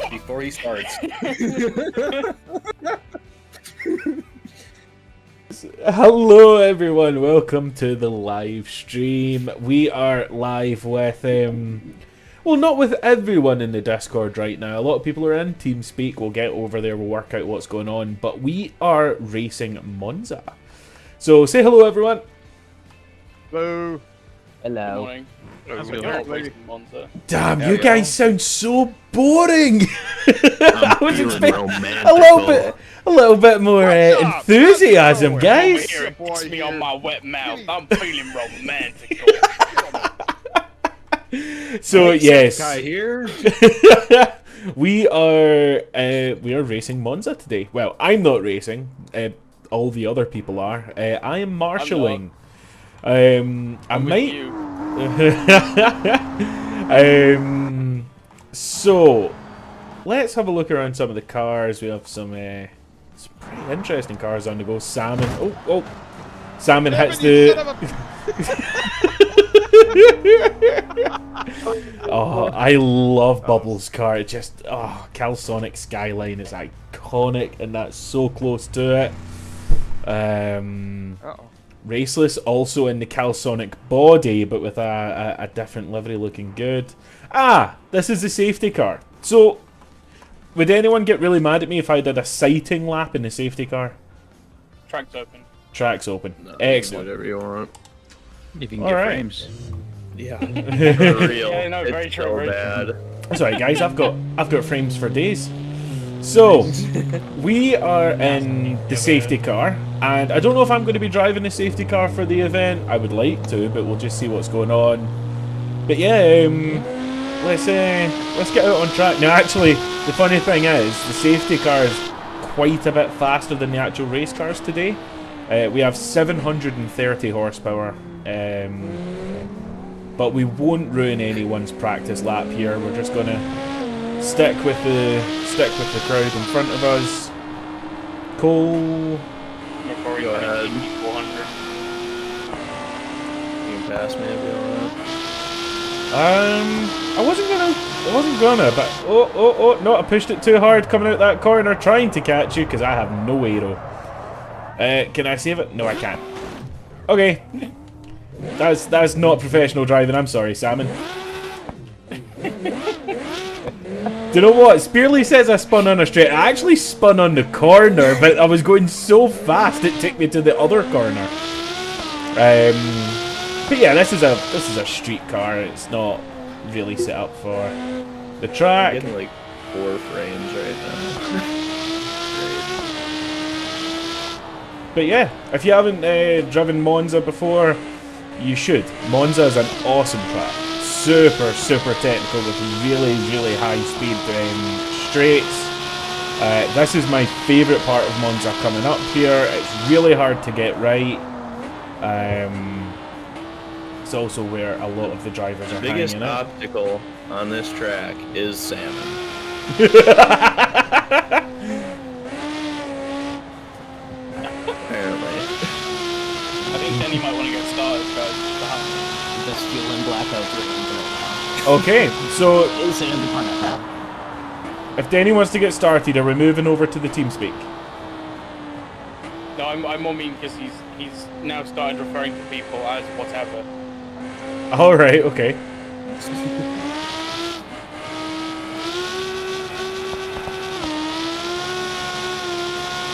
before he starts. Hello everyone, welcome to the live stream. We are live with, well, not with everyone in the Discord right now. A lot of people are in TeamSpeak. We'll get over there, we'll work out what's going on. But we are racing MONZA. So say hello everyone. Hello. Hello. Good morning. Damn, you guys sound so boring. I was expecting a little bit more enthusiasm, guys. Kiss me on my wet mouth. I'm feeling romantic. So yes, Guy here. we are racing MONZA today. Well, I'm not racing. All the other people are. I am marshalling. I might. So let's have a look around some of the cars. We have some pretty interesting cars on the go. Salmon. Oh, Salmon hits the. Oh, I love Bubbles' car. It just, Calsonic Skyline is iconic, and that's so close to it. Raceless also in the Calsonic body, but with a different livery, looking good. This is the safety car. So, would anyone get really mad at me if I did a sighting lap in the safety car? Track's open. Track's open. No, Excellent. Do whatever you want. If you can get frames. Yeah. For real. Yeah, no, very it's true, so very bad. Sorry guys, I've got frames for days. So, we are in the safety car, and I don't know if I'm going to be driving the safety car for the event. I would like to, but we'll just see what's going on. But yeah, let's get out on track. Now actually, the funny thing is, the safety car is quite a bit faster than the actual race cars today. We have 730 horsepower, but we won't ruin anyone's practice lap here. We're just gonna stick with the crowd in front of us. Cole. McGrory, Go ahead. 400. You can pass me if you want. I wasn't gonna, but oh, no, I pushed it too hard coming out that corner trying to catch you because I have no aero. Can I save it? No, I can't. Okay. That's not professional driving, I'm sorry, Salmon. Do you know what? Spearley says I spun on a straight. I actually spun on the corner, but I was going so fast it took me to the other corner. But yeah, this is a street car. It's not really set up for the track. I'm getting like 4 frames right now. But yeah, if you haven't driven MONZA before, you should. MONZA is an awesome track. Super technical with really high speed straights. This is my favourite part of MONZA coming up here. It's really hard to get right. It's also where a lot of the drivers are Biggest hanging out. obstacle on this track is salmon. Apparently. I think Denny might want to get started, guys. Just fueling blackouts right now. Okay, so Insane on that. if Denny wants to get started, are we moving over to the TeamSpeak? No, I'm more mean because he's now started referring to people as whatever. Alright, okay.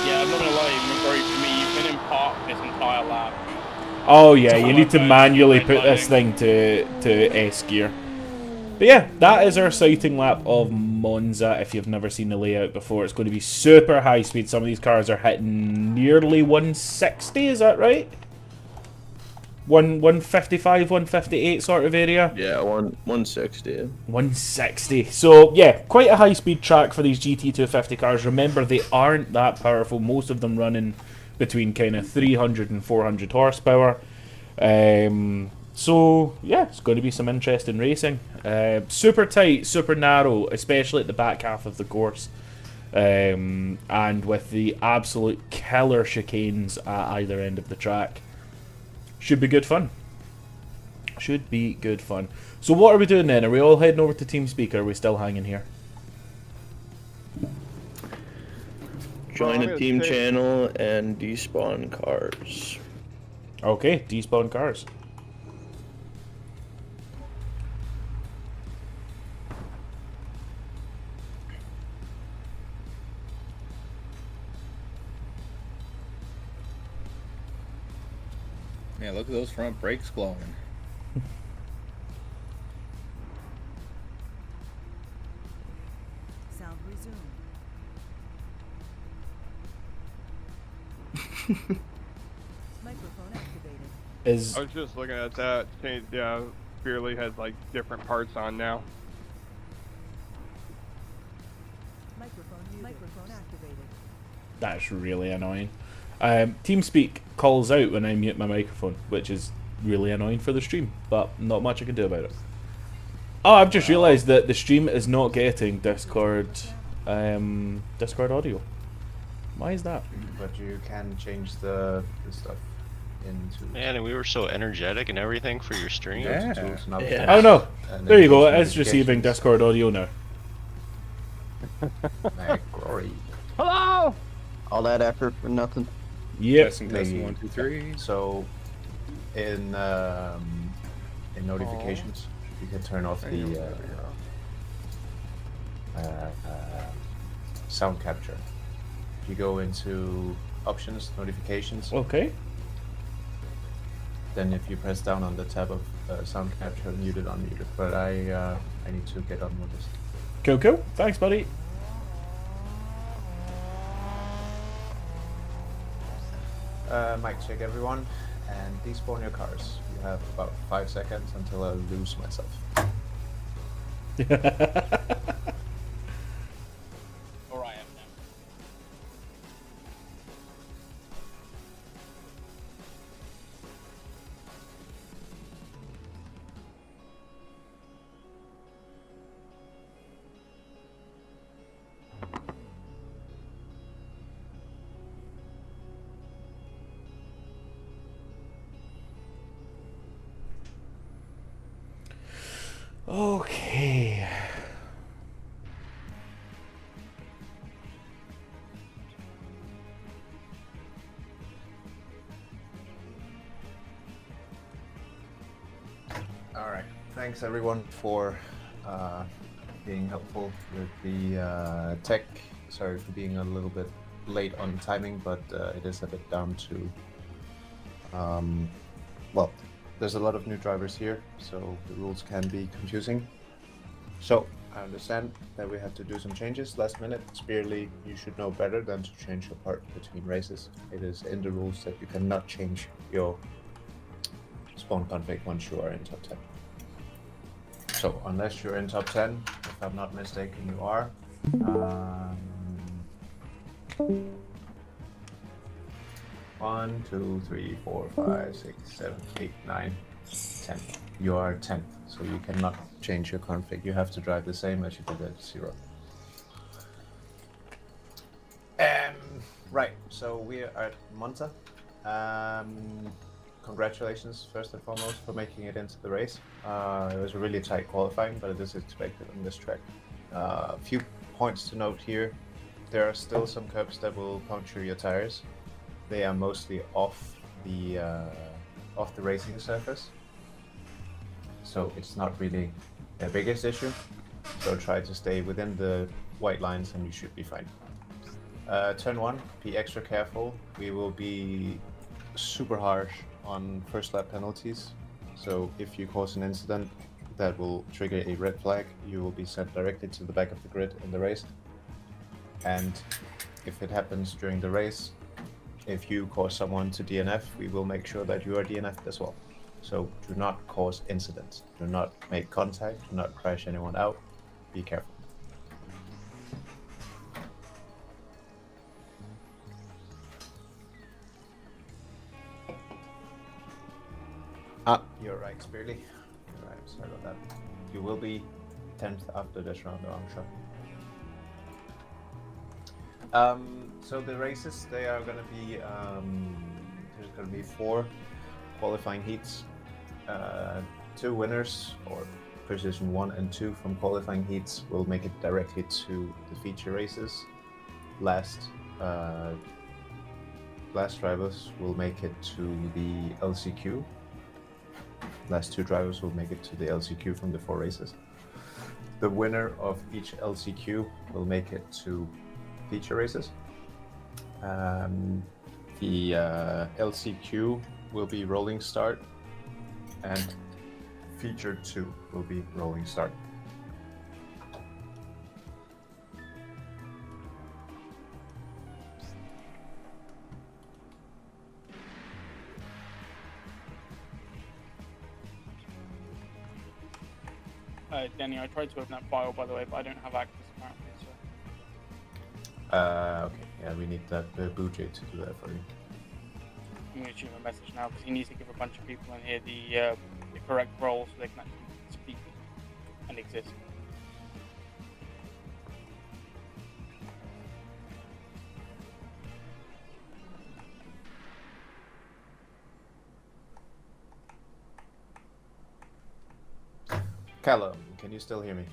Yeah, I'm not gonna lie, McGrory, for me, you've been in park this entire lap. Oh yeah, you need to manually put this thing to S gear. But yeah, that is our sighting lap of MONZA. If you've never seen the layout before, it's going to be super high speed. Some of these cars are hitting nearly 160, is that right? 155, 158 sort of area? Yeah, 160. 160. So yeah, quite a high speed track for these GT-250 cars. Remember, they aren't that powerful. Most of them running between kind of 300 and 400 horsepower. So yeah, it's going to be some interesting racing. Super tight, super narrow, especially at the back half of the course. And with the absolute killer chicanes at either end of the track. Should be good fun. Should be good fun. So what are we doing then? Are we all heading over to TeamSpeak, or are we still hanging here? Join I'm a gonna team take- channel and despawn cars. Okay, despawn cars. Yeah, look at those front brakes glowing. Sound resumed. Microphone activated. Is I was just looking at that. Yeah, Spearly has like different parts on now. Microphone activated. that's really annoying. TeamSpeak calls out when I mute my microphone, which is really annoying for the stream, but not much I can do about it. Oh, I've just realised that the stream is not getting Discord audio. Why is that? But you can change the stuff into Man, and we were so energetic and everything for your stream. Yeah. tools and other Yeah. things. Oh no, And there then you go. those It's receiving notifications. Discord audio now. McGrory. Hello! All that effort for nothing. Yep. Testing, Maybe- 1, 2, 3. So, in notifications, you can turn off the sound capture. If you go into options, notifications, Okay. then if you press down on the tab of sound capture, muted, unmuted. But I need to get on with this. Cool, cool. Thanks, buddy. Mic check, everyone, and despawn your cars. You have about 5 seconds until I lose myself. Or I am now. Okay. All right. Thanks everyone for being helpful with the tech. Sorry for being a little bit late on timing, but it is a bit down to well, there's a lot of new drivers here, so the rules can be confusing. So I understand that we have to do some changes last minute. Spearly, you should know better than to change your part between races. It is in the rules that you cannot change your spawn config once you are in top 10. So unless you're in top 10, if I'm not mistaken, you are. 1, 2, 3, 4, 5, 6, 7, 8, 9, 10. You are 10th, so you cannot change your config. You have to drive the same as you did at 0. Right, so we are at MONZA. Congratulations, first and foremost, for making it into the race. It was a really tight qualifying, but it is expected on this track. A few points to note here. There are still some curbs that will puncture your tires. They are mostly off the racing surface, so it's not really the biggest issue. So try to stay within the white lines and you should be fine. Turn 1, be extra careful. We will be super harsh on first lap penalties. So if you cause an incident that will trigger a red flag, you will be sent directly to the back of the grid in the race. And if it happens during the race, if you cause someone to DNF, we will make sure that you are DNF'd as well. So do not cause incidents. Do not make contact. Do not crash anyone out. Be careful. You're right, Spearly. You're right, sorry about that. You will be 10th after this round, though, I'm sure. So the races, they are going to be, there's going to be 4 qualifying heats. 2 winners, or position 1 and 2 from qualifying heats, will make it directly to the feature races. Last last drivers will make it to the LCQ. Last 2 drivers will make it to the LCQ from the 4 races. The winner of each LCQ will make it to feature races. The LCQ will be rolling start, and feature 2 will be rolling start. Denny, I tried to open that file, by the way, but I don't have access apparently. So Okay, yeah, we need that Boojay to do that for you. I'm going to shoot him a message now because he needs to give a bunch of people in here the correct role so they can actually speak and exist. Callum, can you still hear me?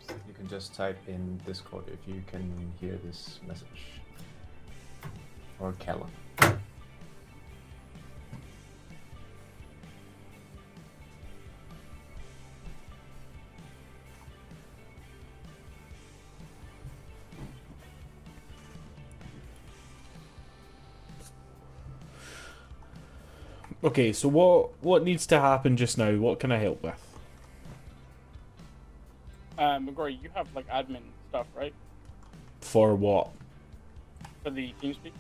You can just type in Discord if you can hear this message. Or Callum. Okay, so what needs to happen just now? What can I help with? McGrory, you have like admin stuff, right? For what? For the TeamSpeak?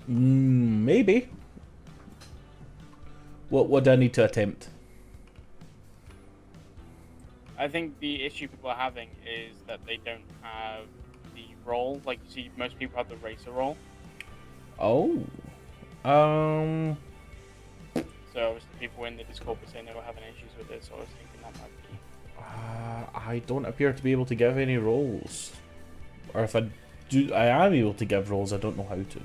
Maybe. What do I need to attempt? I think the issue people are having is that they don't have the role. Like, you see, most people have the racer role. Oh. So obviously people in the Discord were saying they were having issues with it, so I was thinking that might be. I don't appear to be able to give any roles. Or if I do, I am able to give roles, I don't know how to.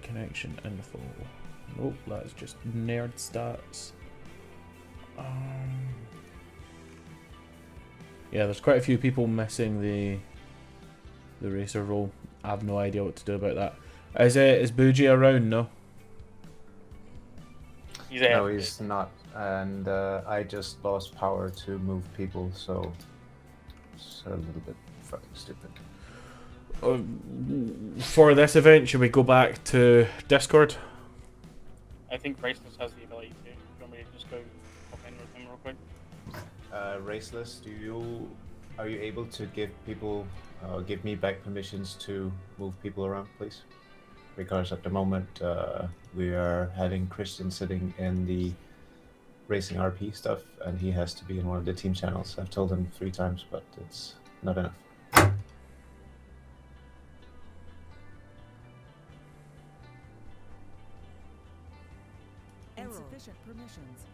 Connection info. Nope, that's just nerd stats. Yeah, there's quite a few people missing the racer role. I have no idea what to do about that. Is Boojay around? No. He's there. No, he's not. And I just lost power to move people, so it's a little bit fucking stupid. For this event, should we go back to Discord? I think Raceless has the ability to. Do you want me to just go hop in with him real quick? Raceless, are you able to give people, give me back permissions to move people around, please? Because at the moment we are having Christian sitting in the racing RP stuff, and he has to be in one of the team channels. I've told him 3 times, but it's not enough. Insufficient permissions.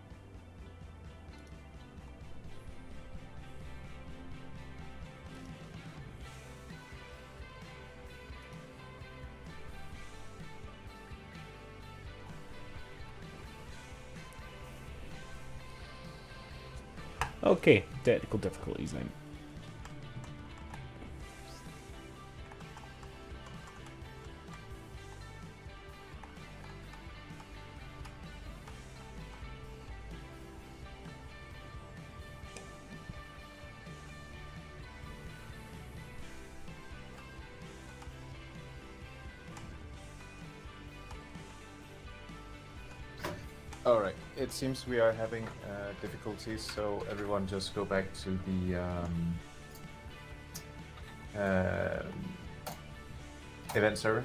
Okay, technical difficulties then. Alright, it seems we are having difficulties, so everyone just go back to the event server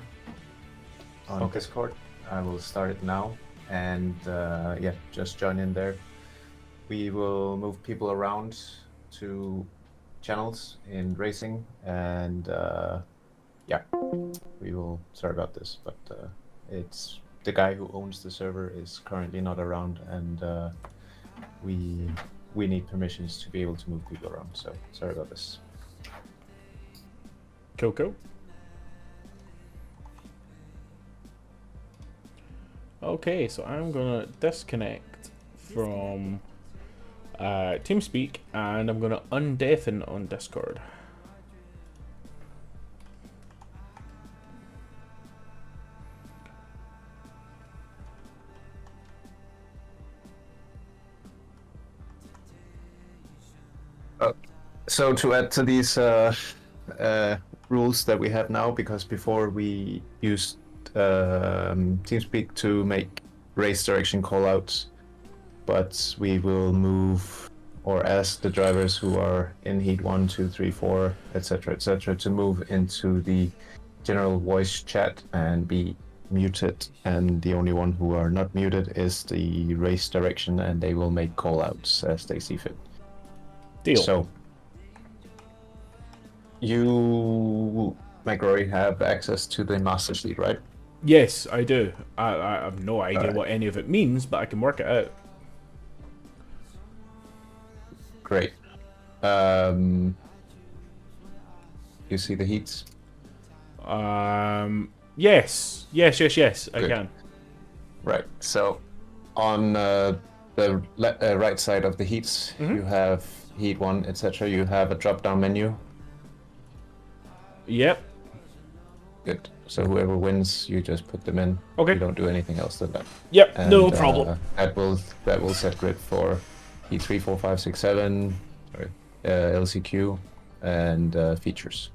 on Discord. I will start it now, and yeah, just join in there. We will move people around to channels in racing, and yeah, we will. Sorry about this, but it's the guy who owns the server is currently not around, and we need permissions to be able to move people around. So sorry about this. Cool. Okay, so I'm gonna disconnect from TeamSpeak and I'm gonna undeafen on Discord. So to add to these rules that we have now, because before we used TeamSpeak to make race direction callouts, but we will move or ask the drivers who are in heat 1, 2, 3, 4, etc., to move into the general voice chat and be muted, and the only one who are not muted is the race direction, and they will make callouts as they see fit. Deal. So you, McGrory, have access to the master sheet, right? Yes, I do. I have no idea Alright. what any of it means, but I can work it out. Great. You see the heats? Yes. I Good. can. Right. So on the right side of the heats, you have heat 1, etc. You have a drop-down menu. Yep. Good. So whoever wins, you just put them in. Okay. You don't do anything else than that. Yep. And, No problem. That will set grid for heat 3, 4, 5, 6, 7, LCQ, and features.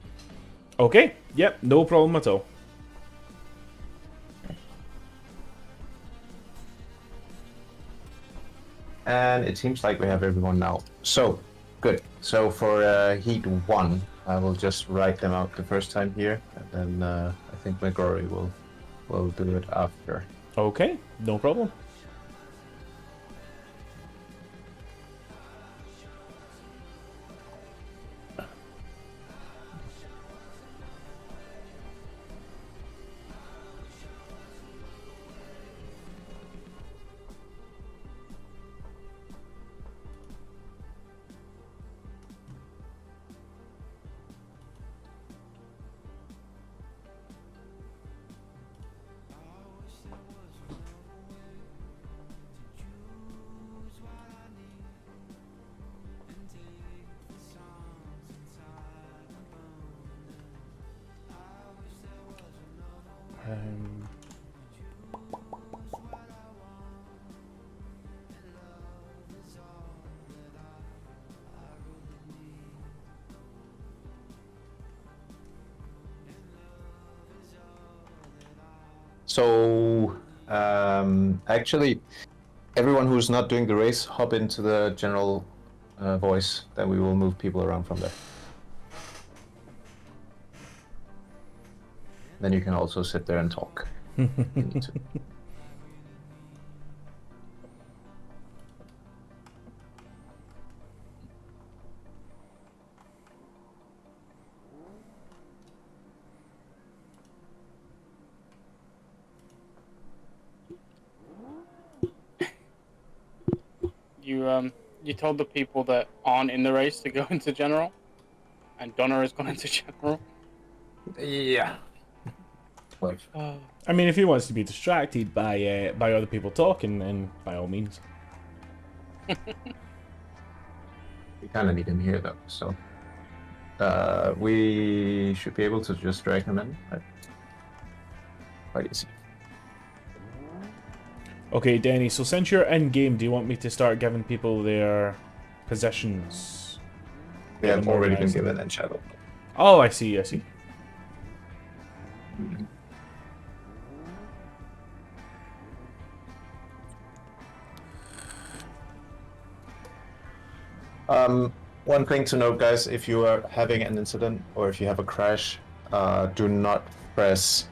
Okay. Yep. No problem at all. And it seems like we have everyone now. So, good. So for heat 1, I will just write them out the first time here, and then I think McGrory will do it after. Okay. No problem. So, actually, everyone who's not doing the race, hop into the general voice, then we will move people around from there. Then you can also sit there and talk. if you need to. You told the people that aren't in the race to go into general, and Donna has gone into general. Yeah. Like, I mean, if he wants to be distracted by other people talking, then by all means. we kind of need him here though, so we should be able to just drag him in. Right? Quite easy. Okay, Denny, so since you're in-game, do you want me to start giving people their positions? We have already been given in shadow. Oh, I see, I see. One thing to note, guys, if you are having an incident or if you have a crash, do not press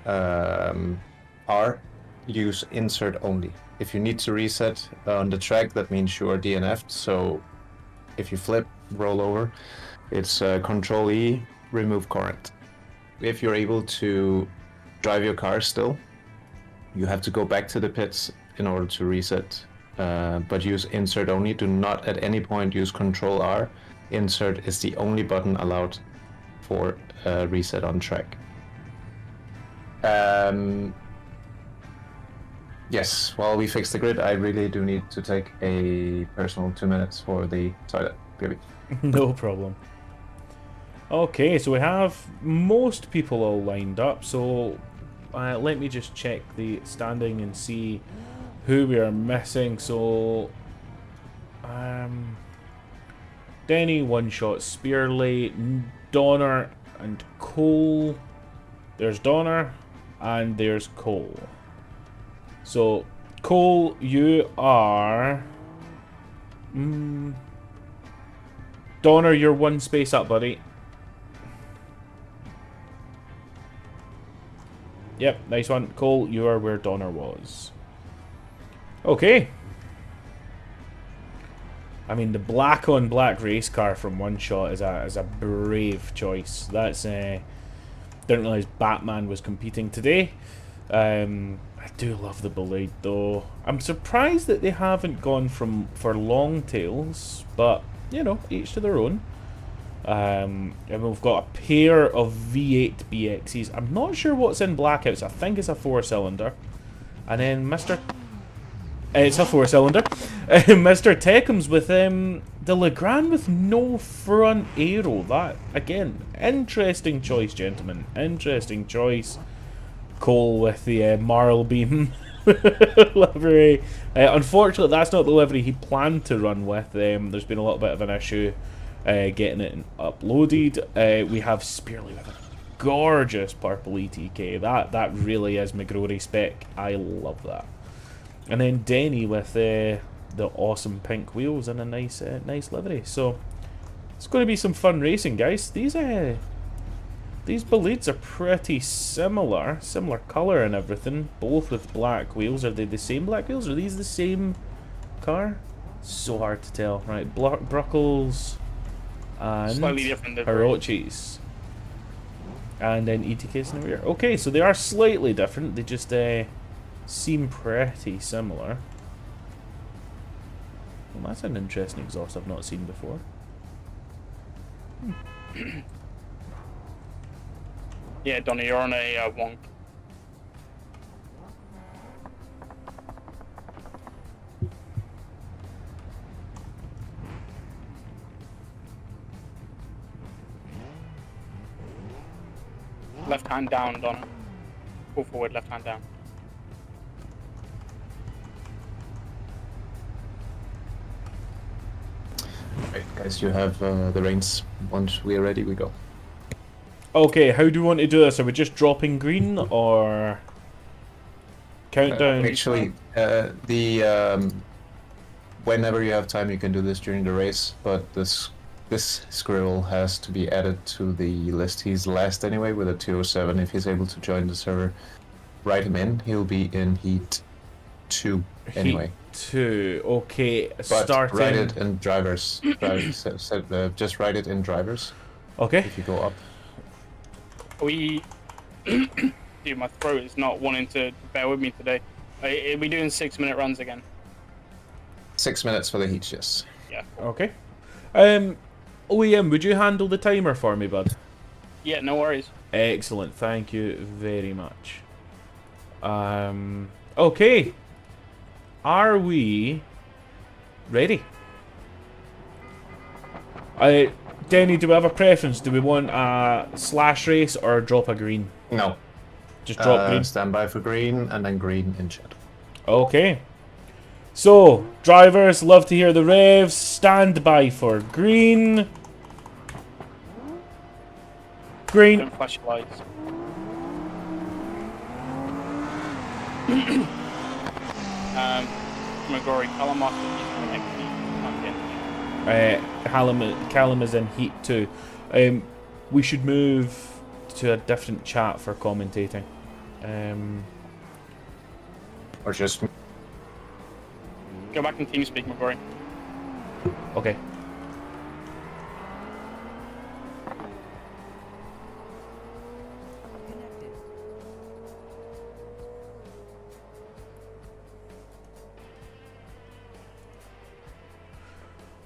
R. Use insert only. If you need to reset on the track, that means you are DNF'd. So if you flip, roll over, it's Control E, remove current. If you're able to drive your car still, you have to go back to the pits in order to reset. But use insert only. Do not at any point use Control R. Insert is the only button allowed for reset on track. Yes, while we fix the grid, I really do need to take a personal 2 minutes for the toilet. Really. No problem. Okay, so we have most people all lined up, so let me just check the standing and see who we are missing. So, Denny, One Shot, Spearley, Donner, and Cole. There's Donner, and there's Cole. So, Cole, you are... Donner, you're one space up, buddy. Yep, nice one. Cole, you are where Donner was. Okay. I mean, the black on black race car from One Shot is a brave choice. That's didn't realize Batman was competing today. I do love the Bolide though. I'm surprised that they haven't gone for long tails, but you know, each to their own. And we've got a pair of V8 BXs. I'm not sure what's in Blackouts. I think it's a 4-cylinder. And then Mr. It's a 4-cylinder. Mr. Techum's with the Legrand with no front aero. That, again, interesting choice, gentlemen. Interesting choice. Cole with the Marl Beam livery. Unfortunately, that's not the livery he planned to run with. There's been a little bit of an issue getting it uploaded. We have Spearley with a gorgeous purple ETK. That really is McGrory spec. I love that. And then Denny with the awesome pink wheels and a nice livery. So it's going to be some fun racing, guys. These Bolides are pretty similar colour and everything, both with black wheels. Are they the same black wheels? Are these the same car? So hard to tell. Right, Bruckles and Slightly different. Hirochis. And then ETKs in the rear. Okay, so they are slightly different. They just seem pretty similar. Well, that's an interesting exhaust I've not seen before. Yeah, Donnie, you're on a wonk. Left hand down, Donnie. Pull forward, left hand down. Right, guys, you have the reins. Once we are ready, we go. Okay, how do you want to do this? Are we just dropping green or countdown? Actually, whenever you have time, you can do this during the race. But this squirrel has to be added to the list. He's last anyway with a 207. If he's able to join the server, write him in. He'll be in heat 2 anyway. Heat 2. Okay, But starting. write it in drivers. Just write it in drivers. Okay. If you go up. We... Dude, my throat is not wanting to bear with me today. Are we doing 6-minute runs again? 6 minutes for the heats, yes. Yeah. Okay. OEM, would you handle the timer for me, bud? Yeah, no worries. Excellent, thank you very much. Okay. Are we ready? Denny, do we have a preference? Do we want a slash race or drop a green? No. Just drop green. Stand by for green and then green in chat. Okay. So, drivers, love to hear the revs. Stand by for green. Green. Don't flash your lights. McGrory, Callum is in heat 2. We should move to a different chat for commentating. Or just... Go back and TeamSpeak, McGrory. Okay.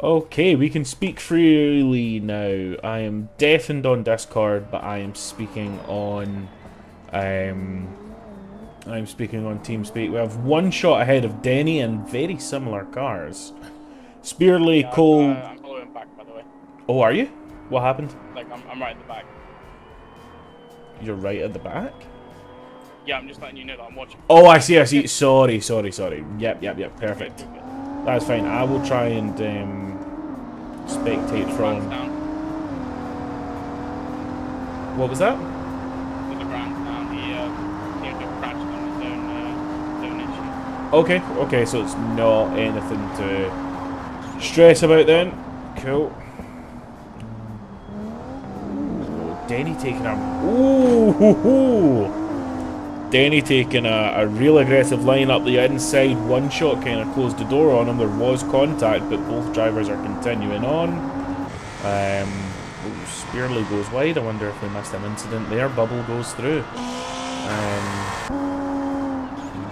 Okay, we can speak freely now. I am deafened on Discord, but I am speaking on I'm speaking on TeamSpeak. We have one shot ahead of Denny and very similar cars. Spearley, Yeah, Cole... I'm following back, by the way. Oh, are you? What happened? Like, I'm right at the back. You're right at the back? Yeah, I'm just letting you know that I'm watching. Oh, I see, I see. Sorry. Yep, perfect. That's fine. I will try and spectate from... Down. What was that? The ground's down. He crashed on his own issue. Okay, so it's not anything to stress about then. Cool. Denny taking a... Ooh, hoo, hoo. Denny taking a real aggressive line up the inside. One shot kind of closed the door on him. There was contact, but both drivers are continuing on. Spearley goes wide. I wonder if we missed an incident there. Bubble goes through.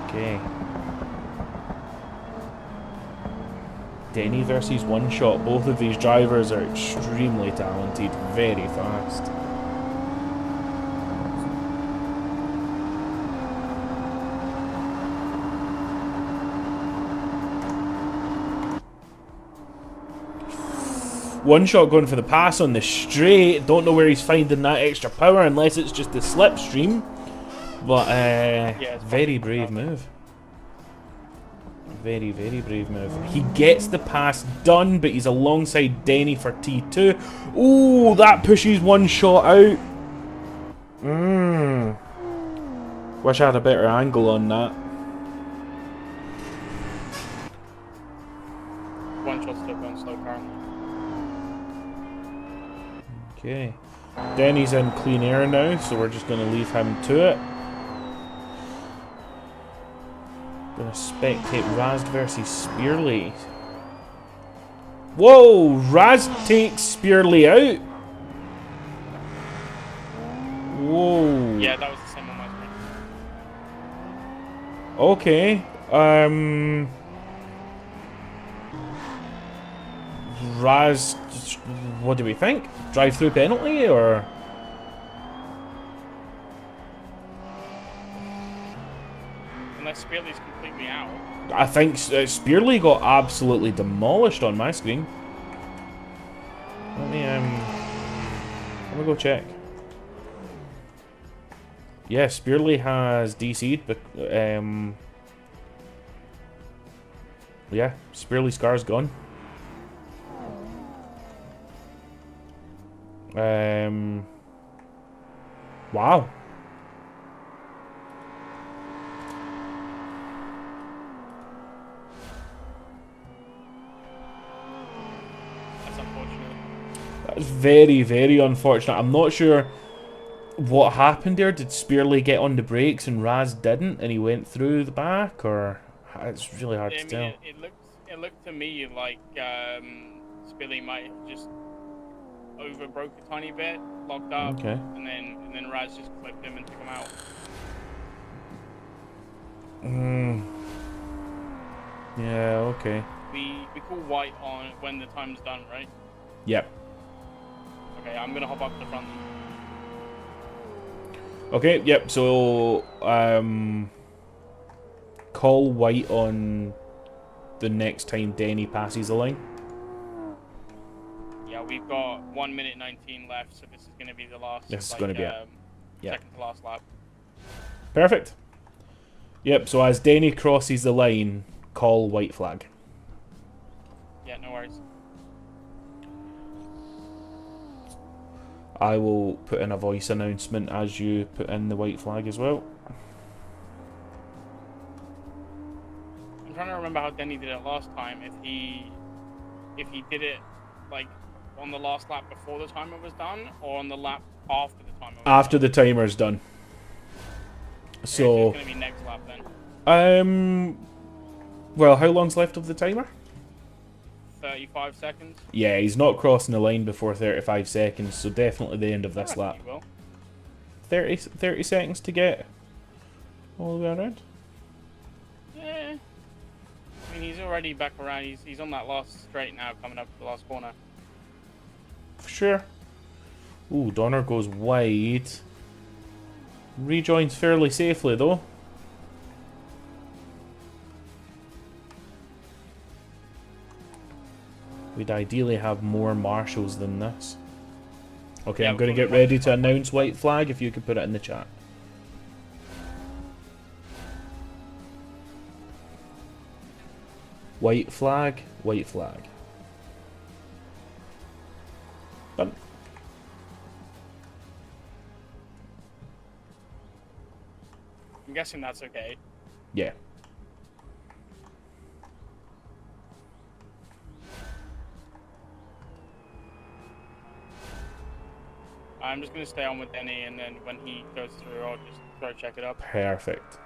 Okay. Denny versus One Shot. Both of these drivers are extremely talented, very fast. One Shot going for the pass on the straight. Don't know where he's finding that extra power unless it's just the slipstream. But Yeah, very brave move. Very brave move. He gets the pass done, but he's alongside Denny for T2. Ooh, that pushes One Shot out. Wish I had a better angle on that. One Shot's still going slow currently. Okay. Denny's in clean air now, so we're just going to leave him to it. Gonna spectate Raz versus Spearley. Whoa! Raz takes Spearley out. Whoa. Yeah, that was the same on my screen. Okay. Raz, what do we think? Drive-through penalty or? Unless Spearley's completely out. I think Spearley got absolutely demolished on my screen. Let me go check. Yeah, Spearley has DC'd, but yeah, Spearley's car's gone. Wow. That's unfortunate. That's very unfortunate. I'm not sure what happened there. Did Spearley get on the brakes and Raz didn't, and he went through the back, or it's really hard to tell. It looked to me like Spearley might have just overbroke a tiny bit, locked up, Okay. and then Raz just clipped him and took him out. Yeah. Okay. We call white on when the time's done, right? Yep. Okay, I'm gonna hop up to the front. Okay. Yep. So call white on the next time Denny passes the line. Yeah, we've got 1 minute 19 left, so this is gonna be the last. This is gonna be it. Yeah. Second to last lap. Perfect. Yep. So as Denny crosses the line, call white flag. Yeah, no worries. I will put in a voice announcement as you put in the white flag as well. I'm trying to remember how Denny did it last time. If he did it like on the last lap before the timer was done, or on the lap after the timer was After the timer's done. So it's gonna be next lap then. Well, how long's left of the timer? 35 seconds. Yeah, he's not crossing the line before 35 seconds, so definitely the end of I this reckon lap. he will. 30 seconds to get all the way around? Yeah. I mean, he's already back around. He's on that last straight now, coming up to the last corner. For sure. Ooh, Donner goes wide. Rejoins fairly safely, though. We'd ideally have more marshals than this. Okay, Yeah, I'm going to we'll get probably ready to announce white flag, if you could put it in the chat. White flag, white flag. Done. I'm guessing that's okay. Yeah. I'm just gonna stay on with Denny, and then when he goes through, I'll just try to check it up. Perfect.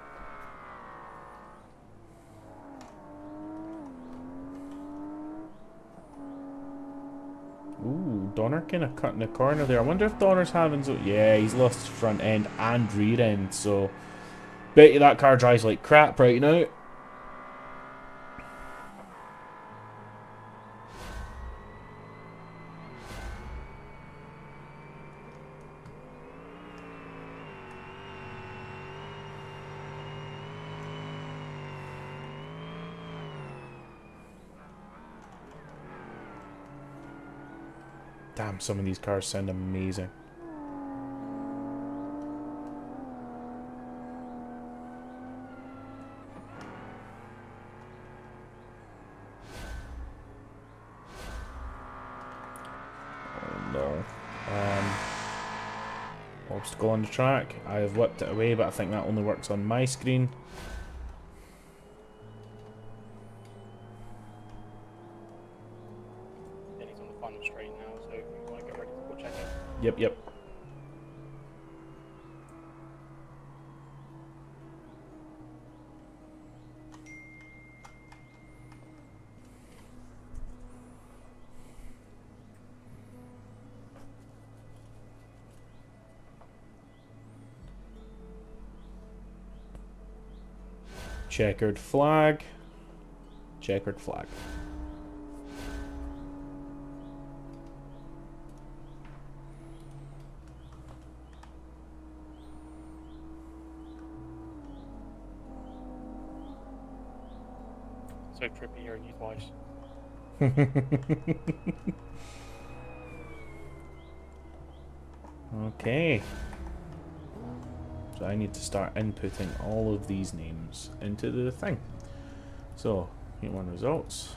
Ooh, Donner kind of cutting the corner there. I wonder if Donner's having so. Yeah, he's lost his front end and rear end, so bet you that car drives like crap right now. Damn, some of these cars sound amazing. Oh no. Obstacle on the track. I have whipped it away, but I think that only works on my screen. Denny's on the final straight now, so if you want to get ready to go check it. Yep, yep. Checkered flag. Checkered flag. So trippy hearing you twice. Okay. So I need to start inputting all of these names into the thing. So, Heat 1 results.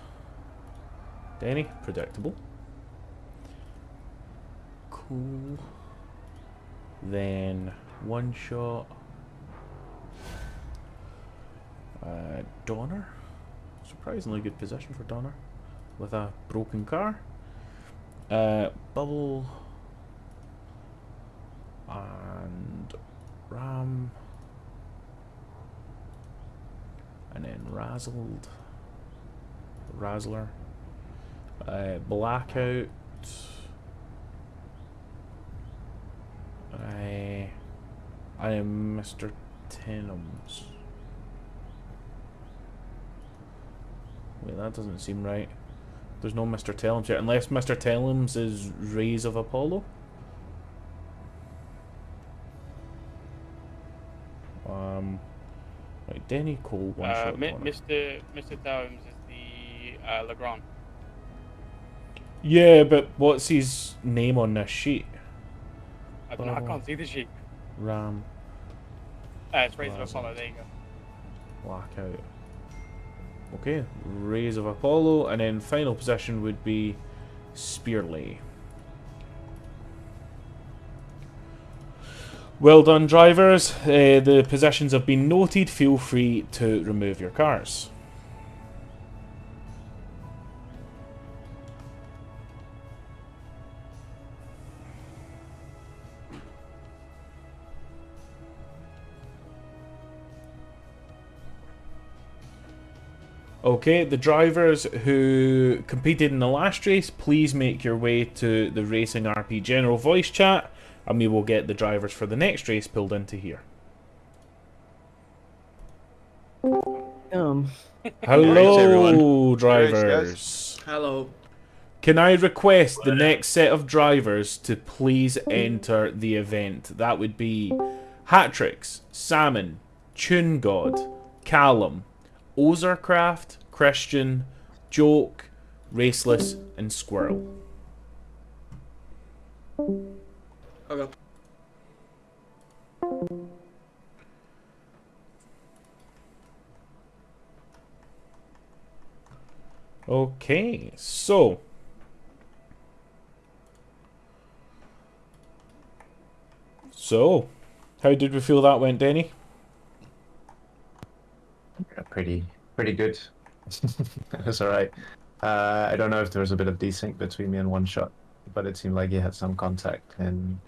Denny, predictable. Cool. Then, one shot. Donner. Surprisingly good position for Donner. With a broken car. Bubble. And Ram. And then Razzler. Blackout. I am Mr. Tenums. Wait, that doesn't seem right. There's no Mr. Tellums yet, unless Mr. Tellums is Rays of Apollo. Right, Denny Cole, one shot. Mr. Tellums is the Legrand. Yeah, but what's his name on this sheet? I don't know. I can't see the sheet. Ram. It's Rays of Apollo. There you go. Blackout. Okay, Rays of Apollo, and then final position would be Spearley. Well done, drivers. The positions have been noted. Feel free to remove your cars. Okay, the drivers who competed in the last race, please make your way to the Racing RP general voice chat, and we will get the drivers for the next race pulled into here. Um, Hello, everyone. drivers. Hello. Can I request the next set of drivers to please enter the event? That would be Hatrix, Salmon, Tune God, Callum, Ozercraft, Christian, Joke, Raceless, and Squirrel. Okay. Okay, so how did we feel that went, Denny? Yeah, pretty good. It was alright. I don't know if there was a bit of desync between me and one shot, but it seemed like he had some contact in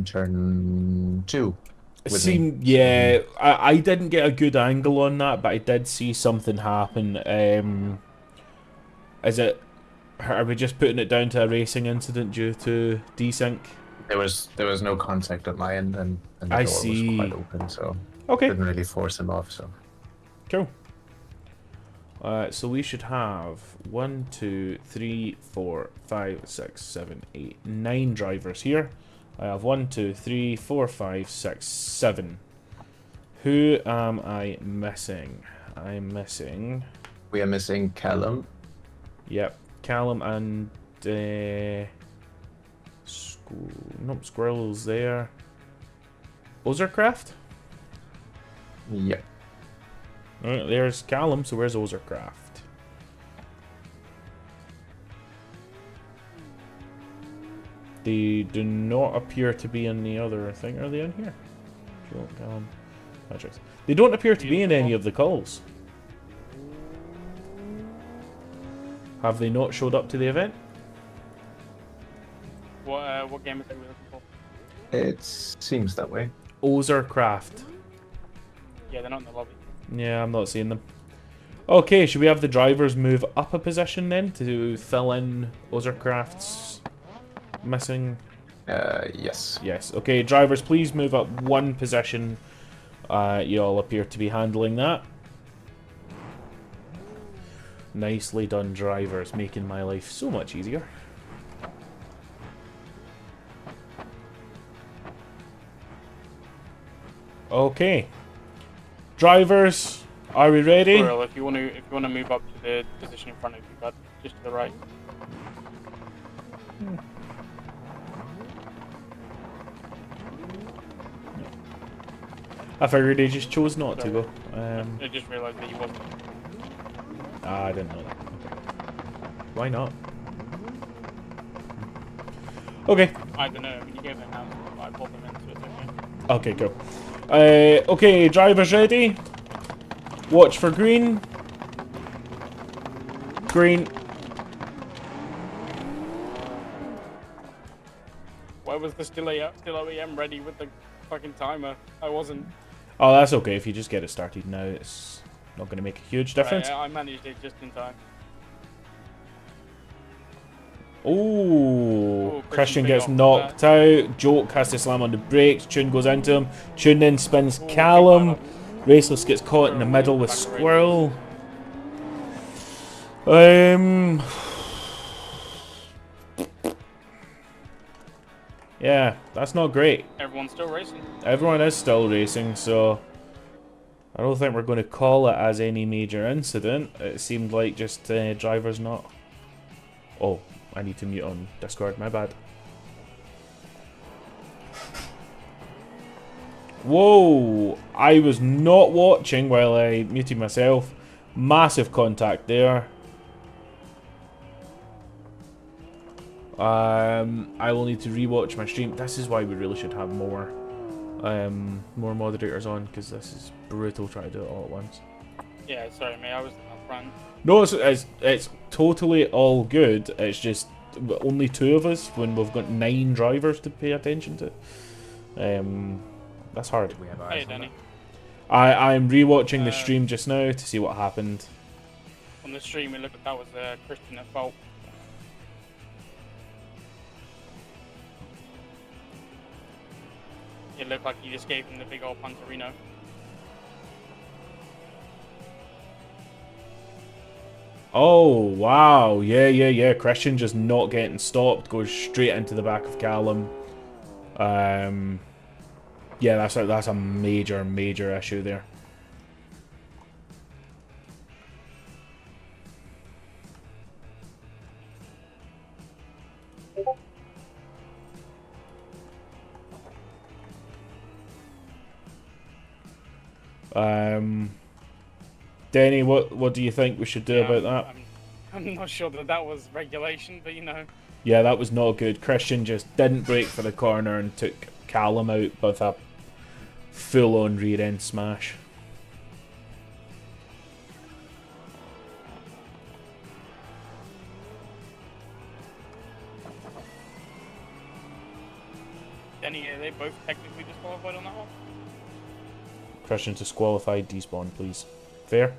turn 2. It with me. seemed, yeah, I didn't get a good angle on that, but I did see something happen. Are we just putting it down to a racing incident due to desync? There was no contact at my end, and the I door see. was quite open, so Okay, didn't really force him off. So cool. So we should have 1, 2, 3, 4, 5, 6, 7, 8, 9 drivers here. I have 1, 2, 3, 4, 5, 6, 7. Who am I missing? I'm missing. we are missing Callum. Yep, Callum and nope, Squirrel's there. Ozercraft? Yep. Alright, there's Callum, so where's Ozercraft? They do not appear to be in the other thing. Are they in here? Joe, Callum, Patrick. They don't appear to be in any of the calls. Have they not showed up to the event? What game is it we're looking for? It seems that way. Ozercraft. Yeah, they're not in the lobby. Yeah, I'm not seeing them. Okay, should we have the drivers move up a position then to fill in Ozercraft's missing? Yes. Yes. Okay, drivers, please move up one position. You all appear to be handling that. Nicely done, drivers, making my life so much easier. Okay, drivers, are we ready? Squirrel, if you want to move up to the position in front of you, but just to the right. I figured they just chose not to go. I just realised that you wasn't. I didn't know that. Okay. Why not? Okay. I don't know. I mean, you gave them an announcement, but I pulled them in, so it's okay. Okay, cool. Okay, drivers ready. Watch for green. Green. Why was the still OEM ready with the fucking timer? I wasn't. Oh, that's okay. If you just get it started now, it's not going to make a huge difference. Right, I managed it just in time. Ooh, Christian big gets off knocked out. Joke has to slam on the brakes. Tune goes into him. Tune then spins Callum. Raceless gets caught in the middle with Squirrel. Yeah, that's not great. Everyone's still racing. Everyone is still racing, so I don't think we're going to call it as any major incident. It seemed like just drivers not... Oh, I need to mute on Discord, my bad. Whoa! I was not watching while I muted myself. Massive contact there. I will need to rewatch my stream. This is why we really should have more moderators on, because this is brutal trying to do it all at once. Yeah, sorry, mate. I was up front. No, it's totally all good. It's just only 2 of us when we've got 9 drivers to pay attention to. That's hard. Hey, Denny. I'm rewatching the stream just now to see what happened. On the stream, it looked like that was Christian at fault. It looked like he just gave him the big old punterino. Oh, wow. Yeah. Christian just not getting stopped. Goes straight into the back of Callum. Yeah, that's a major issue there. Denny, what do you think we should do about that? I'm not sure that was regulation, but you know. Yeah, that was not good. Christian just didn't brake for the corner and took Callum out with a full-on rear-end smash. Denny, are they both technically disqualified on that one? Christian disqualified, despawn, please. Fair?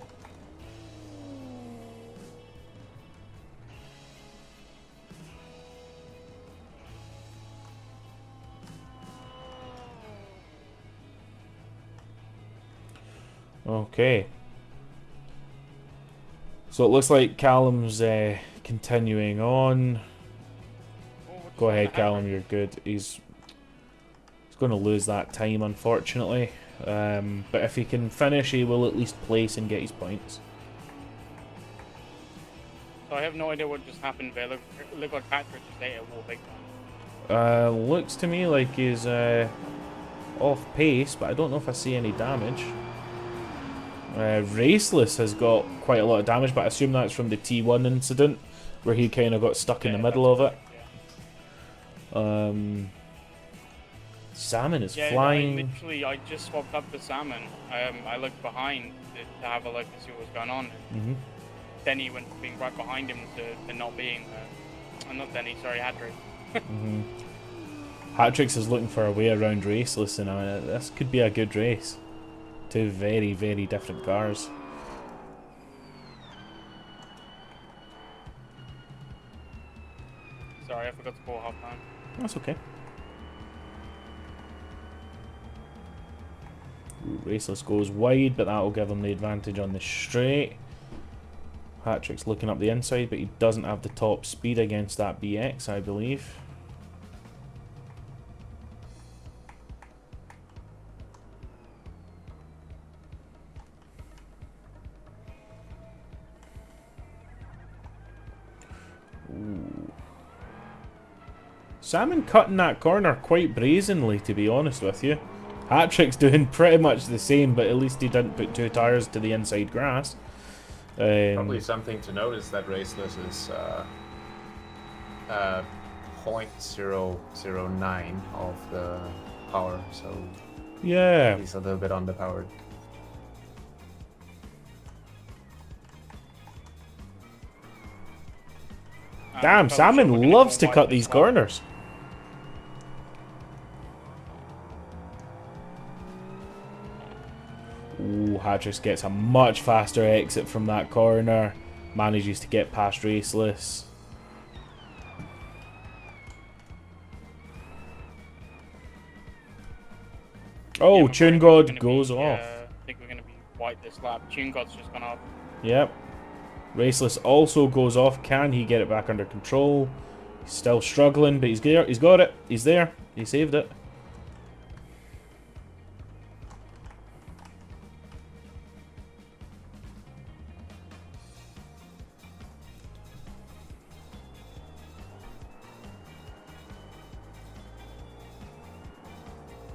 Okay. So it looks like Callum's continuing on. Go ahead, Callum, you're good. He's going to lose that time, unfortunately. But if he can finish, he will at least place and get his points. So I have no idea what just happened there. Look like Patrick just ate a wall big time. Looks to me like he's off pace, but I don't know if I see any damage. Raceless has got quite a lot of damage, but I assume that's from the T1 incident, where he kind of got stuck in the middle of it. Salmon is flying. Literally, I just swapped up the Salmon. I looked behind to have a look and see what was going on. Denny went from being right behind him to not being there. Not Denny, sorry, Hadrick. Hatrix is looking for a way around Raceless, and this could be a good race. Two very, very different cars. Sorry, I forgot to call half time. That's okay. Ooh, Raceless goes wide, but that'll give him the advantage on the straight. Hatrick's looking up the inside, but he doesn't have the top speed against that BX, I believe. Ooh. Salmon cutting that corner quite brazenly, to be honest with you. Hatrick's doing pretty much the same, but at least he didn't put two tyres to the inside grass. Probably something to note is that Raceless is 0.009 of the power, so yeah, he's a little bit underpowered. Damn, Salmon loves to cut these corners. Ooh, Hatrick gets a much faster exit from that corner. Manages to get past Raceless. Oh, Tune God goes off. I think we're going to be white this lap. Tune God's just gone off. Yep. Raceless also goes off. Can he get it back under control? He's still struggling, but he's there. He's got it. He's there. He saved it.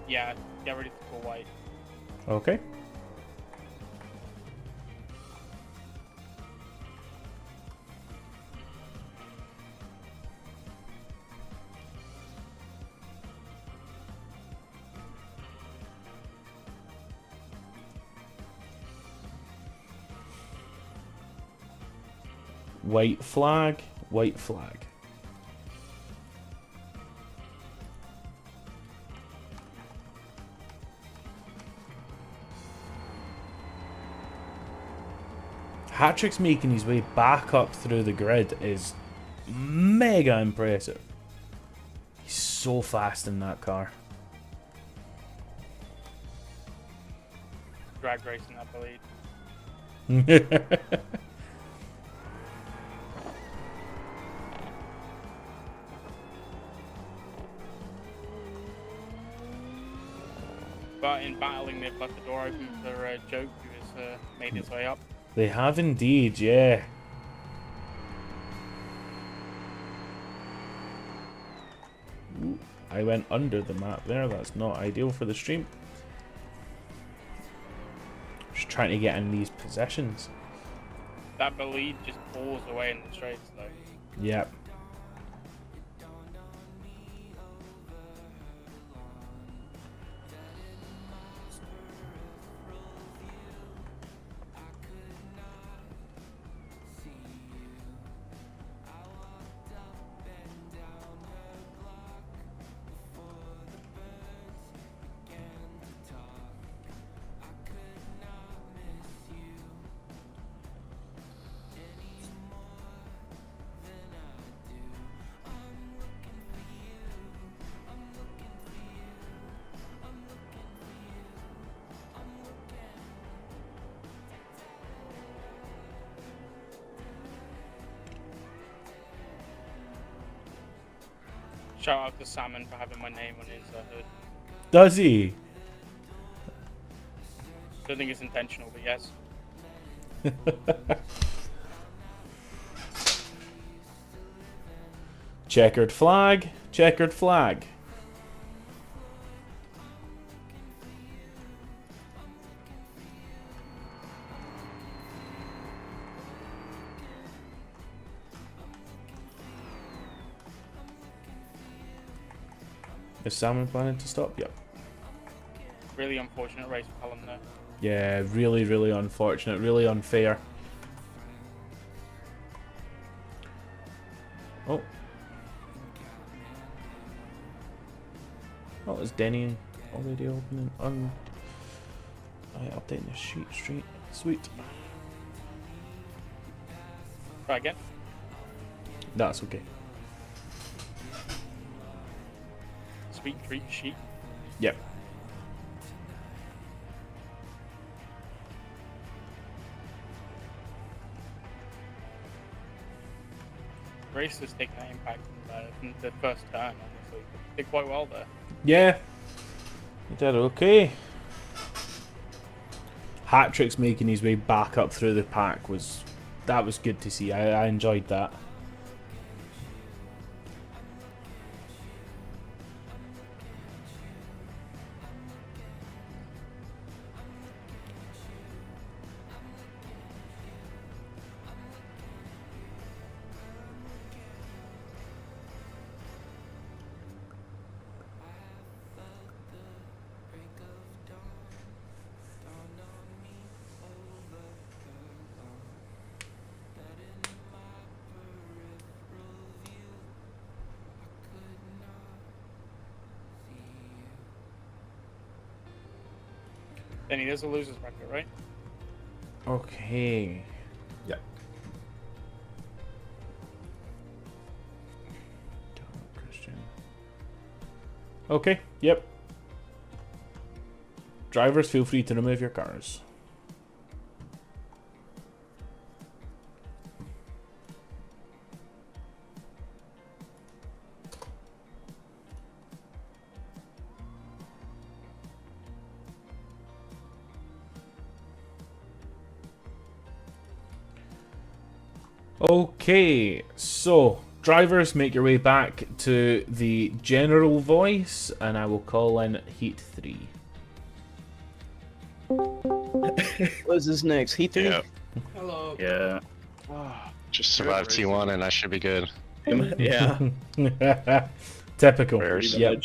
Yeah, get ready to go white. Okay. White flag, white flag. Hatrick's making his way back up through the grid is mega impressive. He's so fast in that car. Drag racing, I believe. But in battling, they've left the door open for Joke, who has made his way up. They have indeed, yeah. I went under the map there. That's not ideal for the stream. Just trying to get in these positions. That lead just pulls away in the straights though. Yep. Shout out to Salmon for having my name on his hood. Does he? Don't think it's intentional, but yes. Checkered flag. Checkered flag. Is Salmon planning to stop? Yep. Really unfortunate race for Callum there. Yeah, really, really unfortunate. Really unfair. Oh. Oh, is Denny already opening? Updating the sheet street. Sweet. Try again. That's okay. Sweet treat sheet. Yep. Race has taken that impact from the first turn, honestly. Did quite well there. Yeah. He did okay. Hat-Trick's making his way back up through the pack was good to see. I enjoyed that. Denny, there's a loser's bracket, right? Okay. Yeah. Christian. Okay, yep. Drivers, feel free to remove your cars. Okay, so drivers, make your way back to the general voice, and I will call in Heat 3. What's this next? Heat 3? Yeah. Hello. Yeah. Just survive T1 and I should be good. Yeah. Typical. Prayers. Yep.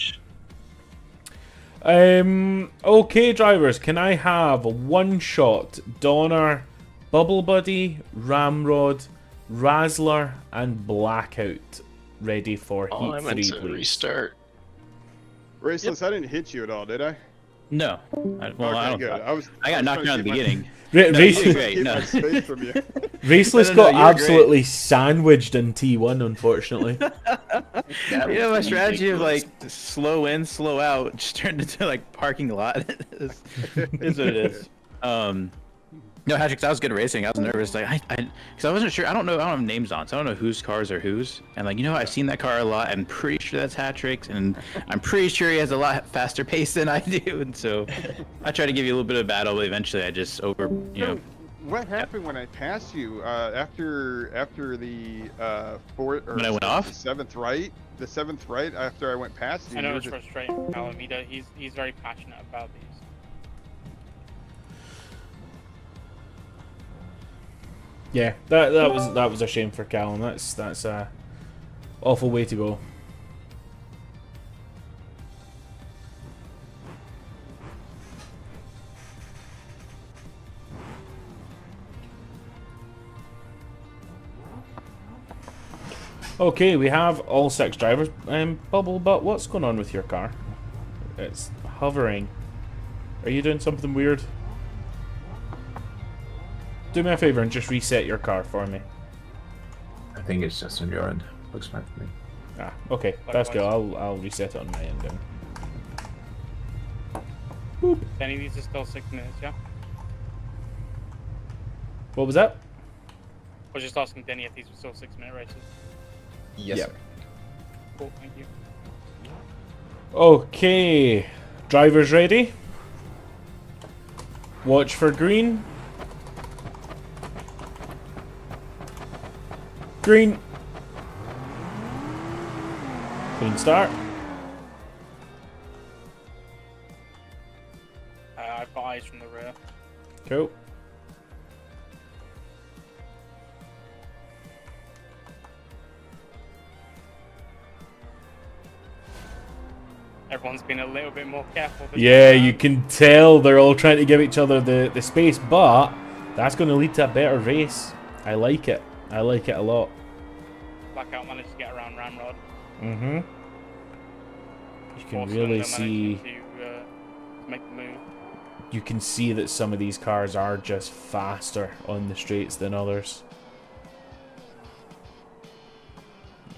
Okay, drivers, can I have one shot Donner, Bubble Buddy, Ramrod, Razzler, and Blackout ready for Oh, I Heat meant 3, to please? restart. Raceless, I didn't hit you at all, did I? No. I don't. good. I got knocked down at the beginning. Ra- No, you Race- did great. Keep No. my space from you. Raceless No, got you were great. absolutely sandwiched in T1, unfortunately. You know, my strategy of like slow in, slow out just turned into like parking lot. is what it is. No, Hattrick, that was good racing. I was nervous, like because I wasn't sure. I don't have names on, so I don't know whose cars are whose. And like, I've seen that car a lot. I'm pretty sure that's Hattrick's, and I'm pretty sure he has a lot faster pace than I do. And so I tried to give you a little bit of battle, but eventually I just what happened when I passed you after the fourth or When I went off? the seventh right? The seventh right after I went past you. I know you were it's just- frustrating for Calavita. He's very passionate about these. Yeah, that was a shame for Callum. That's a awful way to go. Okay, we have all 6 drivers. Bubble, but what's going on with your car? It's hovering. Are you doing something weird? Do me a favor and just reset your car for me. I think it's just on your end. Looks fine for me. Ah, okay, that's good. I'll reset it on my end then. Boop. Denny, these are still 6 minutes, yeah? What was that? I was just asking Denny if these were still 6-minute races. Yes. Yep. Sir. Cool, thank you. Okay, drivers ready. Watch for green. Green. Clean start. I've got eyes from the rear. Cool. Everyone's been a little bit more careful. this Yeah, time you around. can tell they're all trying to give each other the space, but that's going to lead to a better race. I like it. I like it a lot. Blackout managed to get around Ramrod. Mm-hmm. You can Force really Thunder see... managing to make the move. You can see that some of these cars are just faster on the straights than others.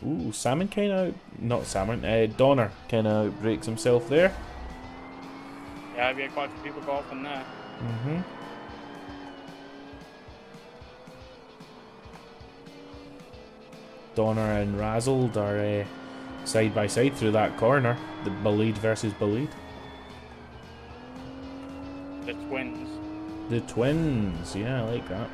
Ooh, Salmon kind of... Not Salmon, Donner kind of breaks himself there. Yeah, we had quite a few people go off on there. Mm-hmm. Donner and Razzled are side by side through that corner. The Bullied versus Bullied. The twins. The twins, yeah, I like that.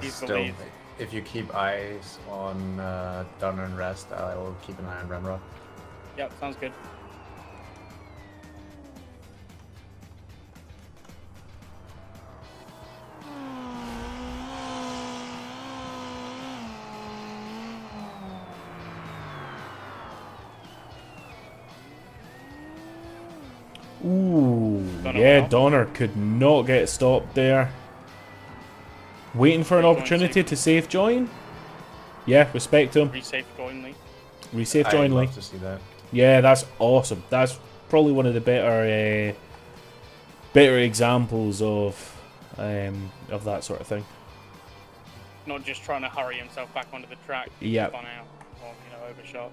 He's Still, believed. if you keep eyes on Donner and Rest, I will keep an eye on Ramrod. Yep, sounds good. Ooh, Donner yeah, well. Donner could not get stopped there. Waiting for an Safe join, opportunity safe. to safe join. Yeah, respect him. Resafe jointly. Resafe I'd join Lee. love to see that. Yeah, that's awesome. That's probably one of the better examples of that sort of thing. Not just trying to hurry himself back onto the track. Yep. Spun out or, overshot.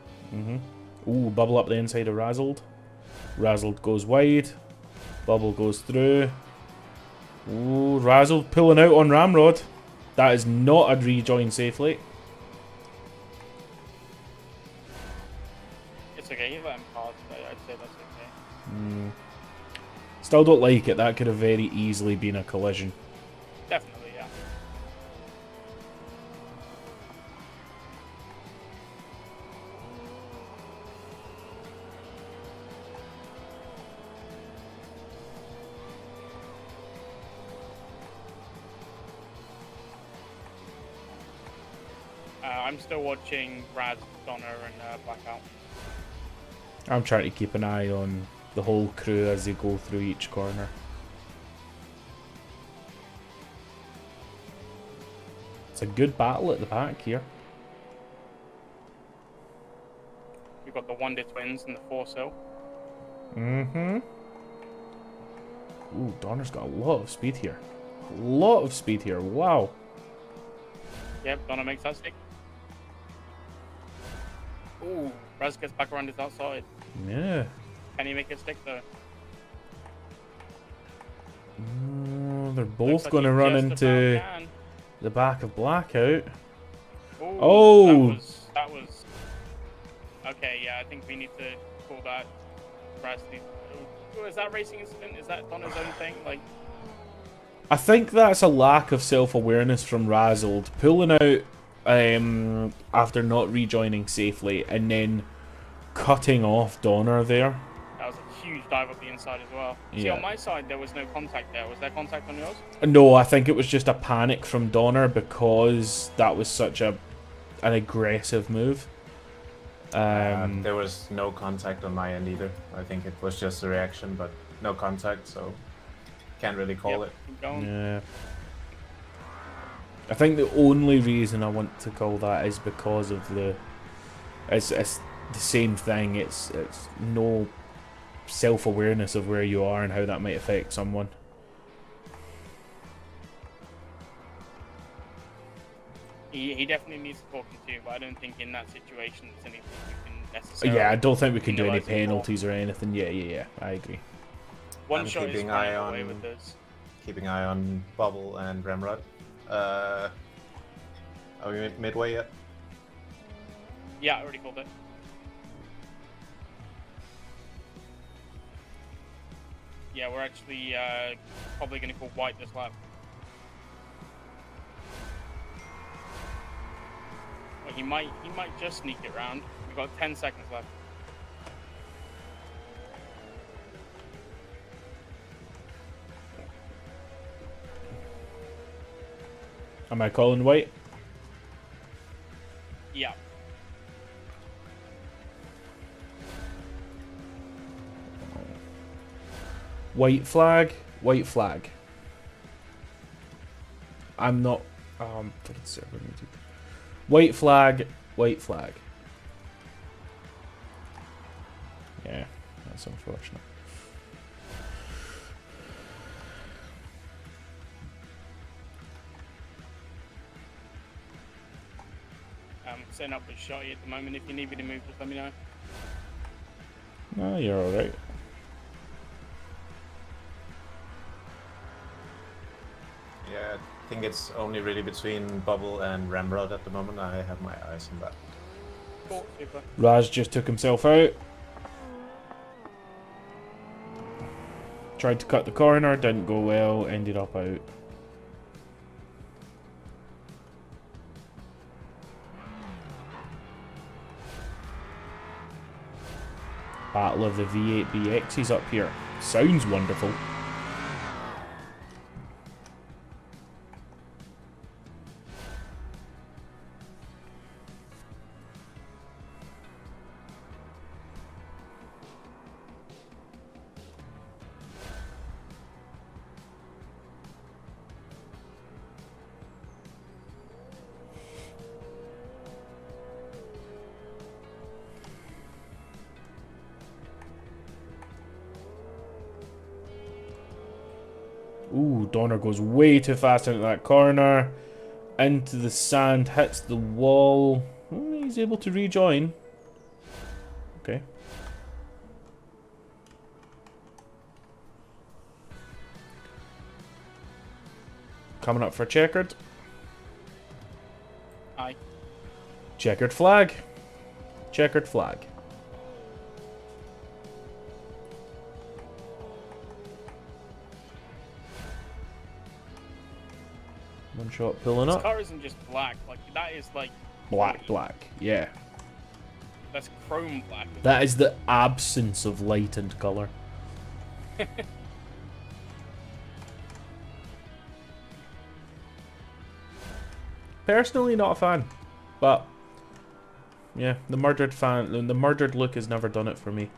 Ooh, bubble up the inside of Razzled. Razzled goes wide. Bubble goes through. Ooh, Razzled pulling out on Ramrod. That is not a rejoin safely. It's okay, you let him pass, but I'd say that's okay. Still don't like it. That could have very easily been a collision. Definitely, yeah. I'm still watching Brad, Donner, and Blackout. I'm trying to keep an eye on the whole crew as they go through each corner. It's a good battle at the back here. We've got the Wonder Twins and the Force Hill. Mm-hmm. Ooh, Donner's got a lot of speed here. A lot of speed here. Wow. Yep, Donner makes that stick. Ooh, Raz gets back around his outside. Yeah. Can he make it stick though? They're both Looks like going to he run just about into can. the back of Blackout. Ooh, Oh! That was... Okay, yeah, I think we need to call that. Raz needs... Oh, is that racing incident? Is that Donner's own thing? Like... I think that's a lack of self-awareness from Razzled, pulling out after not rejoining safely and then cutting off Donner there. That was a huge dive up the inside as well. See, Yeah. on my side, there was no contact there. Was there contact on yours? No, I think it was just a panic from Donner because that was such an aggressive move. There was no contact on my end either. I think it was just a reaction, but no contact, so can't really call it. Keep going. Yeah. I think the only reason I want to call that is because of it's the same thing. It's no self-awareness of where you are and how that might affect someone. He definitely needs talking to, but I don't think in that situation it's anything we can necessarily... Yeah, I don't think we can do any penalise him for. penalties or anything. Yeah, I agree. One I'm shot is keeping running eye away on- with this. Keeping eye on Bubble and Ramrod. Are we midway yet? Yeah, I already called it. Yeah, we're actually probably going to call White this lap. Well, he might just sneak it round. We've got 10 seconds left. Am I calling White? Yeah. White flag. White flag. I'm not. Fucking server muted. White flag. White flag. Yeah, that's unfortunate. Setting up with Shotty at the moment. If you need me to move, just let me know. No, you're alright. Yeah, I think it's only really between Bubble and Ramrod at the moment. I have my eyes on that. Cool, super. Raz just took himself out. Tried to cut the corner, didn't go well, ended up out. Battle of the V8BXs up here. Sounds wonderful. Ooh, Donner goes way too fast into that corner. Into the sand, hits the wall. He's able to rejoin. Okay. Coming up for checkered. Aye. Checkered flag. Checkered flag. One shot pulling This up. car isn't just black. Like that is like Black. Yeah. that's chrome black. That is the absence of light and colour. Personally, not a fan, but yeah, the murdered look has never done it for me.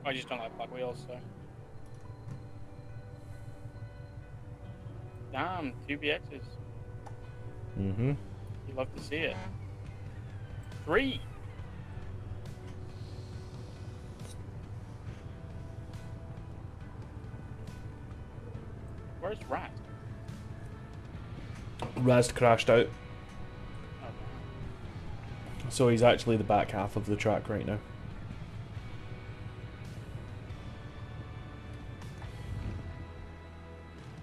I just don't like plug wheels, so. Damn, 2 BXs. Mm-hmm. You love to see it. 3. Where's Rat? Raz crashed out, Okay. so he's actually the back half of the track right now.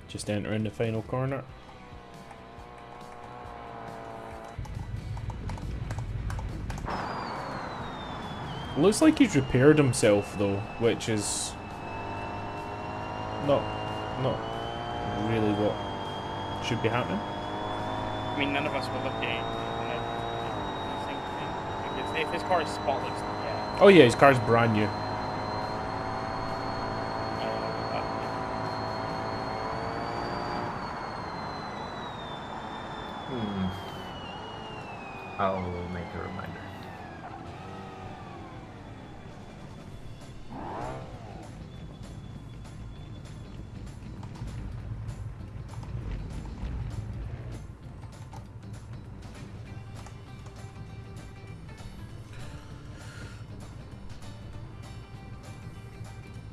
Just entering the final corner. Looks like he's repaired himself though, which is not really what should be happening. I mean, none of us were looking. If his car is spotless, then yeah. Oh yeah, his car's brand new. I'll make a reminder.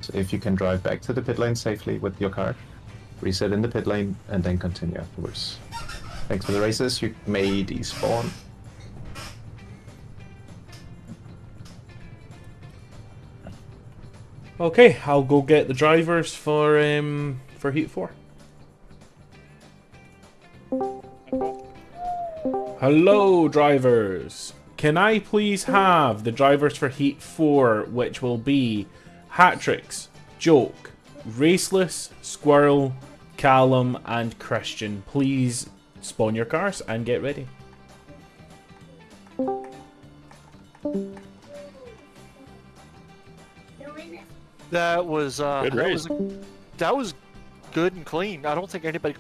So if you can drive back to the pit lane safely with your car, reset in the pit lane, and then continue afterwards. Thanks for the races. You may despawn. Okay, I'll go get the drivers for Heat 4. Hello, drivers. Can I please have the drivers for Heat 4, which will be Hatrix, Joke, Raceless, Squirrel, Callum, and Christian. Please spawn your cars and get ready. That was Good race. that was good and clean. I don't think anybody.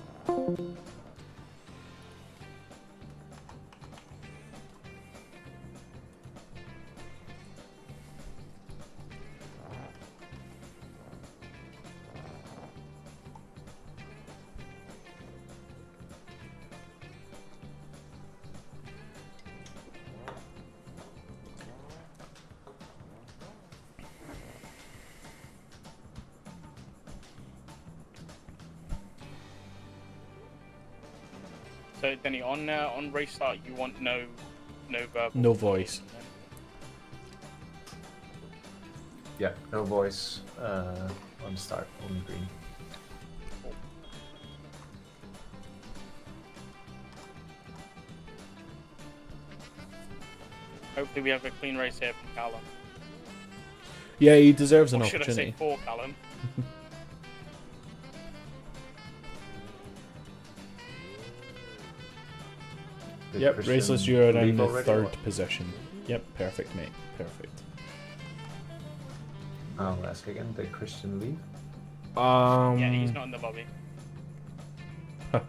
So Denny, on race start, you want no verbal. No voice. Yeah, no voice on start, only green. Hopefully we have a clean race here from Callum. Yeah, he deserves an Or should I say opportunity. for Callum? Yep, Christian Raceless, you're in leave the already, third or- position. Yep, perfect, mate. Perfect. I'll ask again. Did Christian leave? Yeah, he's not in the lobby. Huh.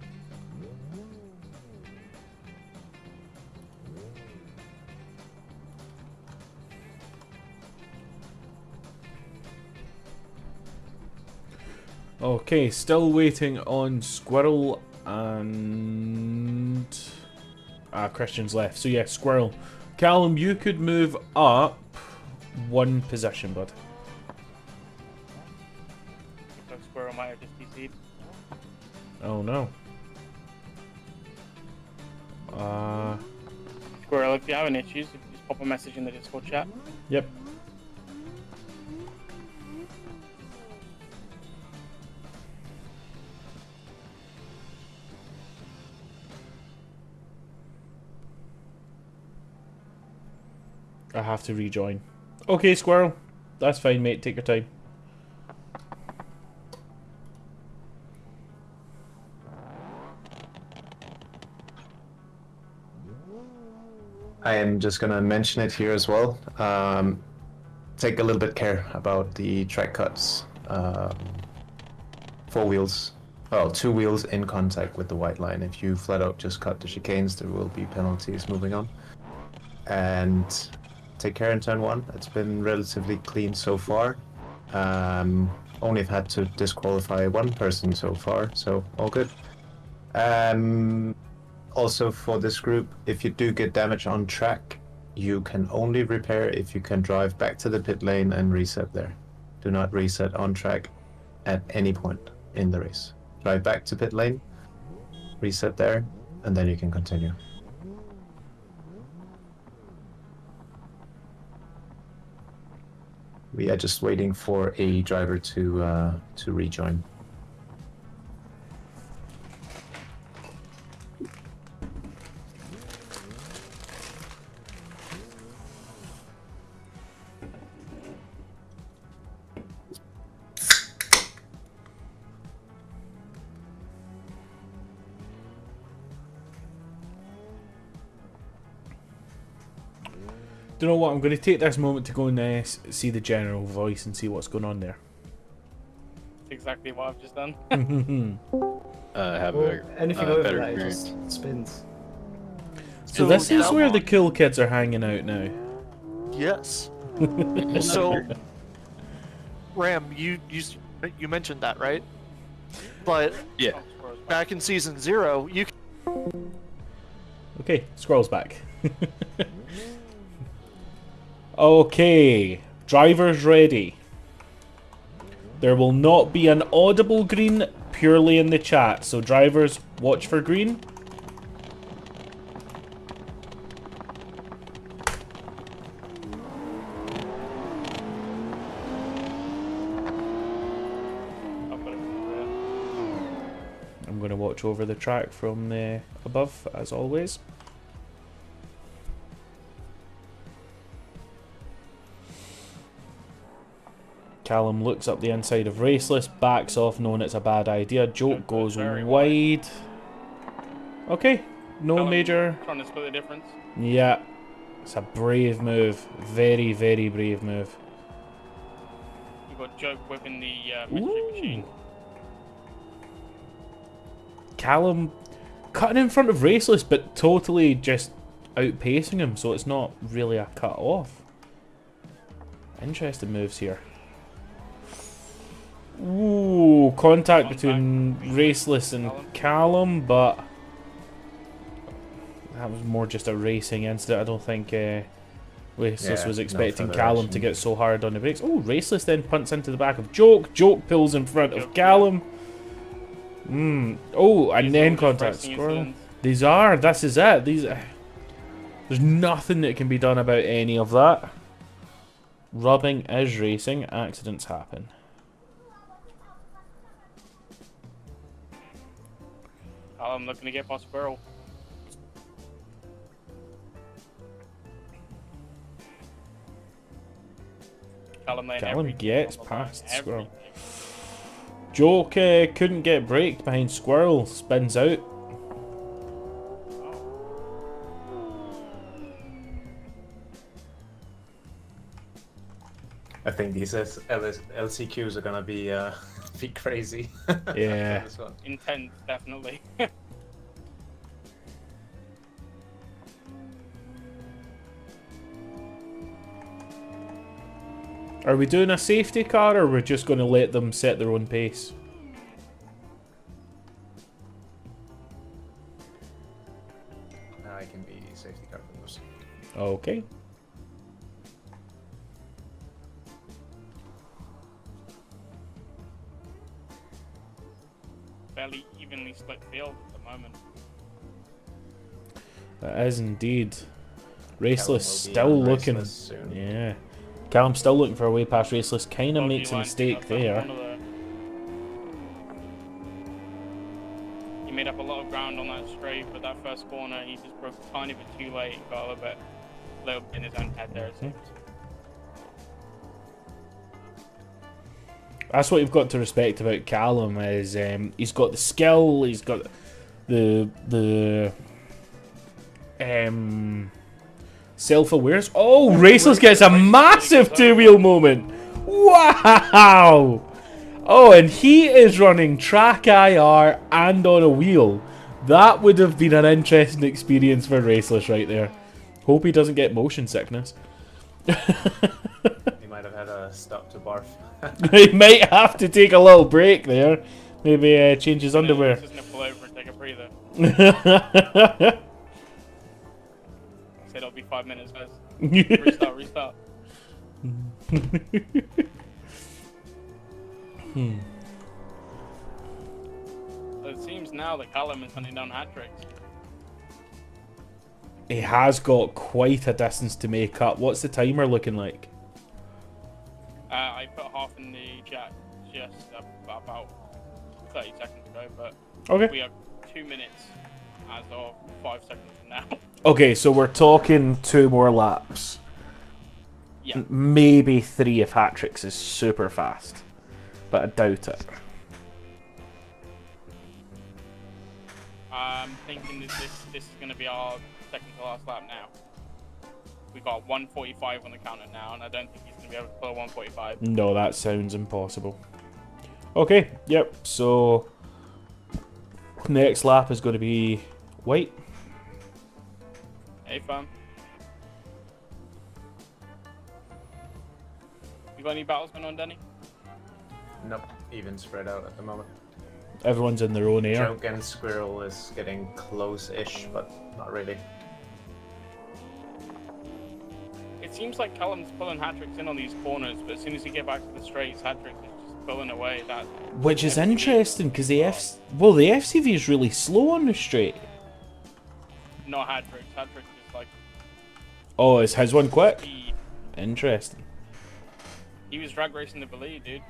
Okay, still waiting on Squirrel and Christian's left. So yeah, Squirrel. Callum, you could move up one position, bud. Looks like Squirrel might have just DC'd. Oh no. Squirrel, if you're having issues, just pop a message in the Discord chat. Yep. I have to rejoin. Okay, Squirrel. That's fine, mate. Take your time. I am just gonna mention it here as well. Take a little bit care about the track cuts. 4 wheels, well, 2 wheels in contact with the white line. If you flat out just cut the chicanes, there will be penalties moving on. And take care in turn 1. It's been relatively clean so far. Only have had to disqualify one person so far, so all good. Also for this group, if you do get damage on track, you can only repair if you can drive back to the pit lane and reset there. Do not reset on track at any point in the race. Drive back to pit lane, reset there, and then you can continue. We are just waiting for a driver to rejoin. Do you know what? I'm going to take this moment to go and see the general voice and see what's going on there. Exactly what I've just done. Have anything a over better that, it experience. just spins. So this is where the cool kids are hanging out now. Yes. So, Ram, you mentioned that, right? But Yeah. back in season 0, you. Okay, scrolls back. Okay, drivers ready. There will not be an audible green purely in the chat, so drivers watch for green. I'm going to watch over the track from above, as always. Callum looks up the inside of Raceless, backs off knowing it's a bad idea. Joke goes wide. Okay, no Callum major. Trying to split the difference. Yeah, it's a brave move. Very, very brave move. You've got Joke whipping the mystery machine. Callum cutting in front of Raceless, but totally just outpacing him, so it's not really a cut off. Interesting moves here. Ooh, contact between Raceless and Callum, but that was more just a racing incident. I don't think Raceless was expecting Callum to get so hard on the brakes. Oh, Raceless then punts into the back of Joke. Joke pulls in front of Callum. Oh, and then contact Squirrel. These are. This is it. There's nothing that can be done about any of that. Rubbing is racing. Accidents happen. I'm looking to get past Squirrel. Callum gets past Squirrel. Joke couldn't get braked behind Squirrel. Spins out. I think these LCQs are gonna be crazy. Yeah. Intense, definitely. Are we doing a safety car, or we're just going to let them set their own pace? I can be safety car for those. Okay. Fairly evenly split field at the moment. That is indeed. Raceless still looking. Yeah. Callum's still looking for a way past Raceless. Kind of makes a mistake there. He made up a lot of ground on that straight, but that first corner he just broke a tiny bit too late. Got a little bit in his own head there. It seems. That's what you've got to respect about Callum is he's got the skill, he's got the self-awareness. Oh, Raceless gets a massive two-wheel moment. Wow! Oh, and he is running track IR and on a wheel. That would have been an interesting experience for Raceless right there. Hope he doesn't get motion sickness. He might have might have to stop to barf. He might have to take a little break there. Maybe change his underwear. He's just gonna pull over and take a breather. Said it'll be 5 minutes, guys. Restart. So it seems now that Callum is hunting down hat tricks. He has got quite a distance to make up. What's the timer looking like? I put half in the chat just about 30 seconds ago, but Okay. we have 2 minutes as of 5 seconds from now. Okay, so we're talking 2 more laps. Yeah. Maybe 3 if hat tricks is super fast, but I doubt it. I'm thinking that this is going to be our second to last lap now. We got 145 on the counter now, and I don't think he's going to be able to pull a 145. No, that sounds impossible. Okay, yep, so next lap is going to be white. Hey, fam. You got any battles going on, Denny? Nope, even spread out at the moment. Everyone's in their own air. Joke and Squirrel is getting close-ish, but not really. It seems like Callum's pulling hat tricks in on these corners, but as soon as you get back to the straights, hat tricks is just pulling away. That Which is interesting because the FCV is really slow on the straight. not hat tricks. Hat tricks is like Oh, is his one quick? speed. Interesting. He was drag racing the lead, dude.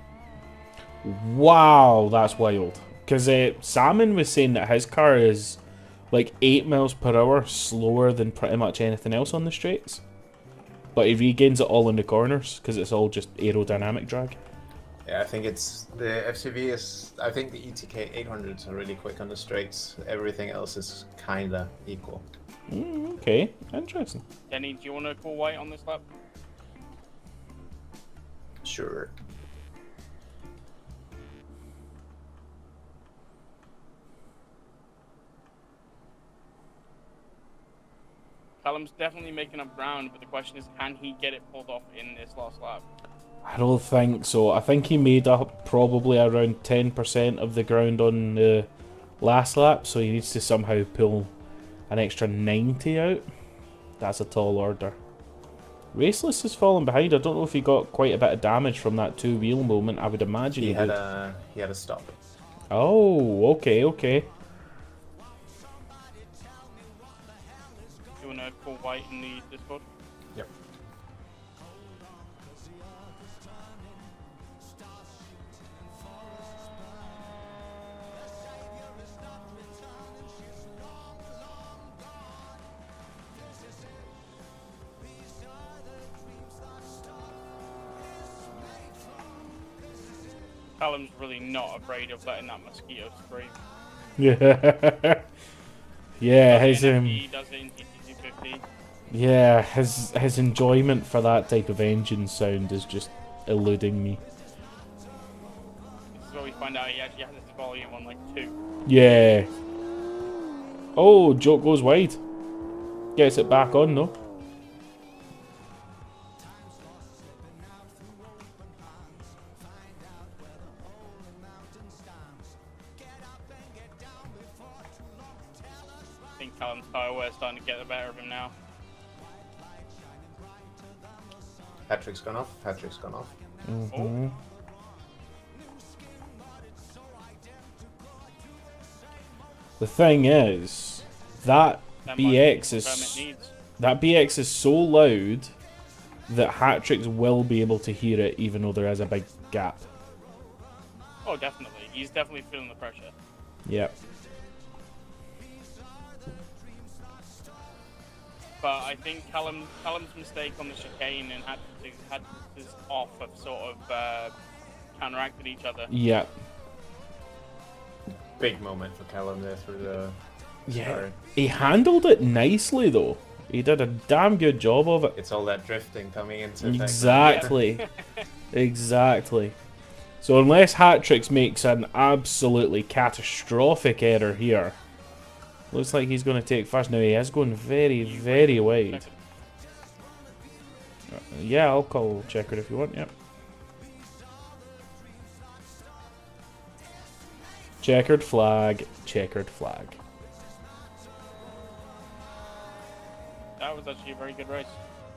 Wow, that's wild. Because Salmon was saying that his car is like 8 miles per hour slower than pretty much anything else on the straights. But he regains it all in the corners because it's all just aerodynamic drag. Yeah, I think it's the FCV is. I think the ETK 800s are really quick on the straights. Everything else is kinda equal. Okay, interesting. Denny, do you want to call white on this lap? Sure. Callum's definitely making up ground, but the question is, can he get it pulled off in this last lap? I don't think so. I think he made up probably around 10% of the ground on the last lap, so he needs to somehow pull an extra 90 out. That's a tall order. Raceless has fallen behind. I don't know if he got quite a bit of damage from that 2-wheel moment. I would imagine he had did. he had a stop. Oh, okay. Do you want to call white in the Discord? Yep. Callum's really not afraid of letting that mosquito scream. Yeah. Yeah, his He does it in GT-250. yeah, his enjoyment for that type of engine sound is just eluding me. This is where we find out he actually has his volume on like 2. Yeah. Oh, joke goes wide. Gets it back on though. I think Callum's tyre wear is starting to get the better of him now. Patrick's gone off. Patrick's gone off. Mm-hmm. The thing is, that BX is so loud that hat-tricks will be able to hear it even though there is a big gap. Oh, definitely. He's definitely feeling the pressure. Yep. But I think Callum's mistake on the chicane and had this off have sort of counteracted each other. Yep. Big moment for Callum there through the start. He handled it nicely though. He did a damn good job of it. It's all that drifting coming into effect. Exactly. Exactly. So unless hat-tricks makes an absolutely catastrophic error here, looks like he's going to take first. Now he is going very, very wide. Yeah, I'll call Checkered if you want, yep. Checkered flag, checkered flag. That was actually a very good race.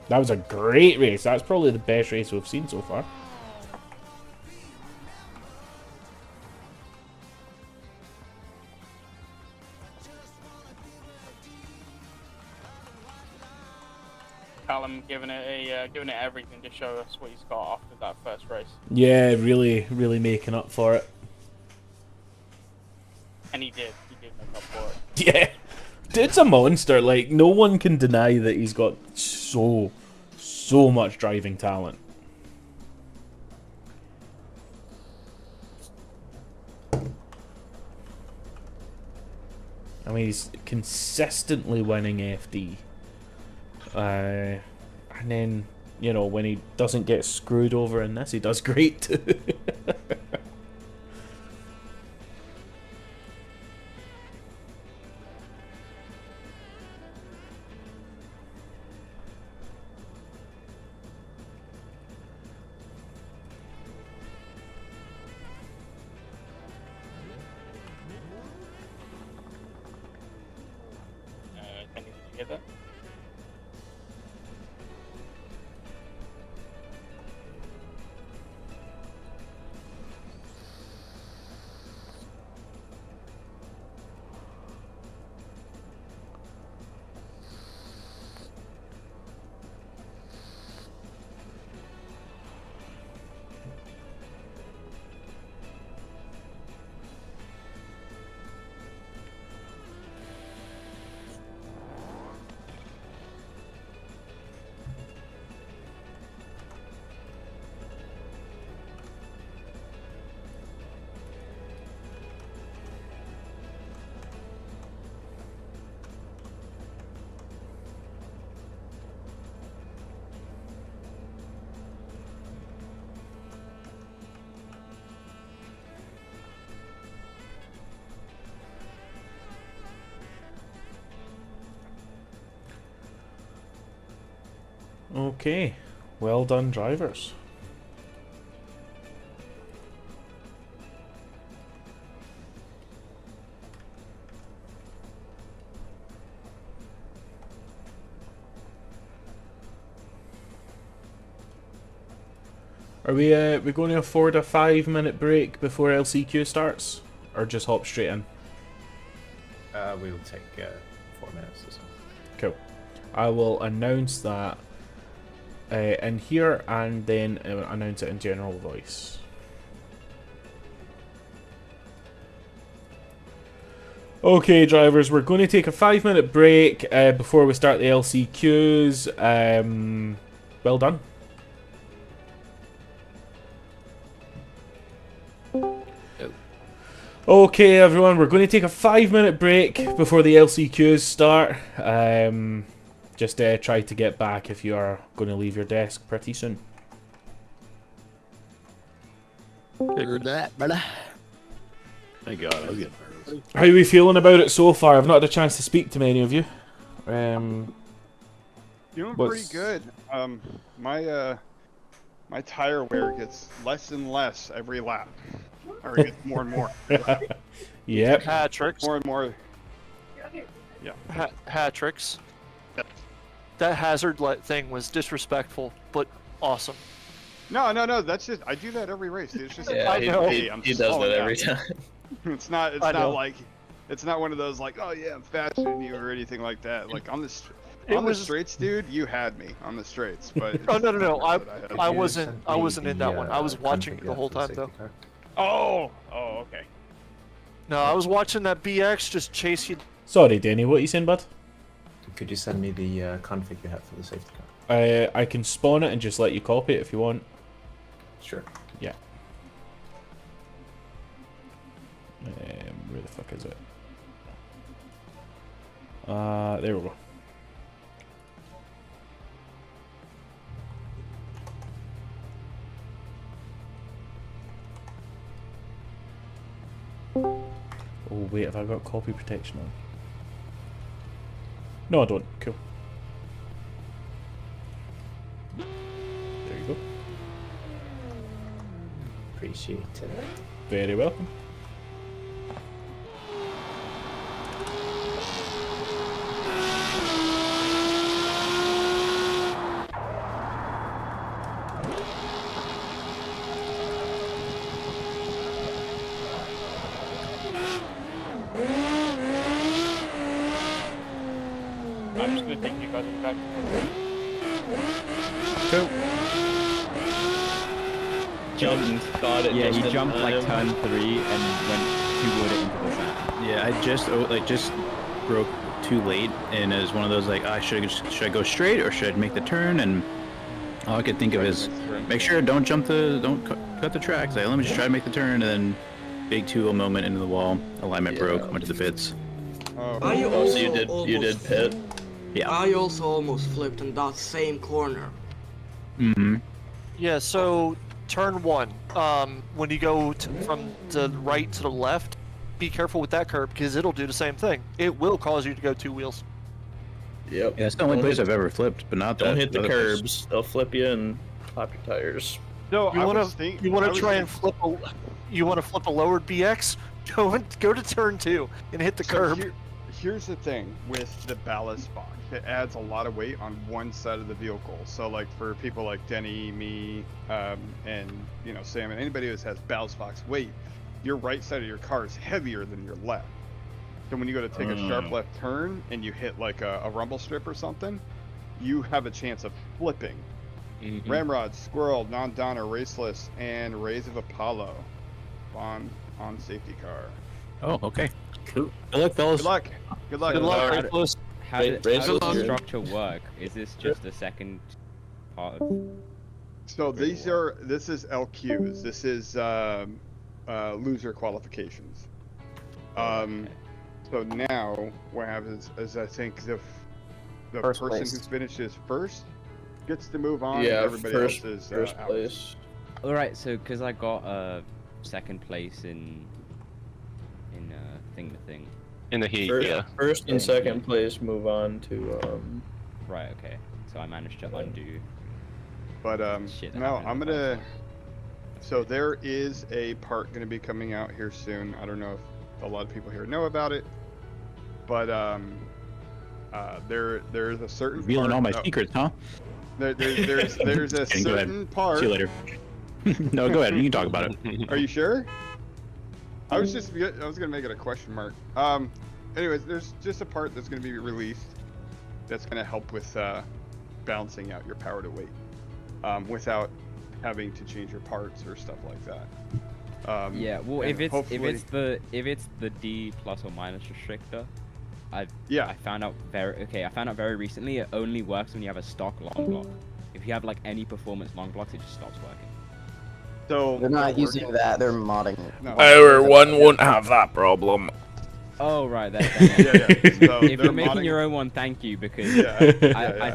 That was a great race. That's probably the best race we've seen so far. Callum giving it everything to show us what he's got after that first race, Yeah, really, really making up for it. and he did make up for it. Yeah, dude's a monster. Like, no one can deny that he's got so much driving talent. I mean, he's consistently winning FD. And then, you know, when he doesn't get screwed over in this, he does great too. Kenny, did you get that? Okay, well done, drivers. Are we going to afford a 5-minute break before LCQ starts, or just hop straight in? We'll take 4 minutes or so. Cool. I will announce that in here, and then announce it in general voice. Okay, drivers, we're going to take a 5-minute break before we start the LCQs. Well done. Okay, everyone, we're going to take a 5-minute break before the LCQs start. Just try to get back if you are going to leave your desk pretty soon. Heard that, brother. Thank God. I was getting nervous. How are we feeling about it so far? I've not had a chance to speak to many of you. Doing pretty good. My tire wear gets less and less every lap. Or it gets more and more. Yep. Hat tricks. More and more. Yeah. Hat tricks. Yep. That hazard light thing was disrespectful, but awesome. No. That's just I do that every race. It's just I know. He does that every time. It's not like it's not one of those like, oh yeah, I'm faster than you or anything like that. Like on the straights, dude, you had me on the straights. But Oh no. I wasn't in that one. I was watching the whole time though. Oh, okay. No, I was watching that BX just chase you. Sorry, Denny, what are you saying, bud? Could you send me the config you have for the safety car? I can spawn it and just let you copy it if you want. Sure. Yeah. Where the fuck is it? There we go. Oh wait, have I got copy protection on? No, I don't. Cool. Appreciate it. Very welcome. I'm just gonna take you guys back. Cool. Jumped, got it. Yeah, just he in jumped like time. turn 3 and went toward it into the sand. Yeah, I just broke too late, and it was one of those like, should I go straight or should I make the turn? And all I could think of is make sure don't cut the tracks. Like, let me just try to make the turn, and then big 2-0 moment into the wall. Alignment broke, went to the pits. I also you did pit. Yeah. I also almost flipped in that same corner. Mm-hmm. Yeah, so turn 1. When you go from the right to the left, be careful with that curb because it'll do the same thing. It will cause you to go 2 wheels. Yep. Yeah, it's the only place I've ever flipped, but not that. Don't hit the other curbs. place. They'll flip you and pop your tires. No, You want to try and flip a lowered BX? Go to turn 2 and hit the curb. Here's the thing with the ballast box. It adds a lot of weight on one side of the vehicle. So like for people like Denny, me, and Sam, and anybody who has ballast box weight, your right side of your car is heavier than your left. So when you go to take a sharp left turn and you hit like a rumble strip or something, you have a chance of flipping. Ramrod, Squirrel, Non-Donner, Raceless, and Rays of Apollo on safety car. Oh, okay. Cool. Good luck, fellas. Good luck. Good luck. Good luck, Raceless. How does the structure work? Is this just the second part of... So this is LQs. This is loser qualifications. So now what happens is I think the person who finishes first gets to move on. Yeah, and everybody else is first out. place. Alright, so because I got second place in thing. In the heat, First, yeah. First and second place move on to Right, okay. So I managed to undo. But Shit, that no, happened I'm in the gonna. So there is a part gonna be coming out here soon. I don't know if a lot of people here know about it, but there's a certain Revealing part, all my secrets, huh? There's a Go ahead. certain part. See you later. No, go ahead. You can talk about it. Are you sure? I was gonna make it a question mark. Anyways, there's just a part that's gonna be released that's gonna help with balancing out your power to weight without having to change your parts or stuff like that. Yeah, well, if it's the D plus or minus restrictor, I found out very recently it only works when you have a stock long block. If you have like any performance long blocks, it just stops working. So they're not using that, they're modding it. No. Our one won't have that problem. Oh right, So if you're making modding... your own one, thank you, because I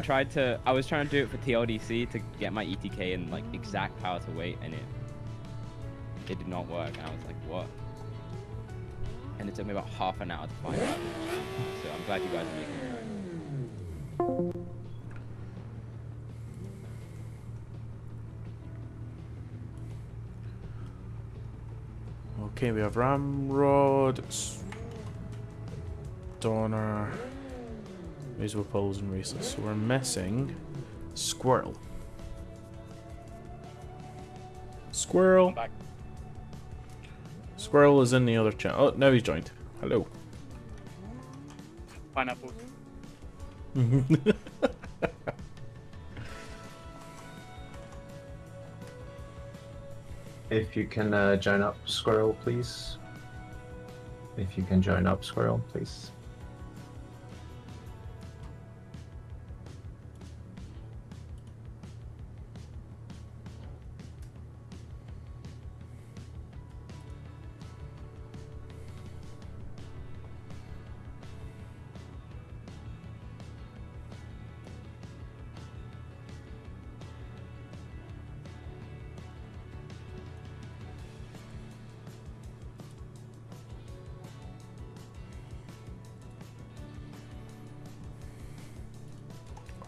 was trying to do it for TLDC to get my ETK and like exact power to weight, and it did not work, and I was like, what? And it took me about half an hour to find out. So I'm glad you guys are making your own. Okay, we have Ramrod, Donner, Razor Poles, and Raceless. So we're missing Squirrel. Squirrel. Squirrel is in the other channel. Oh, now he's joined. Hello. Pineapple. If you can join up, Squirrel, please. If you can join up, Squirrel, please.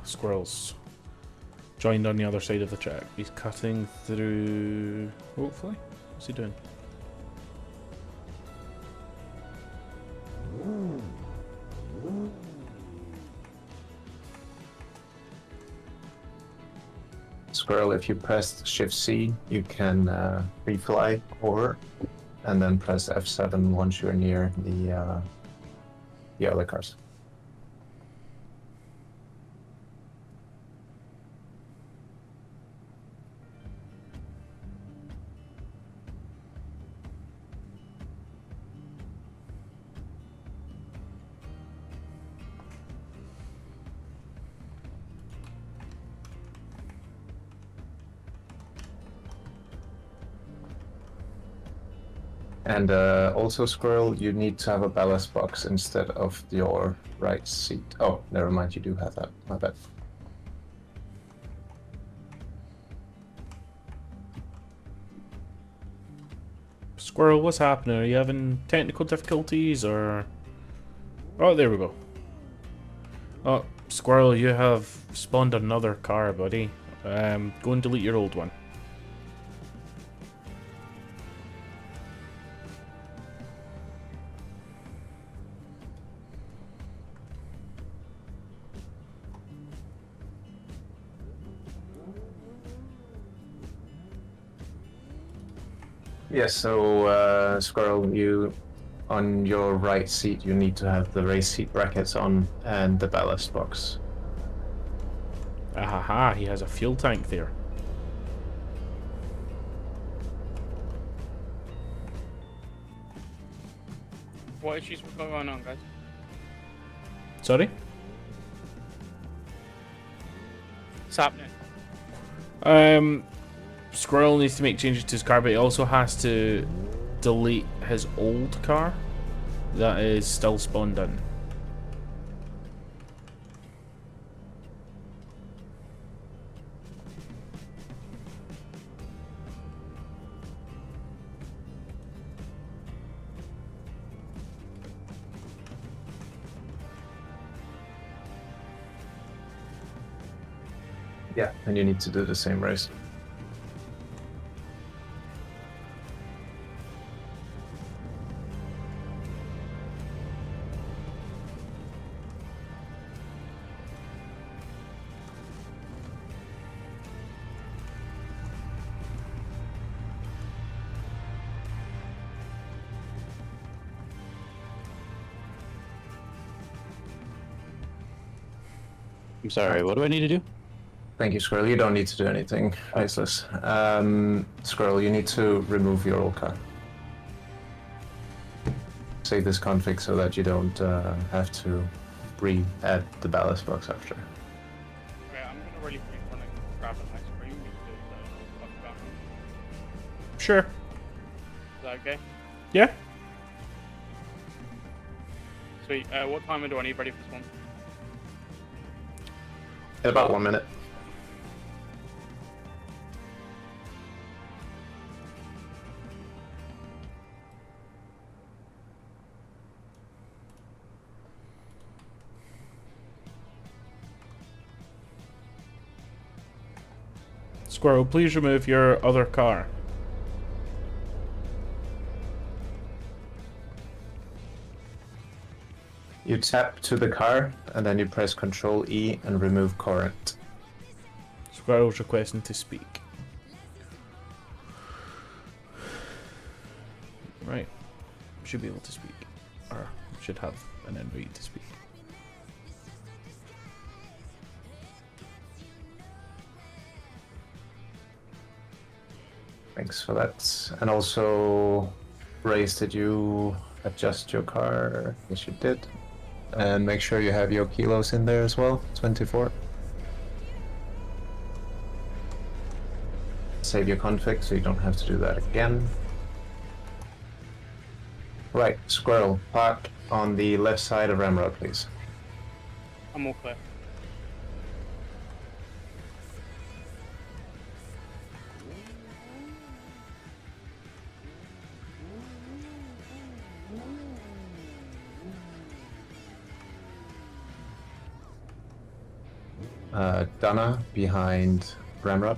Squirrel's joined on the other side of the track. He's cutting through, hopefully. What's he doing? Squirrel, if you press Shift C, you can refly over, and then press F7 once you're near the other cars. And also, Squirrel, you need to have a ballast box instead of your right seat. Oh, never mind, you do have that. My bad. Squirrel, what's happening? Are you having technical difficulties or... Oh, there we go. Oh, Squirrel, you have spawned another car, buddy. Go and delete your old one. Yes, so Squirrel, you on your right seat, you need to have the race seat brackets on and the ballast box. Ahaha, he has a fuel tank there. What issues were going on, guys? Sorry? What's happening? Squirrel needs to make changes to his car, but he also has to delete his old car that is still spawned in. Yeah, and you need to do the same race. I'm sorry, what do I need to do? Thank you, Squirrel. You don't need to do anything, Raceless. Squirrel, you need to remove your old car. Save this config so that you don't have to re-add the ballast box after. Okay, I'm gonna really quick run and grab an ice cream because talk about it. Sure. Is that okay? Yeah? Sweet. What time do I need ready for this one? In about 1 minute. Squirrel, please remove your other car. You tap to the car, and then you press Ctrl E and remove current. Squirrel's requesting to speak. Right. Should be able to speak. Or should have an invite to speak. Thanks for that. And also, Race, did you adjust your car? Yes, you did. And make sure you have your kilos in there as well, 24. Save your config so you don't have to do that again. Right, Squirrel, park on the left side of Ramrod, please. I'm all clear. Donna behind Ramrod.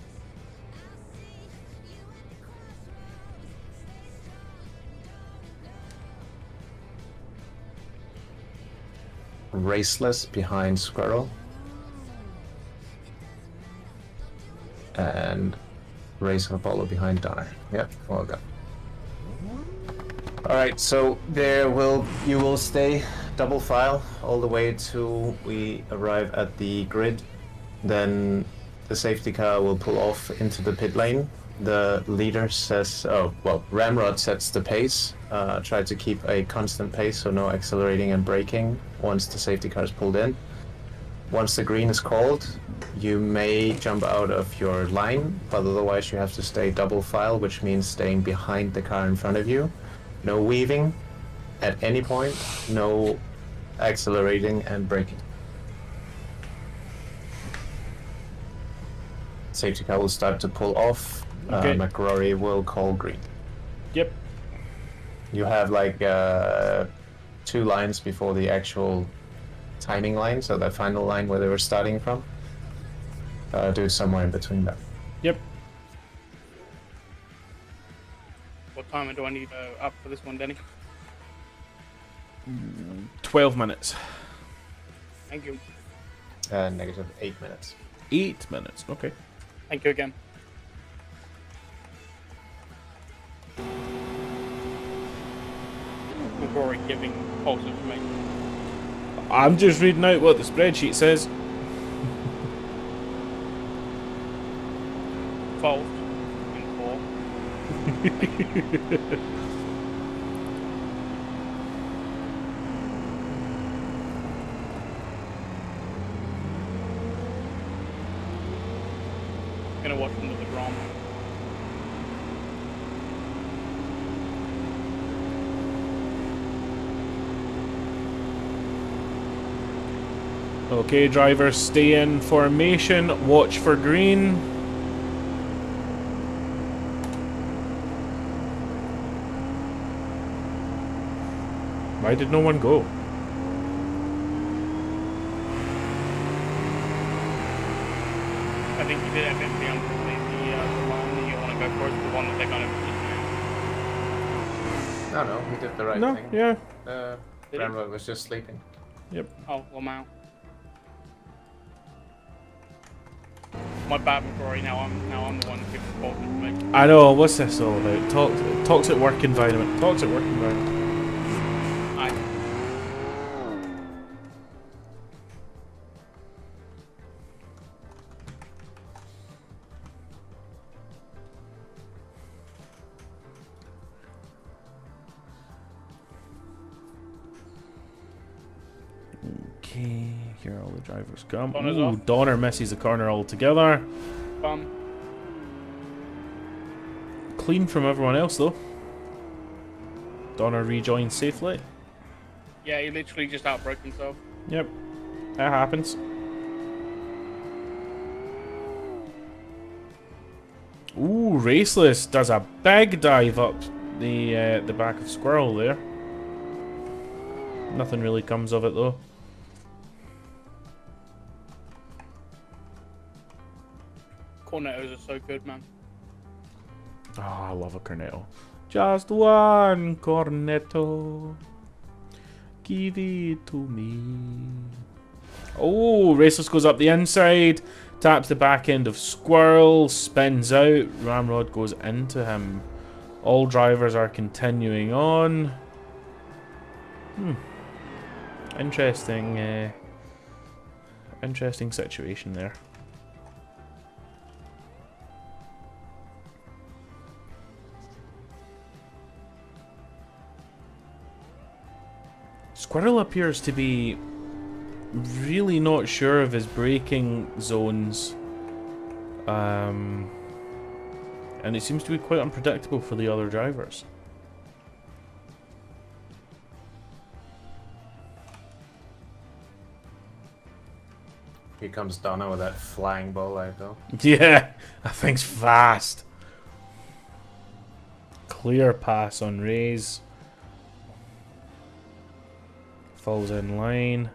Raceless behind Squirrel. And Race Apollo behind Donner. Yep, well done. Alright, so you will stay double file all the way till we arrive at the grid. Then the safety car will pull off into the pit lane. The leader says, Ramrod sets the pace. Try to keep a constant pace, so no accelerating and braking once the safety car is pulled in. Once the green is called, you may jump out of your line, but otherwise you have to stay double file, which means staying behind the car in front of you. No weaving at any point, no accelerating and braking. Safety car will start to pull off. Okay. McGrory will call green. Yep. You have like 2 lines before the actual timing line, so that final line where they were starting from. Do it somewhere in between them. Yep. What timer do I need up for this one, Denny? 12 minutes. Thank you. Negative 8 minutes. 8 minutes, okay. Thank you again. McGrory giving false information. I'm just reading out what the spreadsheet says. False. And 4. Gonna watch them with the drama. Okay, drivers, stay in formation, watch for green. Why did no one go? I think you did eventually unfortunately the line that you want to go for is the one that they're going to No, we did the right No, thing. yeah. Ramrod was just sleeping. Yep. Oh, Lamau. My bad, McGrory. Now I'm the one who gives false information. I know, what's this all about? Toxic work environment. Toxic work environment. Aye. Okay, here all the drivers come. Donner's Ooh, off. Donner misses the corner altogether. Fun. Clean from everyone else though. Donner rejoins safely. Yeah, he literally just outbroke himself. Yep, that happens. Ooh, Raceless does a big dive up the back of Squirrel there. Nothing really comes of it though. Cornetos are so good, man. Oh, I love a cornetto. Just one cornetto. Give it to me. Oh, Raceless goes up the inside. Taps the back end of Squirrel. Spins out. Ramrod goes into him. All drivers are continuing on. Interesting. Interesting situation there. Squirrel appears to be really not sure of his braking zones. And it seems to be quite unpredictable for the other drivers. Here comes Donna with that flying ball out though. Yeah, that thing's fast. Clear pass on Rays. Falls in line.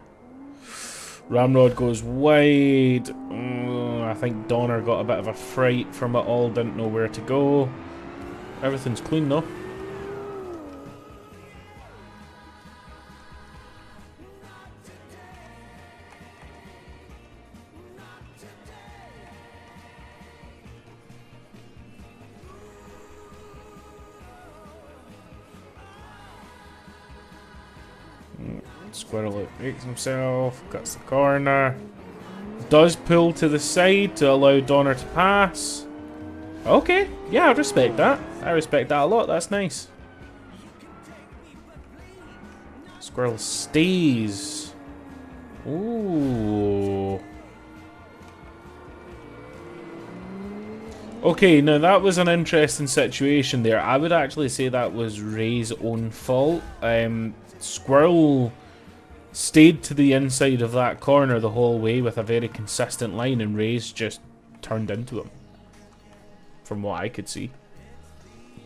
Ramrod goes wide. I think Donner got a bit of a fright from it all. Didn't know where to go. Everything's clean though. Squirrel makes himself, cuts the corner. Does pull to the side to allow Donner to pass. Okay, yeah, I respect that. I respect that a lot, that's nice. Squirrel stays. Ooh. Okay, now that was an interesting situation there. I would actually say that was Ray's own fault. Squirrel stayed to the inside of that corner the whole way with a very consistent line, and Ray's just turned into him. From what I could see.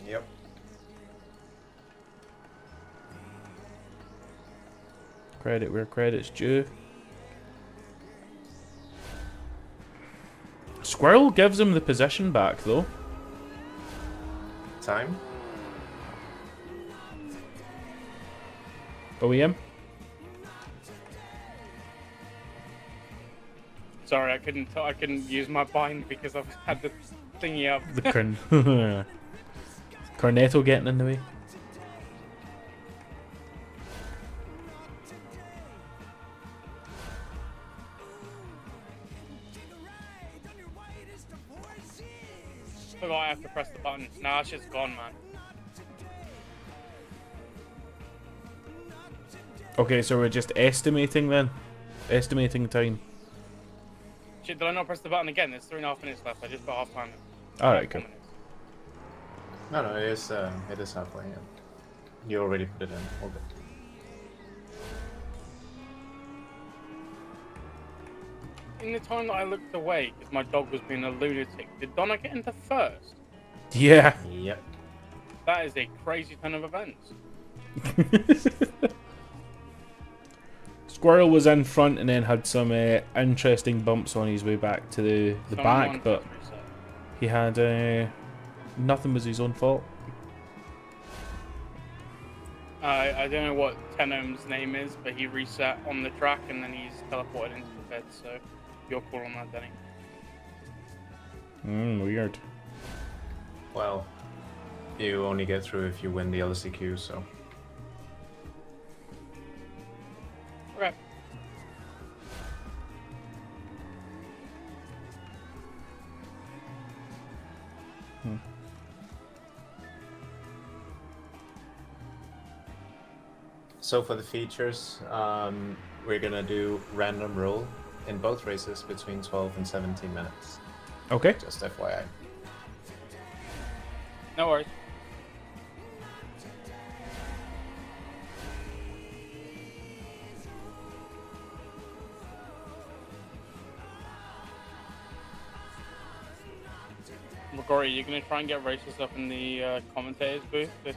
Yep. Credit where credit's due. Squirrel gives him the position back, though. Time. OEM? Sorry, I couldn't use my bind because I've had the thingy up. The Cornetto getting in the way. Forgot I have to press the button. Nah, that shit's gone, man. Okay, so we're just estimating then? Estimating time. Shit, did I not press the button again? There's 3.5 minutes left. I just put half time. Alright, cool. No, it is halfway. Yeah. You already put it in. All good. In the time that I looked away because my dog was being a lunatic, did Donna get into first? Yeah. Yep. That is a crazy turn of events. Squirrel was in front and then had some interesting bumps on his way back to the back, but he had nothing was his own fault. I don't know what Tenom's name is, but he reset on the track and then he's teleported into the bed, so your call on that, Denny. Weird. Well, you only get through if you win the LCQ, so. Okay. So for the features, we're gonna do random roll in both races between 12 and 17 minutes. Okay. Just FYI. No worries. McGrory, you gonna try and get Raceless up in the commentators booth if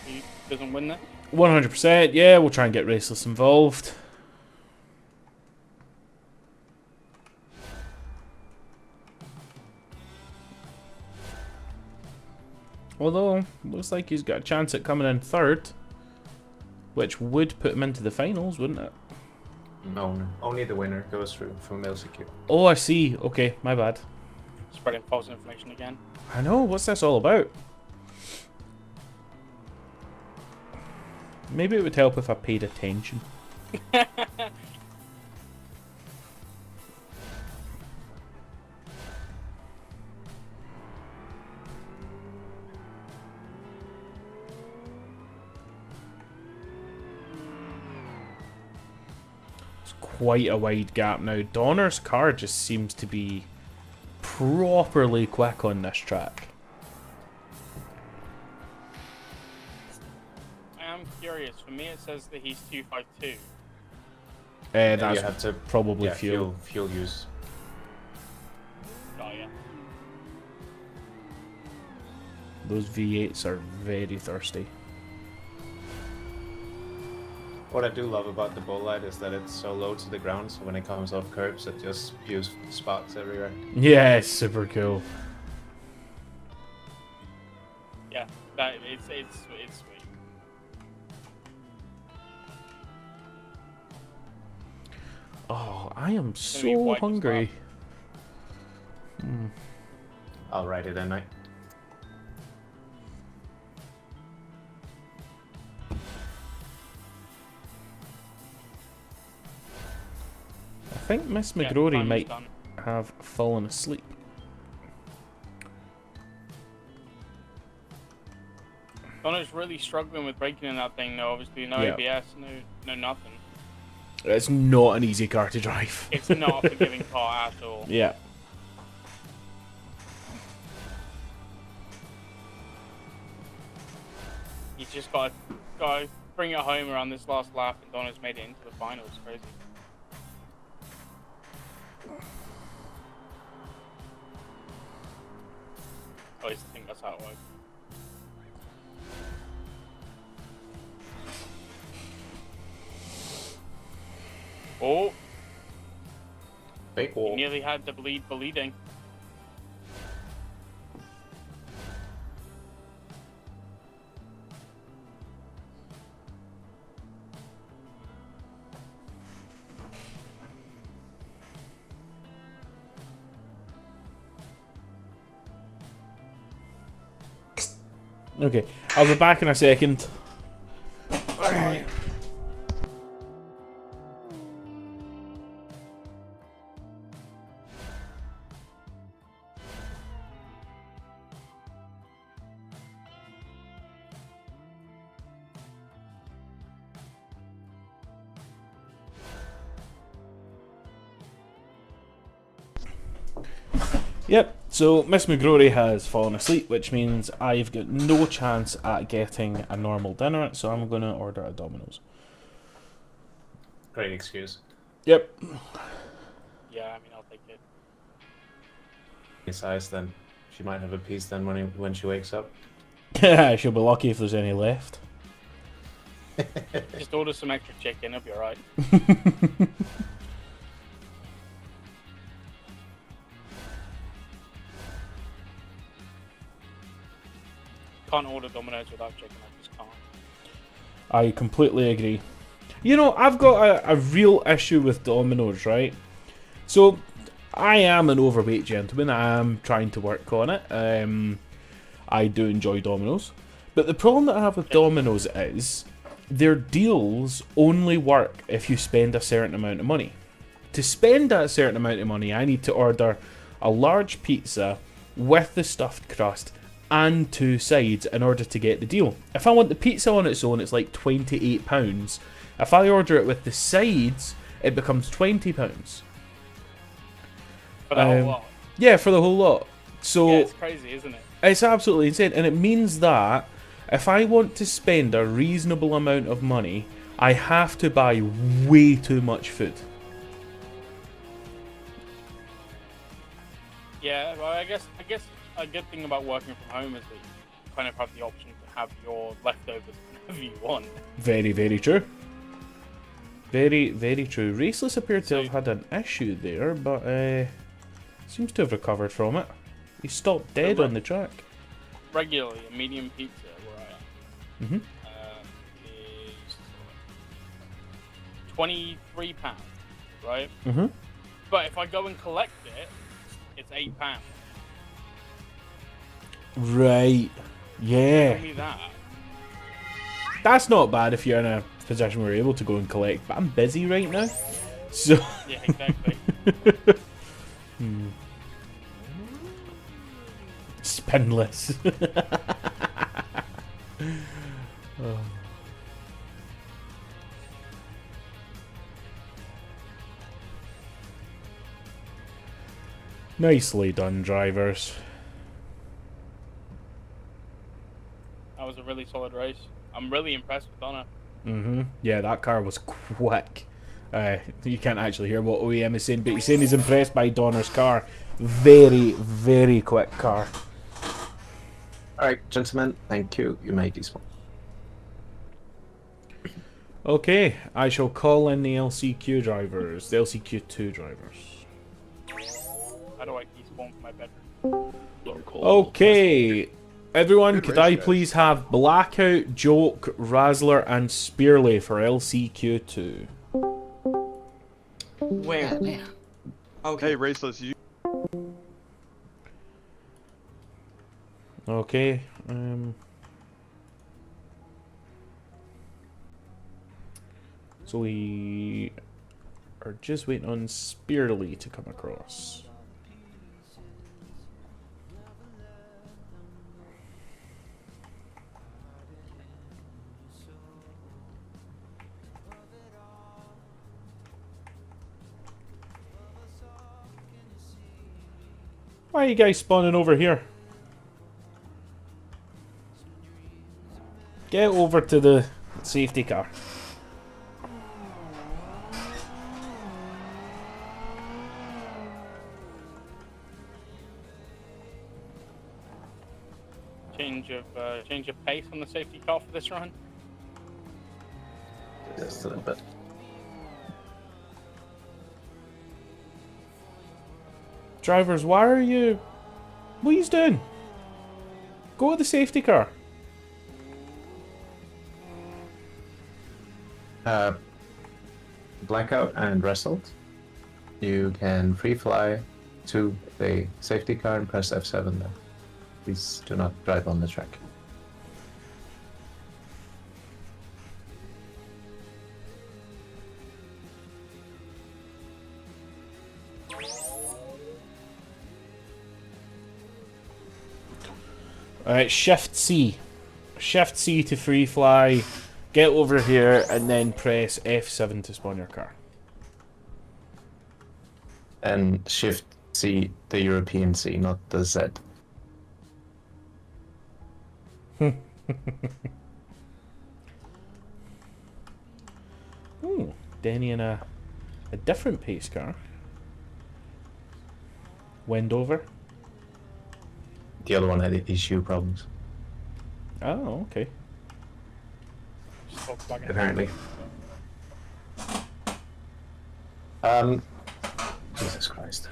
he doesn't win that? 100%, yeah, we'll try and get Raceless involved. Although, looks like he's got a chance at coming in third, which would put him into the finals, wouldn't it? No, only the winner goes through from LCQ. Oh, I see. Okay, my bad. Spreading false information again. I know, what's this all about? Maybe it would help if I paid attention. It's quite a wide gap now. Donner's car just seems to be properly quick on this track. I'm curious. For me, it says that he's 252. That's you have to probably fuel use. Oh yeah. Those V8s are very thirsty. What I do love about the bull light is that it's so low to the ground, so when it comes off curbs, it just spews sparks everywhere. Yeah, it's super cool. Yeah, that it's sweet. Oh, I am so hungry. I'll write it in, mate. think Miss Yeah, McGrory time is might done. have fallen asleep. Donna's really struggling with braking in that thing, though. Obviously, no Yeah. ABS, no nothing. It's not an easy car to drive. It's not a forgiving car at all. Yeah. You just got to bring it home around this last lap, and Donna's made it into the finals. Crazy. I always think that's how it works. Oh, Big he wall. nearly had the bleeding. Okay, I'll be back in a second. Yep, so Miss McGrory has fallen asleep, which means I've got no chance at getting a normal dinner, so I'm going to order a Domino's. Great excuse. Yep. Yeah, I mean, I'll take it. Size then. She might have a piece then when she wakes up. She'll be lucky if there's any left. Just order some extra chicken, it'll be alright. Can't order Domino's without chicken, I just can't. I completely agree. You know, I've got a real issue with Domino's, right? So, I am an overweight gentleman. I am trying to work on it. I do enjoy Domino's. But the problem that I have with Domino's is their deals only work if you spend a certain amount of money. To spend that certain amount of money, I need to order a large pizza with the stuffed crust and 2 sides in order to get the deal. If I want the pizza on its own, it's like £28. If I order it with the sides, it becomes £20. For the whole lot. Yeah, for the whole lot. So Yeah, it's crazy, isn't it? it's absolutely insane, and it means that if I want to spend a reasonable amount of money, I have to buy way too much food. Yeah, well, I guess a good thing about working from home is that you kind of have the option to have your leftovers whenever you want. Very, very true. Very, very true. Raceless appeared to have had an issue there, but seems to have recovered from it. He stopped dead on the track. Regularly, a medium pizza where I am is £23, right? But if I go and collect it, it's £8. Right. Yeah. Tell me that. That's not bad if you're in a position where you're able to go and collect, but I'm busy right now. So Yeah, exactly. Spinless. Oh. Nicely done, drivers. That was a really solid race. I'm really impressed with Donna. Yeah, that car was quick. You can't actually hear what OEM is saying, but he's saying he's impressed by Donner's car. Very, very quick car. Alright, gentlemen, thank you. You may dismount. Okay, I shall call in the LCQ drivers, the LCQ2 drivers. How do I despawn from my bedroom? Okay, everyone, Good could race, I guys. please have Blackout, Joke, Razzler, and Spearley for LCQ2? Where? Okay. Hey, Raceless, you Okay, so we are just waiting on Spearly to come across. Why are you guys spawning over here? Get over to the safety car. Change of pace on the safety car for this run. Just a little bit. Drivers, why are you... What are you doing? Go to the safety car. Blackout and Wrestled. You can free fly to the safety car and press F7 there. Please do not drive on the track. Alright, Shift C. Shift C to free fly. Get over here and then press F7 to spawn your car. And Shift C, the European C, not the Z. Ooh, Denny in a different pace car. Wendover. The other one had issue problems. Oh, okay. Apparently. Jesus Christ.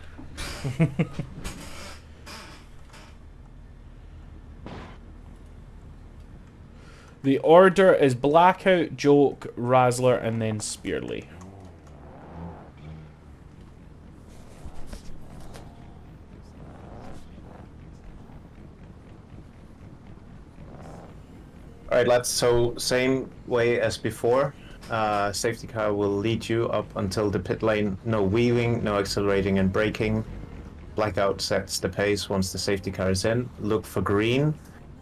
The order is Blackout, Joke, Razzler, and then Spearly. Alright lads, so same way as before. Safety car will lead you up until the pit lane. No weaving, no accelerating and braking. Blackout sets the pace once the safety car is in. Look for green.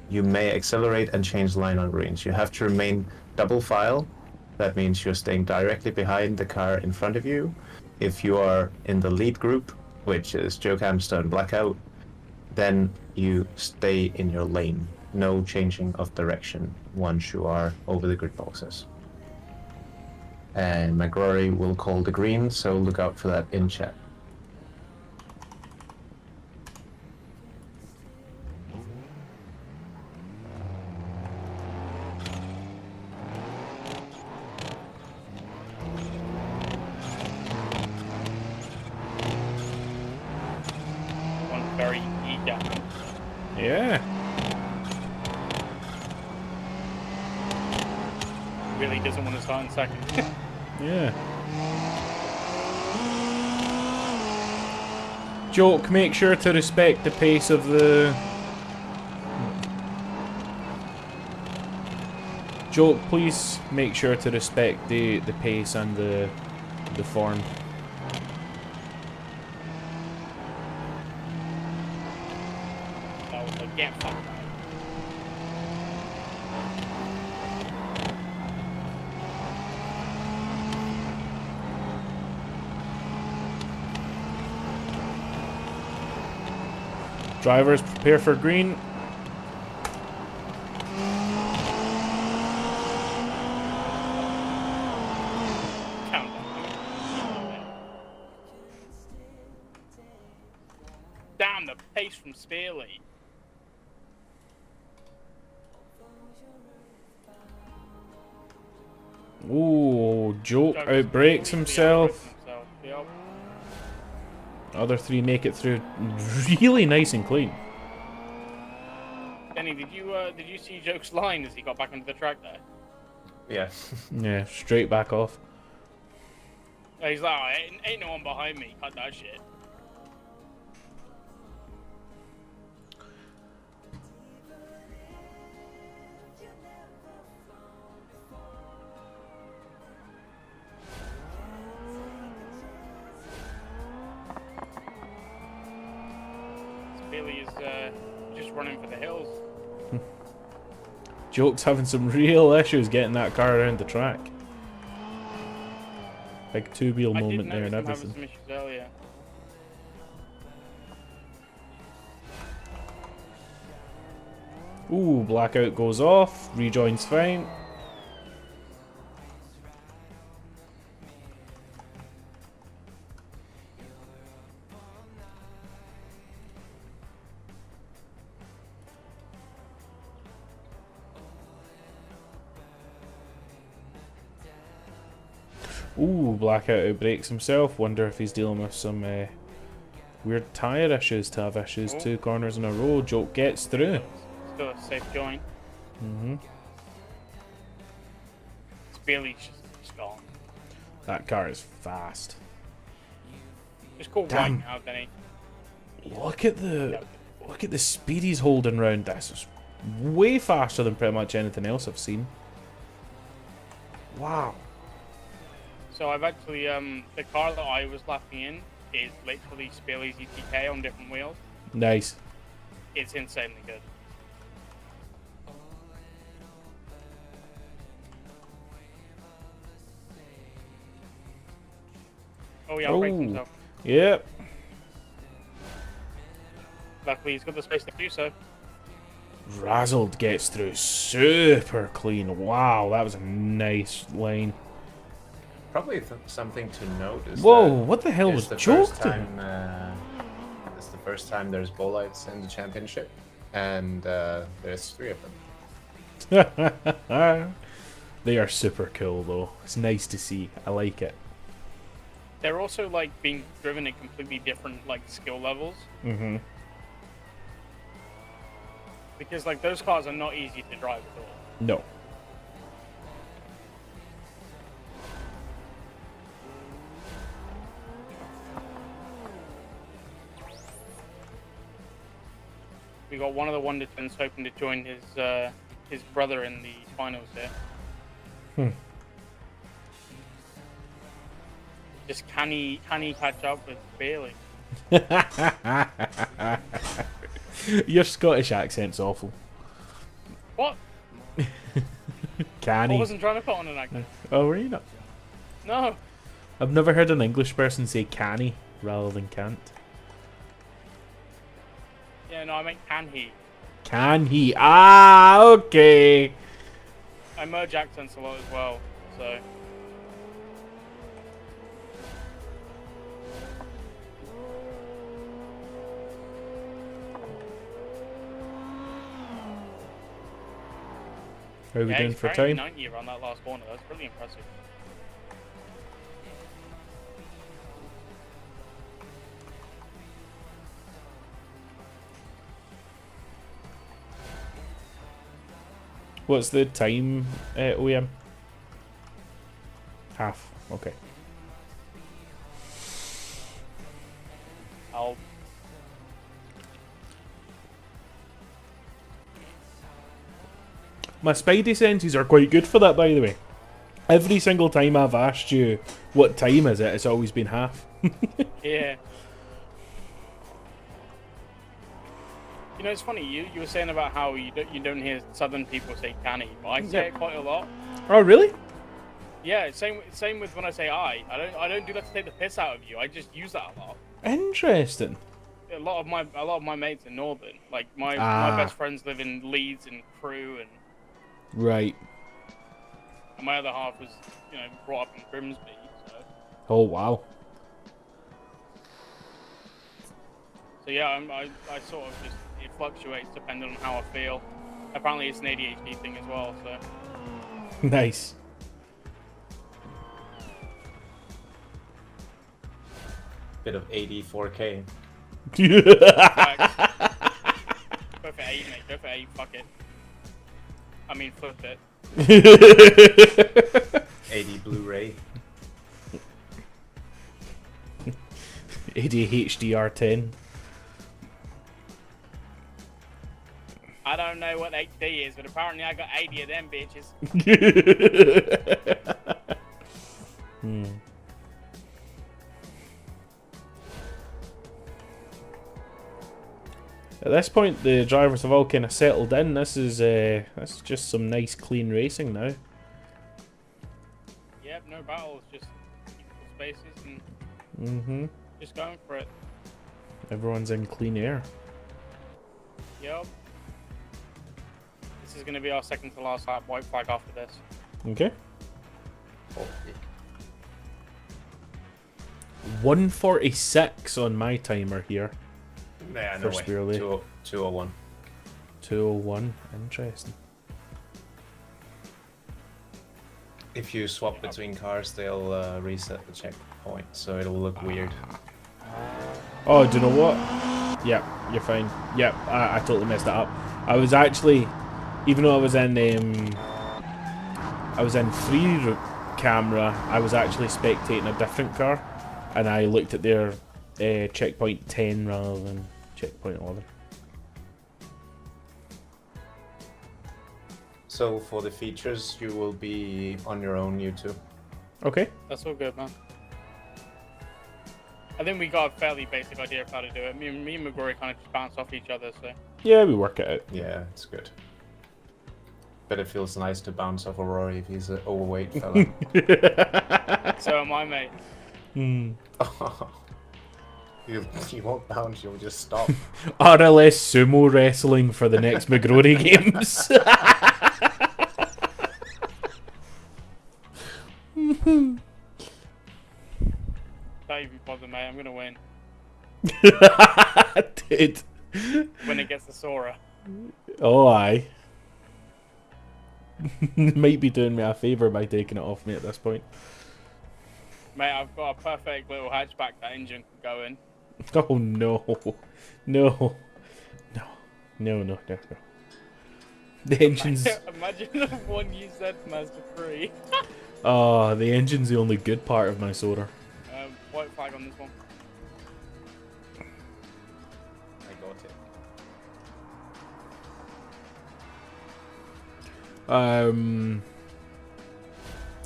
You may accelerate and change line on greens. You have to remain double file. That means you're staying directly behind the car in front of you. If you are in the lead group, which is Joke Hamster and Blackout, then you stay in your lane. No changing of direction once you are over the grid boxes. And McGrory will call the green, so look out for that in chat. One very eager. Yeah. Really doesn't want to start in second. Yeah. Joke, make sure to respect the pace of the... Joke, please make sure to respect the pace and the form. That was a get fucked. Drivers, prepare for green. Damn, the pace from Spearly. Ooh, Joke outbreaks himself. Yep. Other three make it through really nice and clean. Denny, did you see Joke's line as he got back onto the track there? Yeah. Yeah, straight back off. He's like, oh, ain't no one behind me. Cut that shit. Bailey is just running for the hills. Joke's having some real issues getting that car around the track. Big two-wheel moment there and I did notice him having everything. some issues earlier. Ooh, blackout goes off, rejoins fine. Ooh, blackout outbreaks himself. Wonder if he's dealing with some weird tyre issues to have issues. Oh. 2 corners in a row. Joke gets through. Still a safe join. Bailey's just gone. That car is fast. Just call Damn. right now, Denny. Look at the speed he's holding round. This is way faster than pretty much anything else I've seen. Wow. So I've actually, the car that I was lapping in is literally Bailey's ETK on different wheels. Nice. It's insanely good. Oh yeah, I'll break himself. Yep. Luckily he's got the space to do so. Razzled gets through super clean. Wow, that was a nice line. Probably something to note is Whoa, that what the hell it's was the Joke first doing? time, it's the first time there's bowlights in the championship, and there's 3 of them. They are super cool though. It's nice to see. I like it. They're also like being driven at completely different like skill levels. Mm-hmm. Because like those cars are not easy to drive at all. No. We got one of the Wonder Twins hoping to join his brother in the finals here. Just can he catch up with Bailey? Your Scottish accent's awful. What? Can he? I wasn't trying to put on an accent. Oh, were you not? No. I've never heard an English person say canny rather than can't. Yeah, no, I meant can he. Can he? Ah, okay. I merge accents a lot as well, so. How are we doing he's for carrying time? 90 around that last corner. That's really impressive. What's the time, OEM? Half. Okay. I'll. My spidey senses are quite good for that, by the way. Every single time I've asked you what time is it, it's always been half. Yeah. You know, it's funny. You were saying about how you don't hear Southern people say canny, but I say it quite a lot. Oh, really? Yeah, same with when I say I don't do that to take the piss out of you. I just use that a lot. Interesting. A lot of my mates are northern. Like my best friends live in Leeds and Crewe, and Right. my other half was brought up in Grimsby. So. Oh, wow. So yeah, I sort of just, it fluctuates depending on how I feel. Apparently it's an ADHD thing as well, so. Nice. Bit of 84K. Go for 8, mate. Go for 8, fuck it. I mean, flip it. 80 Blu-ray. ADHDR10. I don't know what 8D is, but apparently I got 80 of them bitches. At this point, the drivers have all kind of settled in. This is just some nice, clean racing now. Yep, no battles, just equal spaces and just going for it. Everyone's in clean air. Yep. This is going to be our second to last lap white flag after this. Okay. 146 on my timer here. Yeah, for no way. Spearley. 201. 201. Interesting. If you swap between cars, they'll reset the checkpoint, so it'll look weird. Oh, do you know what? Yep, you're fine. Yep, I totally messed that up. I was actually, even though I was in free camera, I was actually spectating a different car, and I looked at their checkpoint 10 rather than checkpoint 11. So for the features, you will be on your own, you two. Okay. That's all good, man. I think we got a fairly basic idea of how to do it. Me and McGrory kind of just bounce off each other, so. Yeah, we work it out. Yeah, it's good. But it feels nice to bounce off a Rory if he's an overweight fella. So am I, mate. You won't bounce, you'll just stop. RLS sumo wrestling for the next McGrory games. Don't even bother, mate. I'm gonna win. Dude. When it gets the Sora. Oh, aye. Might be doing me a favour by taking it off me at this point. Mate, I've got a perfect little hatchback that engine can go in. Oh no. No. No. No, no, no, no. The engine's... Imagine the one you said Mazda 3. Oh, the engine's the only good part of my Sora. White flag on this one. I got it.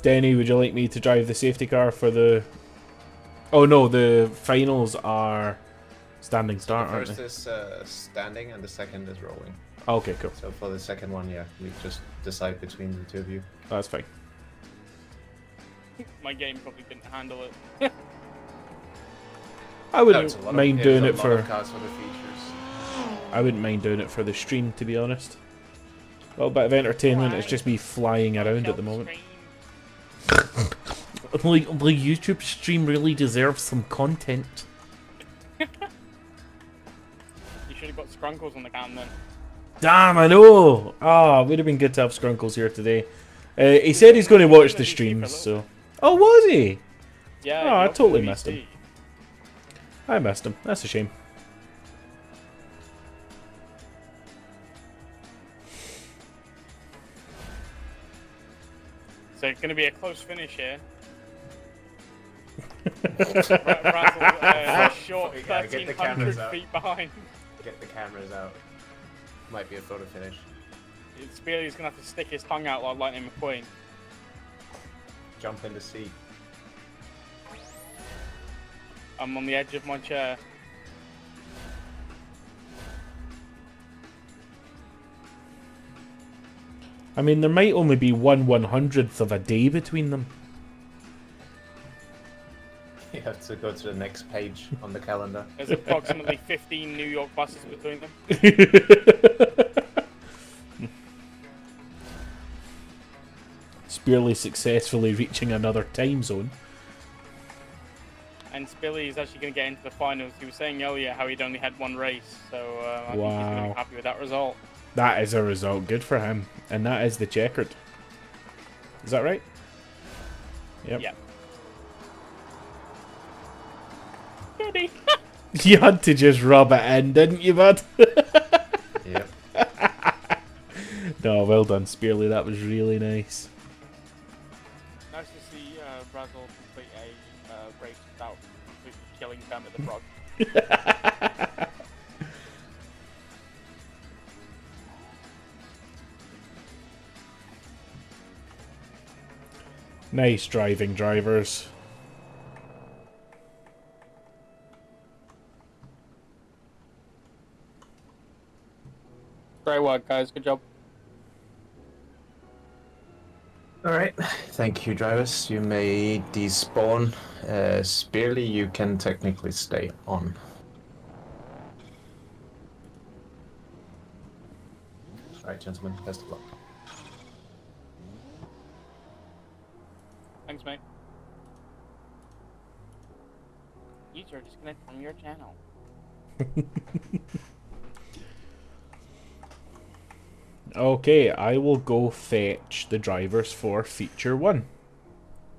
Denny, would you like me to drive the safety car for the... Oh no, the finals are standing start, The aren't first they? is standing and the second is rolling. Okay, cool. So for the second one, yeah, we just decide between the two of you. That's fine. My game probably couldn't handle it. I wouldn't mind doing it for... Cars for the features. I wouldn't mind doing it for the stream, to be honest. A little bit of entertainment. It's just me flying around at the moment. Like, the YouTube stream really deserves some content. You should have got Skrunkles on the cam then. Damn, I know! Ah, it would have been good to have Skrunkles here today. He said he's going to watch the streams, so... Oh, was he? Yeah. Oh, I totally missed him. I missed him. That's a shame. So it's going to be a close finish here. Razzle, short, 1,300 feet behind. Get the cameras out. Might be a photo finish. Spearley's going to have to stick his tongue out like Lightning McQueen. Jump in the seat. I'm on the edge of my chair. I mean, there might only be 1/100th of a day between them. You have to go to the next page on the calendar. There's approximately 15 New York buses between them. Spearley successfully reaching another time zone. And Spilly is actually going to get into the finals. He was saying earlier how he'd only had one race, so I think he's going to be happy with that result. That is a result. Good for him. And that is the checkered. Is that right? Yep. Yeah. Goody. You had to just rub it in, didn't you, bud? Yep. No, well done, Spearley. That was really nice. Nice to see Razzle complete a race without completely killing Kermit the Frog. Nice driving, drivers. Great work, guys. Good job. Alright, thank you, drivers. You may despawn. Spearly, you can technically stay on. Alright, gentlemen, best of luck. Thanks, mate. User disconnect from your channel. Okay, I will go fetch the drivers for feature 1.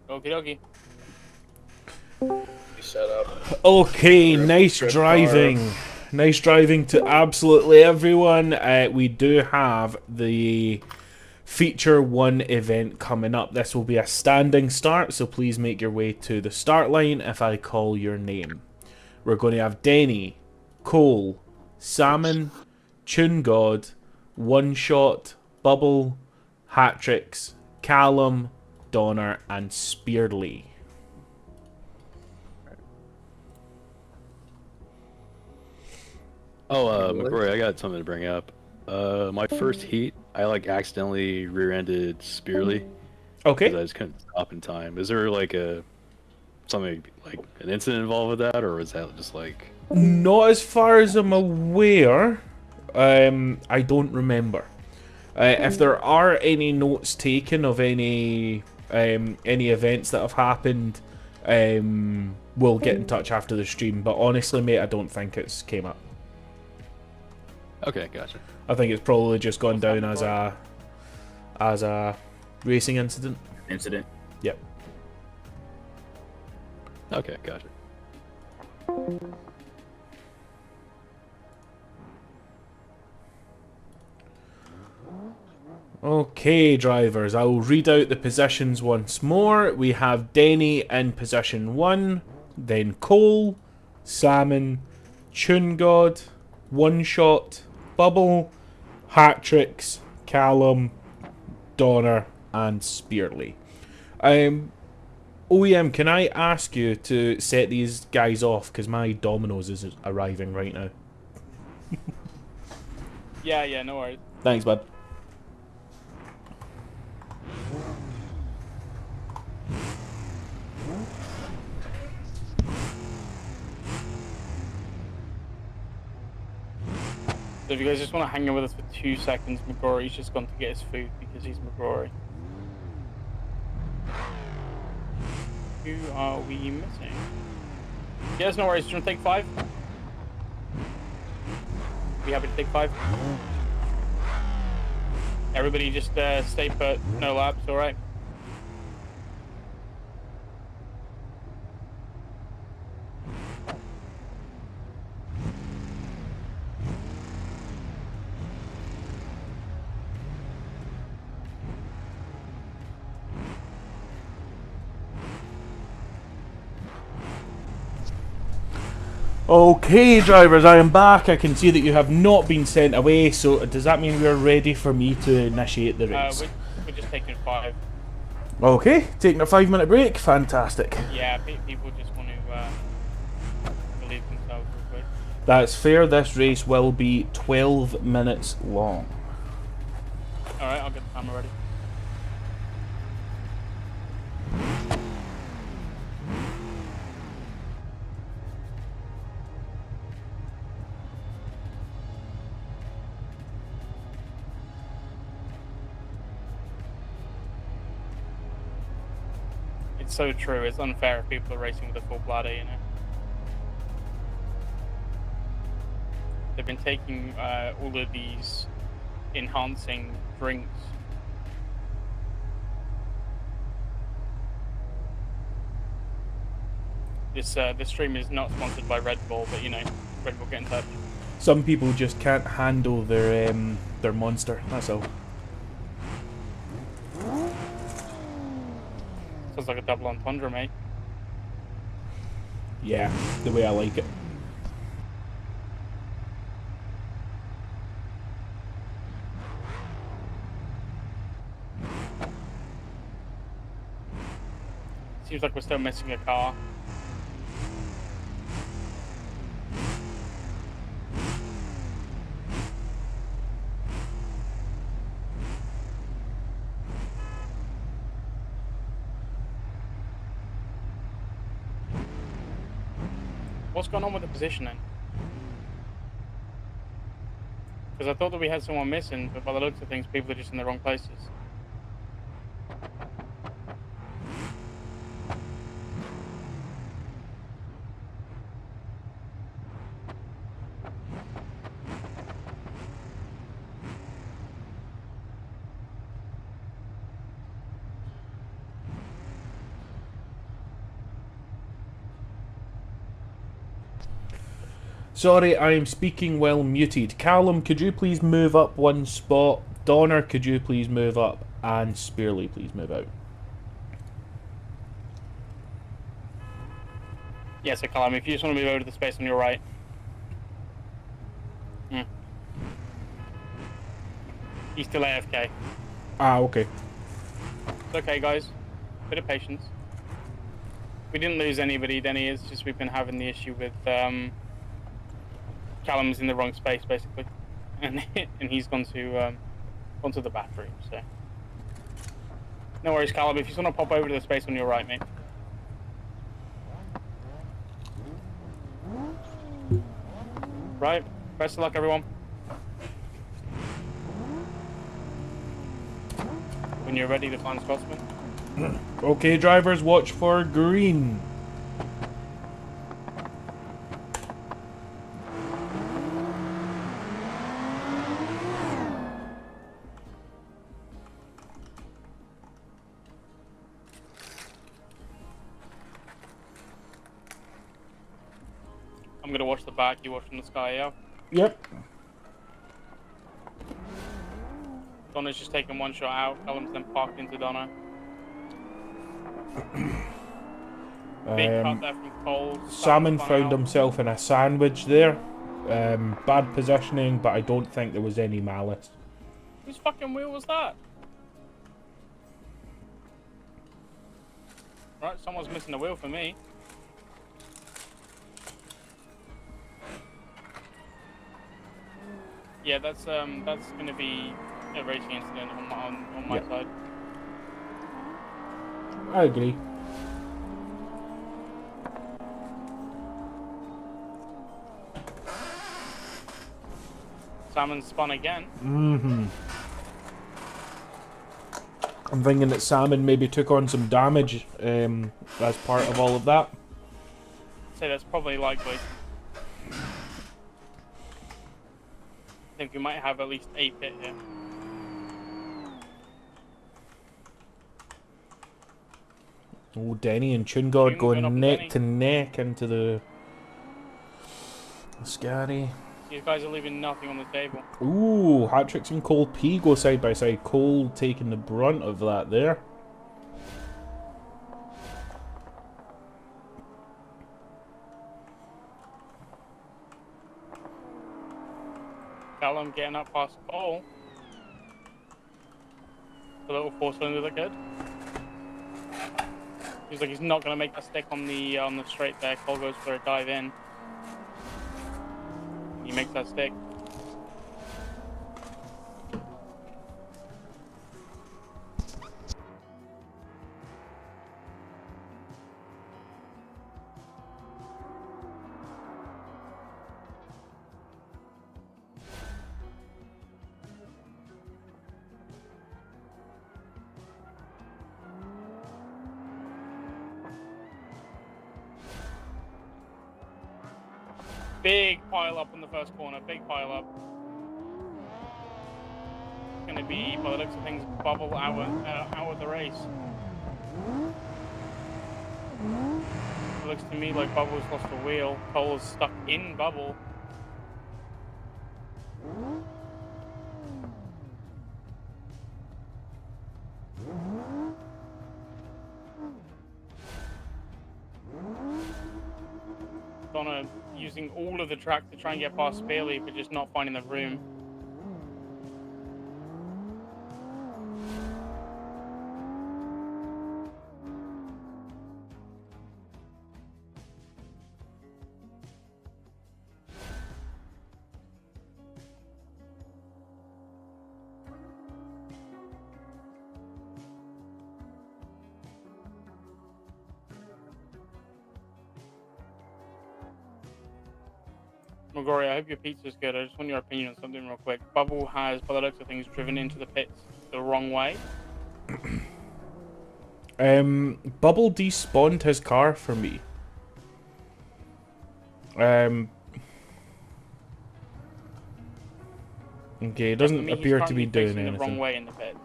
Okie dokie. Set up. Okay, nice driving. Nice driving to absolutely everyone. We do have the feature 1 event coming up. This will be a standing start, so please make your way to the start line if I call your name. We're going to have Denny, Cole, Salmon, Tune God, One Shot, Bubble, Hatrix, Callum, Donner, and Spearly. Oh, McGrory, I got something to bring up. My first heat, I like accidentally rear-ended Spearly. Okay. Because I just couldn't stop in time. Is there like something like an incident involved with that, or is that just like? Not as far as I'm aware. I don't remember. If there are any notes taken of any events that have happened, we'll get in touch after the stream. But honestly, mate, I don't think it's came up. Okay, gotcha. I think it's probably just gone down as a racing incident. Incident. Yep. Okay, gotcha. Okay, drivers, I will read out the positions once more. We have Denny in position 1, then Cole, Salmon, Tune God, One Shot, Bubble, Hatrix, Callum, Donner, and Spearly. OEM, can I ask you to set these guys off, because my Domino's is arriving right now. Yeah, no worries. Thanks, bud. So if you guys just want to hang in with us for 2 seconds, McGrory's just gone to get his food because he's McGrory. Who are we missing? Yes, no worries. Do you want to take 5? Be happy to take 5. Everybody just stay put, no laps, alright? Okay, drivers, I am back. I can see that you have not been sent away, so does that mean we're ready for me to initiate the race? We're just taking 5. Okay, taking a 5-minute break. Fantastic. Yeah, people just want to relieve themselves real quick. That's fair. This race will be 12 minutes long. Alright, I'll get the timer ready. It's so true. It's unfair if people are racing with a full bladder, you know. They've been taking all of these enhancing drinks. This stream is not sponsored by Red Bull, but you know, Red Bull get in touch. Some people just can't handle their monster. That's all. Sounds like a double entendre, mate. Yeah, the way I like it. Seems like we're still missing a car. what's going on with the positioning? Because I thought that we had someone missing, but by the looks of things, people are just in the wrong places. Sorry, I am speaking while muted. Callum, could you please move up one spot? Donner, could you please move up? And Spearley, please move out. Yeah, so Callum, if you just want to move over to the space on your right. He's still AFK. Ah, okay. It's okay, guys. Bit of patience. We didn't lose anybody, Denny. It's just we've been having the issue with Callum's in the wrong space, basically, and he's gone to the bathroom. So no worries, Callum. If you just want to pop over to the space on your right, mate. Right. Best of luck, everyone. When you're ready to find Scotsman. Okay, drivers, watch for green. I'm gonna watch the back. You watch from the sky, yeah? Yep. Donna's just taking one shot out. Callum's then parked into Donna. Big cut there from Cole. Salmon found himself in a sandwich there. Bad positioning, but I don't think there was any malice. Whose fucking wheel was that? Right, someone's missing a wheel for me. Yeah, that's gonna be a racing incident on my side. I agree. Salmon spun again. I'm thinking that Salmon maybe took on some damage as part of all of that. I'd say that's probably likely. I think we might have at least a pit here. Oh, Denny and Chungard going neck to neck into the Scary. These guys are leaving nothing on the table. Ooh, Hat-Tricks and Cole P go side by side. Cole taking the brunt of that there. Callum getting up past Cole. A little four-cylinder look good. He's like he's not going to make that stick on the straight there. Cole goes for a dive in. He makes that stick. Big pile up on the first corner, big pile up. It's going to be, by the looks of things, Bubble out of the race. It looks to me like Bubble's lost a wheel. Cole's stuck in Bubble. Donna using all of the track to try and get past Spearley, but just not finding the room. McGrory, I hope your pizza's good. I just want your opinion on something real quick. Bubble has, by the looks of things, driven into the pits the wrong way. Bubble despawned his car for me. Okay, it doesn't appear to be doing anything. The wrong way in the pit.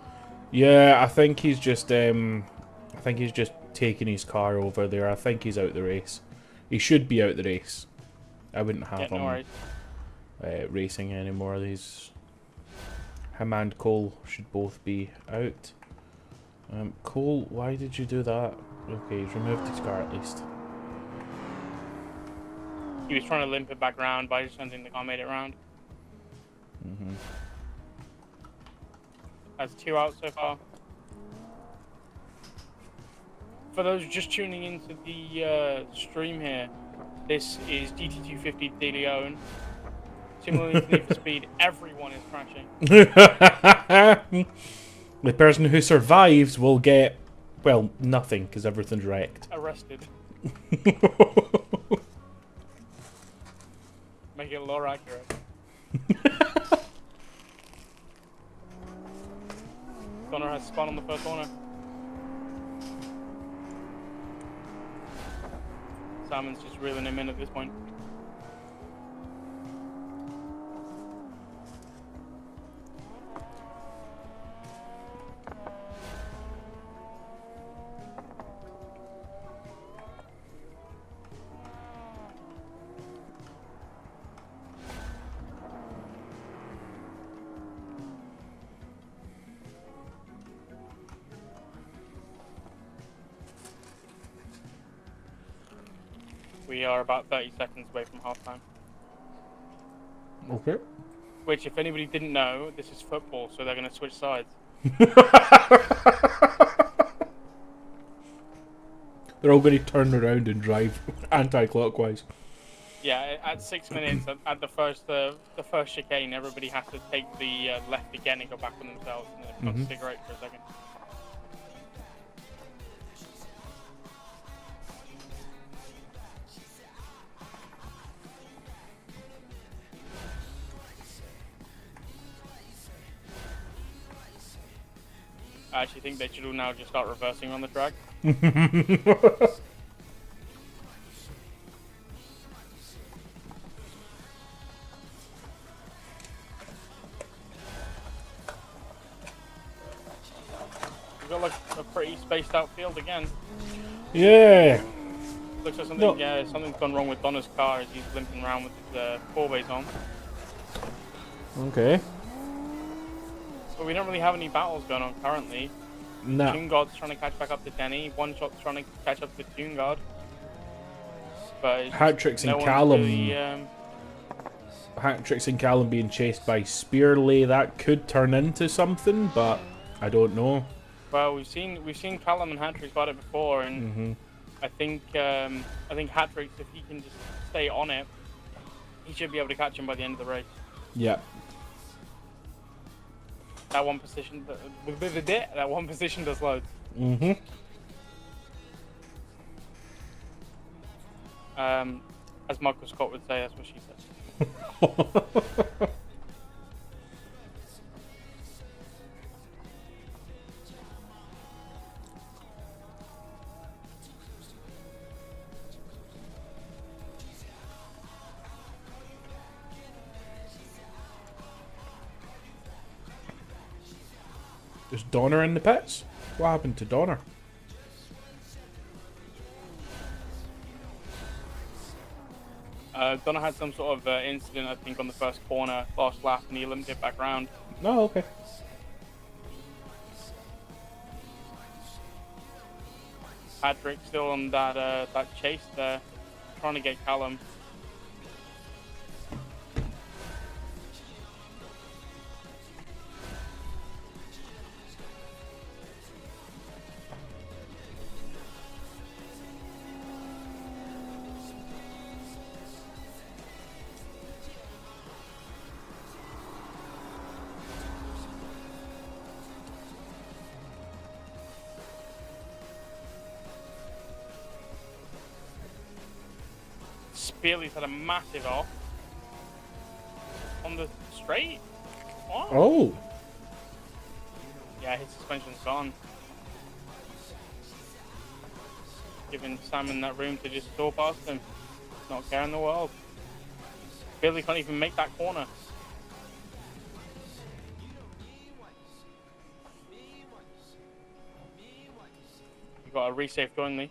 Yeah, I think he's just taking his car over there. I think he's out the race. He should be out the race. I wouldn't have him racing anymore. These him and Cole should both be out. Cole, why did you do that? Okay, he's removed his car at least. He was trying to limp it back around, but I just don't think the car made it around. That's 2 out so far. For those just tuning into the stream here, this is GT-250 Daily Own. Similarly to Need for Speed, everyone is crashing. The person who survives will get, well, nothing, because everything's wrecked. Arrested. Make it lore accurate. Connor has spun on the first corner. Simon's just reeling him in at this point. We are about 30 seconds away from halftime. Okay. Which, if anybody didn't know, this is football, so they're going to switch sides. They're all going to turn around and drive anti-clockwise. Yeah, at 6 minutes, at the first chicane, everybody has to take the left again and go back on themselves, and then it becomes figure eight for a second. I actually think they should all now just start reversing on the track. We've got like a pretty spaced out field again. Yeah. Looks like something, something's gone wrong with Donna's car as he's limping around with his 4-bays on. Okay. But we don't really have any battles going on currently. No. Toon God's trying to catch back up to Denny. One Shot's trying to catch up to Toon God. But Hat-tricks and Callum. Hat-tricks and Callum being chased by Spearley. That could turn into something, but I don't know. Well, we've seen Callum and Hat-tricks got it before, and I think Hat-tricks, if he can just stay on it, he should be able to catch him by the end of the race. Yeah. That one position does loads. As Michael Scott would say, that's what she said. Is Donner in the pits? What happened to Donner? Donner had some sort of incident, I think, on the first corner last lap, and he limped it back round. Oh, okay. Patrick still on that chase there, trying to get Callum. Spearley's had a massive off. on the straight. What? Oh. Yeah, his suspension's gone. Giving Simon that room to just saw past him. Not care in the world. Billy can't even make that corner. You got a resave going, Lee.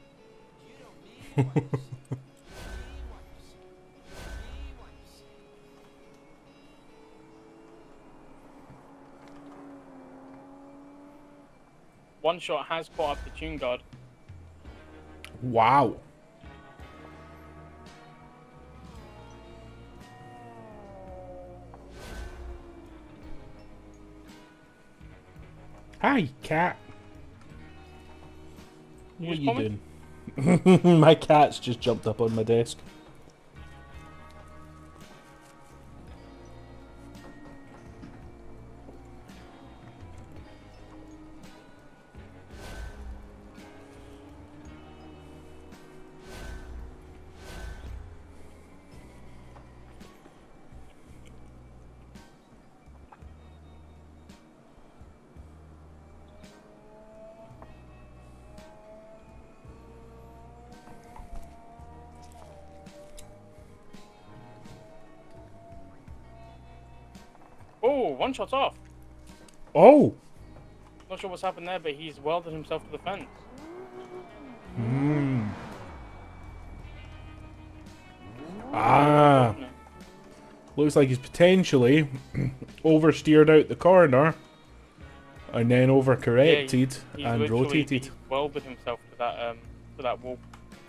One shot has caught up the Tune Guard. Wow. Hi, cat. What are you doing? My cat's just jumped up on my desk. Oh, one shot's off. Oh. Not sure what's happened there, but he's welded himself to the fence. Hmm. Ah. Looks like he's potentially oversteered out the corner and then overcorrected and rotated. He welded himself to that wall.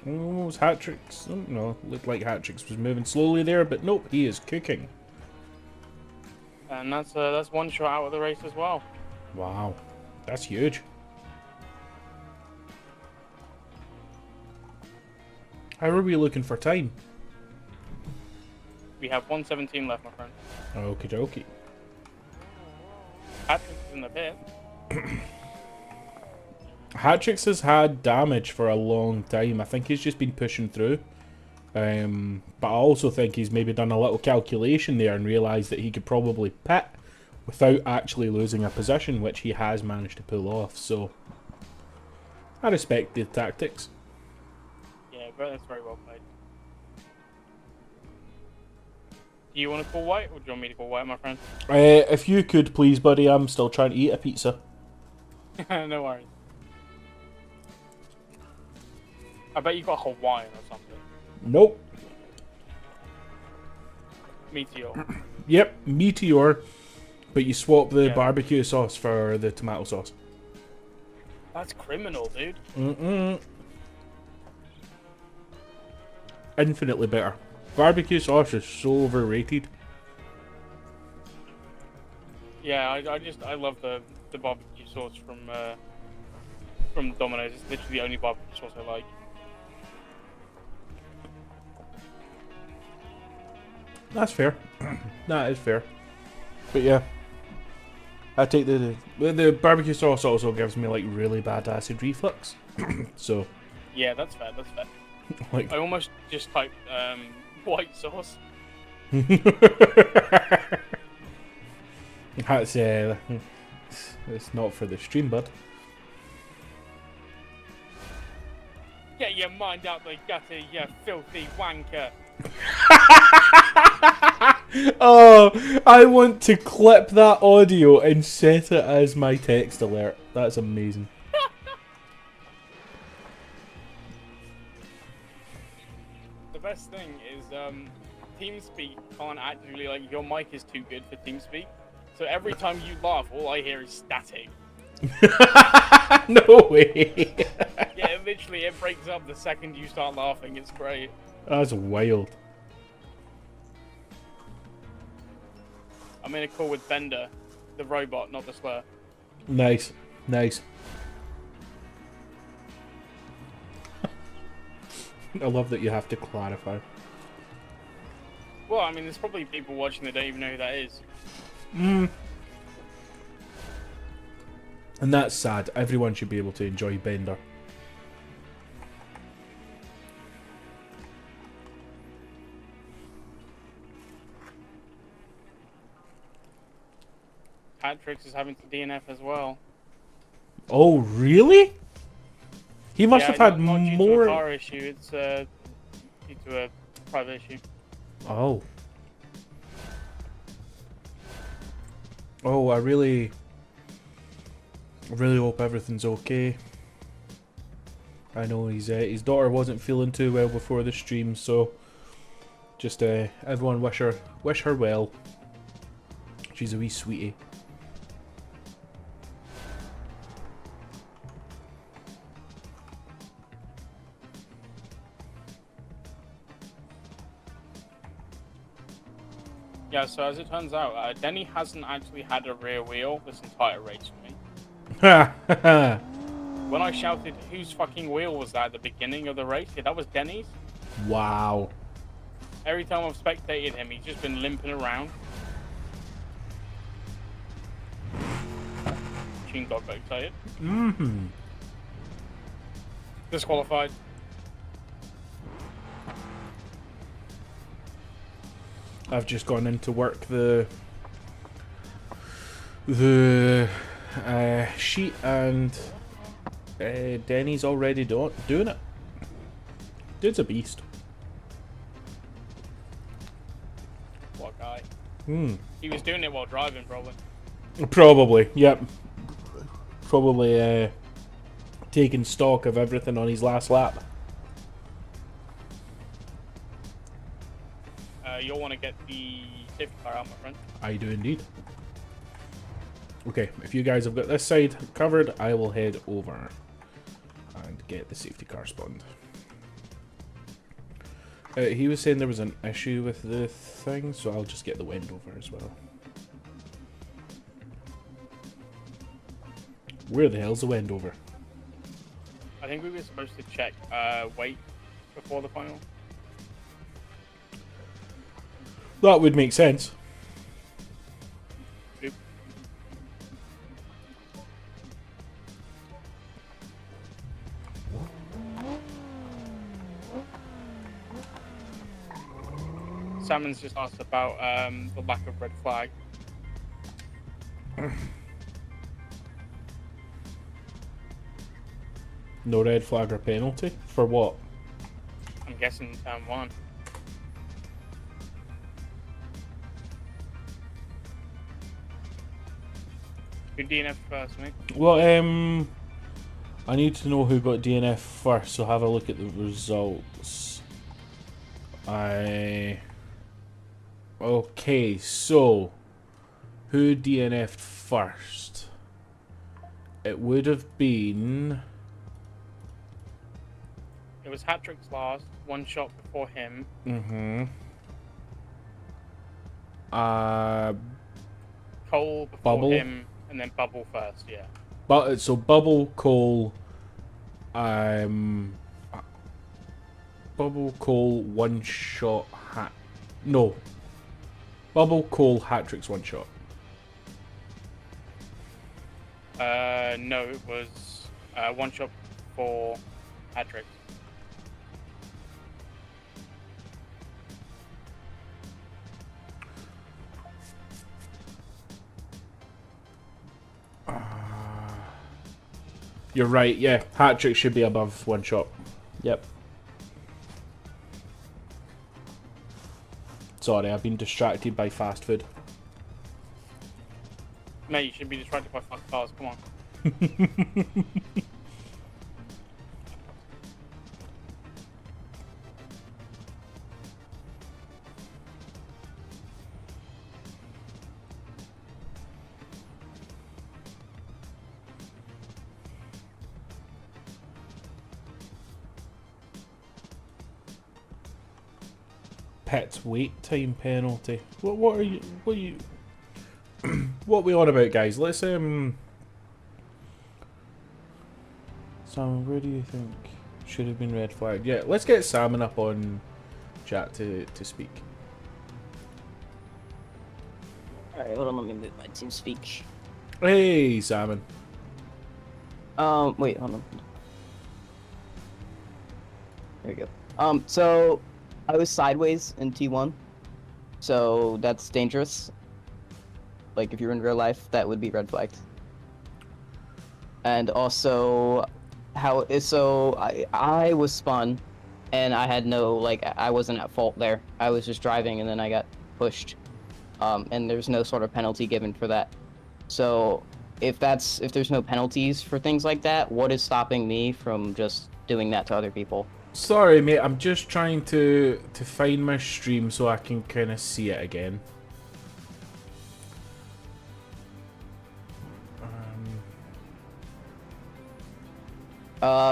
Oh, it's hat tricks. Oh, no, looked like hat tricks was moving slowly there, but nope, he is cooking. And that's one shot out of the race as well. Wow, that's huge. How are we looking for time? We have 1:17 left, my friend. Okie dokie. Patrick is in the pit. Hatrix has had damage for a long time. I think he's just been pushing through. But I also think he's maybe done a little calculation there and realised that he could probably pit without actually losing a position, which he has managed to pull off. So I respect the tactics. Yeah, that's very well played. Do you want to call white, or do you want me to call white, my friend? If you could, please, buddy. I'm still trying to eat a pizza. No worries. I bet you got Hawaiian or something. Nope. Meteor. Yep, Meteor. But you swap the barbecue sauce for the tomato sauce. That's criminal, dude. Infinitely better. Barbecue sauce is so overrated. Yeah, I love the barbecue sauce from Domino's. It's literally the only barbecue sauce I like. That's fair. That is fair. But yeah, I take the barbecue sauce also gives me like really bad acid reflux. So Yeah, that's fair. That's fair. like I almost just typed white sauce. That's it's not for the stream, bud. Get your mind out the gutter, you filthy wanker. Oh, I want to clip that audio and set it as my text alert. That's amazing. The best thing is TeamSpeak can't actually, like, your mic is too good for TeamSpeak. So every time you laugh, all I hear is static. No way. Yeah, literally, it breaks up the second you start laughing. It's great. That's wild. I'm in a call with Bender, the robot, not the slur. Nice, nice. I love that you have to clarify. Well, I mean, there's probably people watching that don't even know who that is. And that's sad. Everyone should be able to enjoy Bender. Patrick's is having to DNF as well. Oh, really? He must Yeah, have had not due to more. a car issue. It's due to a private issue. Oh. Oh, I really hope everything's okay. I know his daughter wasn't feeling too well before the stream, so just everyone wish her well. She's a wee sweetie. Yeah, so as it turns out, Denny hasn't actually had a rear wheel this entire race for me. Ha! When I shouted, whose fucking wheel was that at the beginning of the race? Yeah, that was Denny's. Wow. Every time I've spectated him, he's just been limping around. Machine Dog got excited. Mm-hmm. Disqualified. I've just gone in to work the sheet, and Denny's already doing it. Dude's a beast. What guy? Hmm. He was doing it while driving, probably. Probably, yep. Probably taking stock of everything on his last lap. You'll want to get the safety car out, my friend. I do indeed. Okay, if you guys have got this side covered, I will head over and get the safety car spawned. He was saying there was an issue with the thing, so I'll just get the wind over as well. Where the hell's the wind over? I think we were supposed to check weight before the final. That would make sense. Oop. Salmon's just asked about the lack of red flag. No red flag or penalty? For what? I'm guessing turn 1. Who DNF first, mate? Well, I need to know who got DNF first, so have a look at the results. Okay, so who DNF'd first? It would have been... It was Hattrick's last, one shot before him. Mm-hmm. Cole before Bubble. him, and then Bubble first, yeah. But so Bubble, Cole, Bubble, Cole, one shot, no. Bubble, Cole, Hattrick's one shot. No, it was one shot for Hattrick. You're right, yeah. Hat-trick should be above one shot. Yep. Sorry, I've been distracted by fast food. Mate, you should be distracted by fast cars, come on. Pet wait time penalty. What are you what are we on about, guys? Let's Sam, where do you think should have been red flagged? Yeah, let's get Salmon up on chat to speak. Alright, hold on, let me move my team speak. Hey, Salmon. Wait, hold on. There we go. So I was sideways in T1, so that's dangerous. Like if you're in real life, that would be red flagged. And also, I was spun, and I had no, like, I wasn't at fault there. I was just driving, and then I got pushed, and there's no sort of penalty given for that. So if there's no penalties for things like that, what is stopping me from just doing that to other people? Sorry, mate. I'm just trying to find my stream so I can kind of see it again.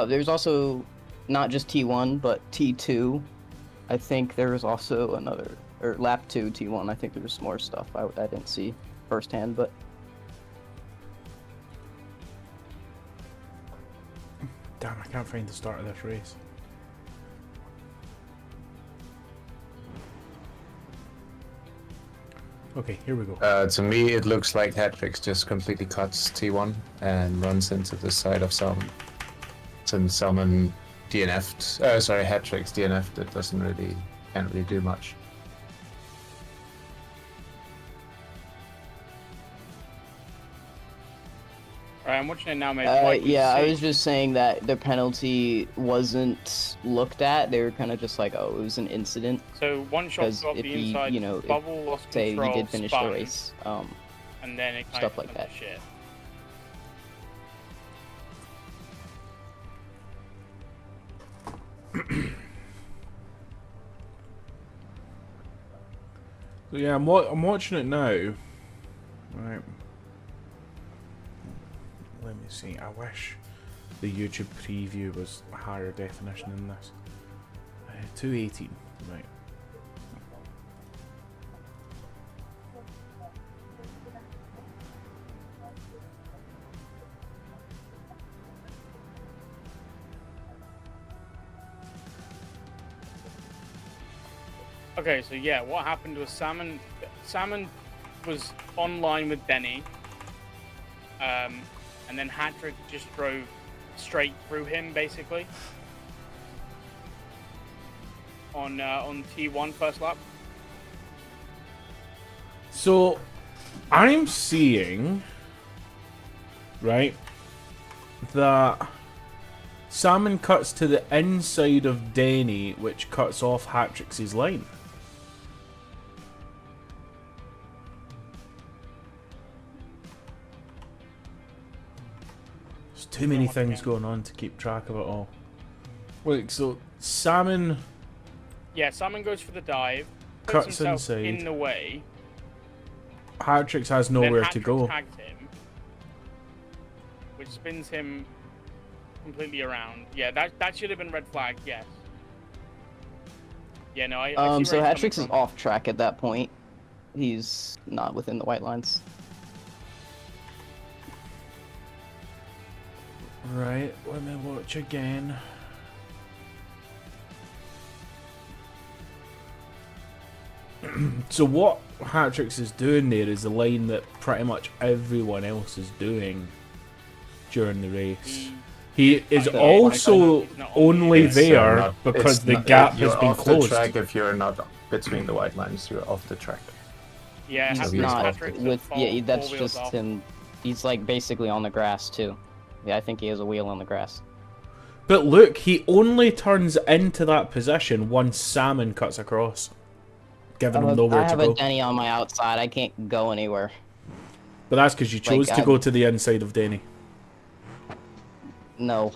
There's also not just T1, but T2. I think there was also another, or lap 2 T1. I think there was more stuff I didn't see firsthand, but. Damn, I can't find the start of this race. Okay, here we go. To me, it looks like Hatrix just completely cuts T1 and runs into the side of Salmon. Since Salmon DNF'd, sorry, Hatrix DNF'd, it can't really do much. Alright, I'm watching it now, mate. Yeah, I was just saying that the penalty wasn't looked at. They were kind of just like, oh, it was an incident. So one shot got the inside, you know, bubble lost say control, he did finish spun, the race, and then it kind stuff of like that. Shit. So yeah, I'm watching it now. Right. Let me see. I wish the YouTube preview was higher definition than this. 218. Right. Okay, so yeah, what happened was Salmon was online with Denny, and then Hatrick just drove straight through him, basically, on T1 first lap. So, I'm seeing, right, that Salmon cuts to the inside of Denny, which cuts off Hatrix's line. There's too many things going on to keep track of it all. Wait, so Salmon... Yeah, Salmon goes for the dive, cuts puts himself inside. in the way. Hatrix has nowhere to go. Tags him, which spins him completely around. Yeah, that should have been red flag. Yes. Yeah, no, I see so where he's Hatrix is coming off track at that point. He's not within the white lines. Right, let me watch again. So what Hatrix is doing there is the line that pretty much everyone else is doing during the race. He is also only there because the gap has been closed. You're off the track if you're not between the white lines. You're off the track. Yeah, He's not with. Yeah, that's just him. He's like basically on the grass too. Yeah, I think he has a wheel on the grass. But look, he only turns into that position once Salmon cuts across, giving him nowhere to go. I have a Denny on my outside. I can't go anywhere. But that's because you chose to go to the inside of Denny. No.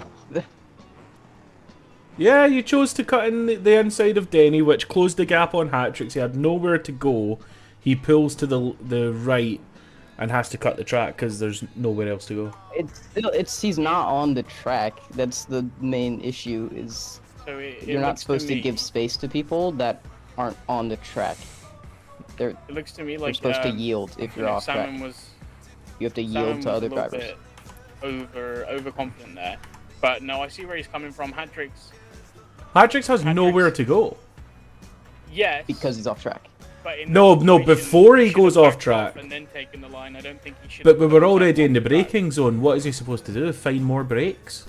Yeah, you chose to cut in the inside of Denny, which closed the gap on Hatrix. He had nowhere to go. He pulls to the right and has to cut the track because there's nowhere else to go. He's not on the track. That's the main issue. Is so it you're not supposed to give space to people that aren't on the track. It looks to me like you're supposed to yield if you're off track. You have to yield to other drivers. Overconfident there, but no, I see where he's coming from. Hatrix has nowhere to go. Yes, because he's off track. But no, before he goes off track. And then taking the line, I don't think he should. But we were already in the braking zone. What is he supposed to do? Find more brakes?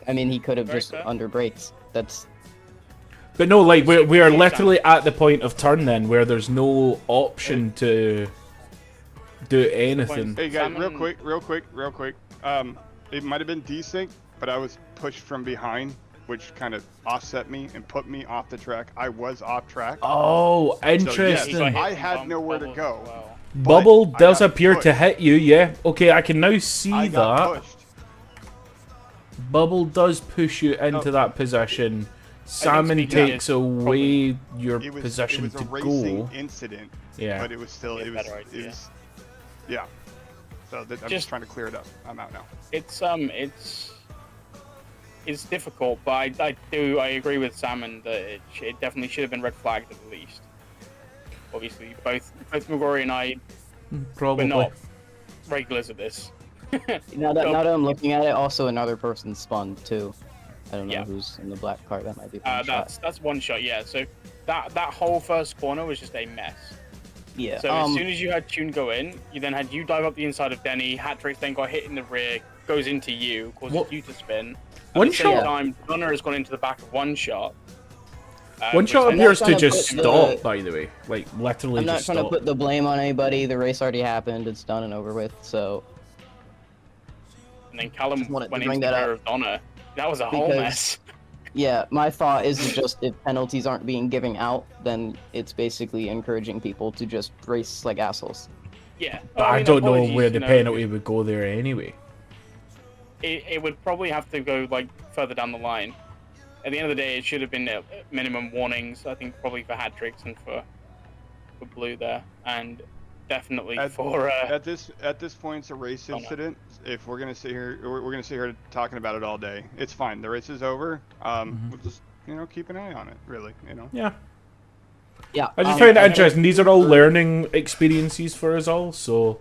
I mean, he could have just under brakes. That's. But no, like we are literally at the point of turn then, where there's no option to do anything. Hey guys, real quick. It might have been desync, but I was pushed from behind, which kind of offset me and put me off the track. I was off track. Oh, So, interesting. yes, I had nowhere to go. Bubble but I does got appear to pushed. hit you, yeah. Okay, I can now see I got that. pushed. Bubble does push you into that position. Salmon takes away your position it was to a racing go. incident. Yeah. But it was still, it was, yeah. So I'm just trying to clear it up. I'm out now. It's difficult, but I agree with Salmon that it definitely should have been red flagged at least. Obviously, both McGrory and I Probably. we're not regulars at this. Now that I'm looking at it, also another person spun too. I don't know who's in the black car. That might be one shot. That's one shot, yeah. So that whole first corner was just a mess. Yeah. So as soon as you had Tune go in, you then had you dive up the inside of Denny. Hatrix then got hit in the rear, goes into you, causes you to spin. One At the same shot. time, Donner has gone into the back of one shot. One shot which appears then- to just stop, by the way. Like, literally I'm not just trying to stop. put the blame on anybody. The race already happened. It's done and over with. So. And then Callum wanted to went bring into the that rear up. of Donner. That was a whole Because- mess. Yeah, my thought is just if penalties aren't being given out, then it's basically encouraging people to just race like assholes. Yeah. But I mean, don't know apologies, where the you know, penalty would go there anyway. It would probably have to go like further down the line. At the end of the day, it should have been minimum warnings. I think probably for Hatrix and for Blue there, and definitely for at this point it's a race incident. If we're gonna sit here, we're gonna sit here talking about it all day. It's fine. The race is over. We'll just keep an eye on it. Really, Yeah. Yeah. I just find that interesting. These are all learning experiences for us all, so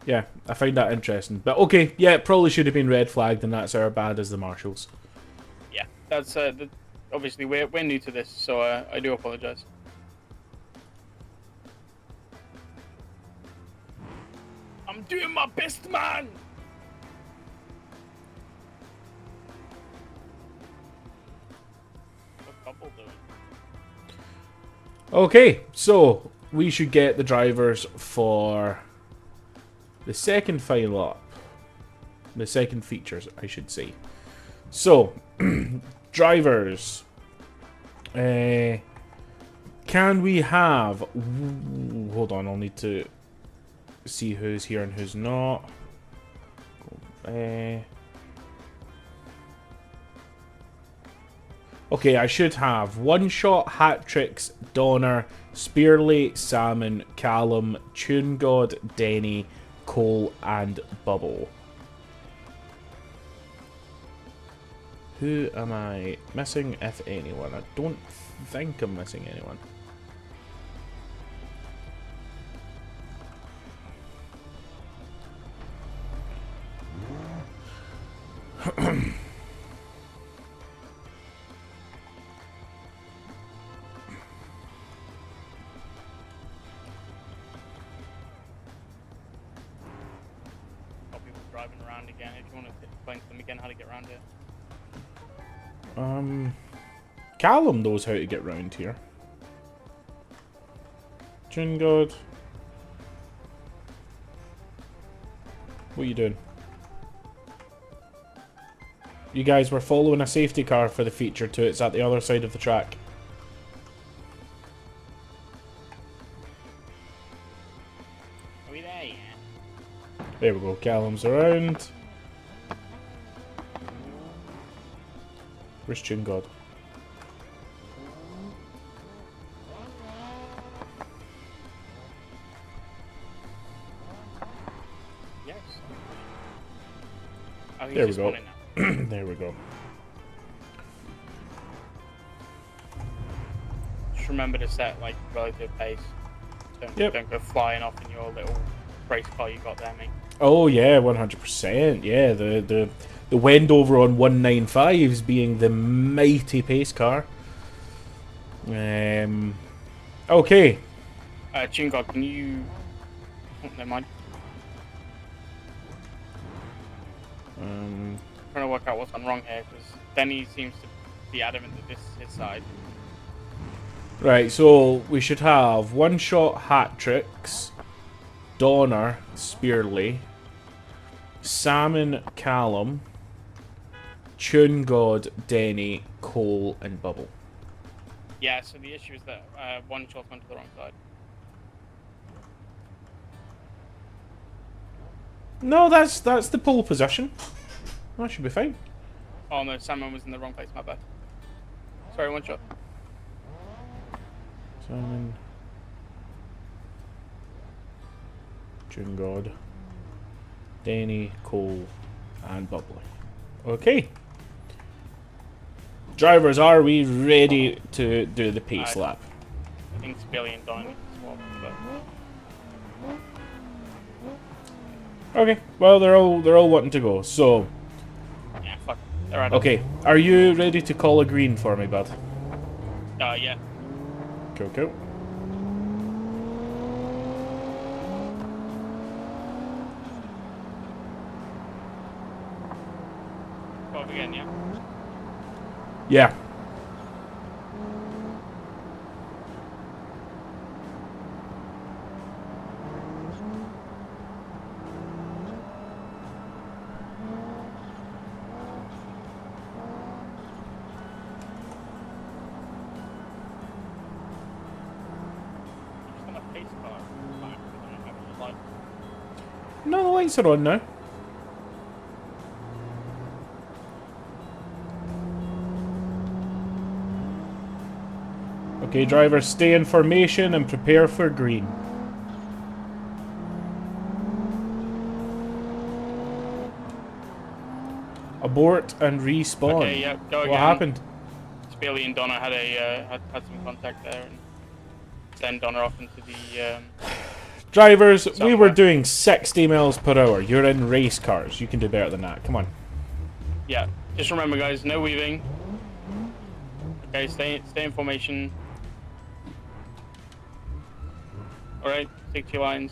yeah, I find that interesting. But okay, yeah, it probably should have been red flagged, and that's our bad as the marshals. yeah. That's obviously we're new to this, so I do apologize. I'm doing my best, man. What's Bubble doing? Okay, so we should get the drivers for the second final up. The second features, I should say. So, drivers. Can we have... Hold on, I'll need to see who's here and who's not. Okay, I should have One Shot, Hatrix, Donner, Spearley, Salmon, Callum, Tune God, Denny, Cole, and Bubble. Who am I missing, if anyone? I don't think I'm missing anyone. People driving around again. If you want to explain to them again how to get around here. Callum knows how to get round here. Tune God. What are you doing? You guys were following a safety car for the feature too. It's at the other side of the track. Are we there yet? There we go. Callum's around. Where's Tune God? Yes. Oh, he's There we just go. on it now. There we go. Just remember to set like relative pace. Don't go flying off in your little race car you got there, mate. Oh yeah, 100%. Yeah, the Wendover on 195s being the mighty pace car. Okay. Tune God, can you? Oh, never mind. Trying to work out what's gone wrong here because Denny seems to be adamant that this is his side. Right, so we should have One Shot, Hatrix, Donner, Spearley, Salmon, Callum, Tune God, Denny, Cole, and Bubble. Yeah, so the issue is that one shot's went to the wrong side. No, that's the pole position. That should be fine. Oh no, Salmon was in the wrong place, my bad. Sorry, one shot. Salmon, Tune God, Denny, Cole, and Bubbly. Okay. Drivers, are we ready to do the pace lap? I think it's Billy and Donny swap, but... Okay. Well, they're all wanting to go. So. Yeah, fuck. They're right. Okay. Are you ready to call a green for me, bud? Yeah. Cool, cool. Go up again, yeah? Yeah. No, the lights are on now. Okay, drivers, stay in formation and prepare for green. Abort and respawn. Okay, yeah, go again. What happened? Billy and Donna had had some contact there, and send Donna off into the. Drivers, we were doing 60 miles per hour. You're in race cars. You can do better than that. Come on. Yeah, just remember, guys, no weaving. Okay, stay in formation. All right, stick to your lines.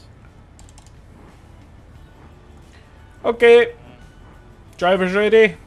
Okay. Drivers ready?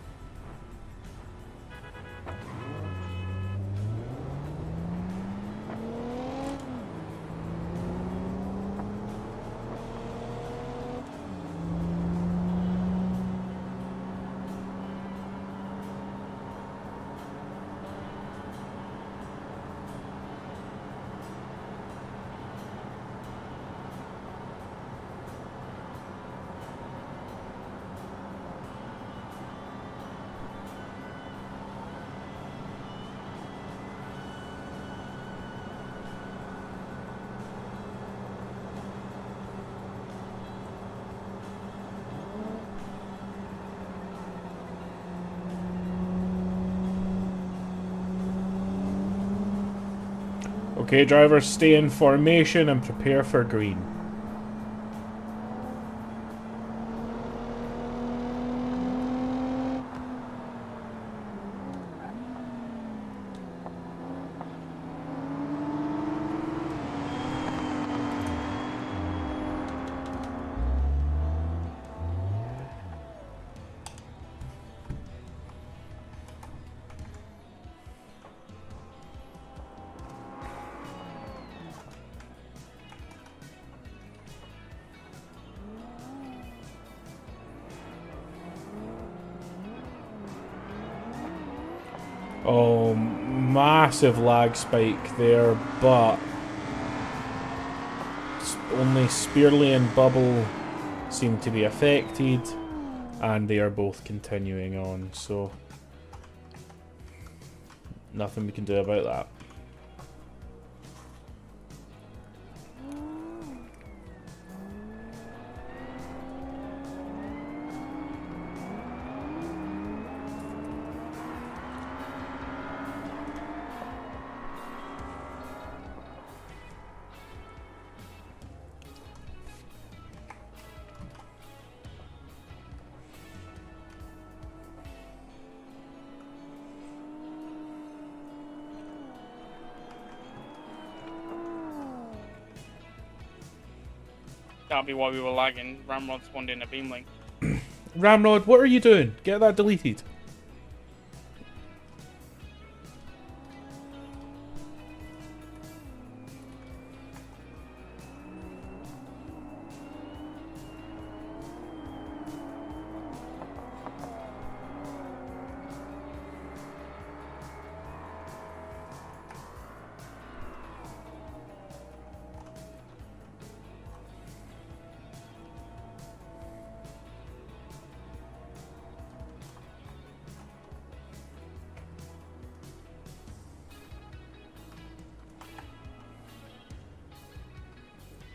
Okay, drivers, stay in formation and prepare for green. Oh, massive lag spike there, but only Spearley and Bubble seem to be affected, and they are both continuing on, so nothing we can do about that. That'll be why we were lagging. Ramrod spawned in a beamling. Ramrod, what are you doing? Get that deleted.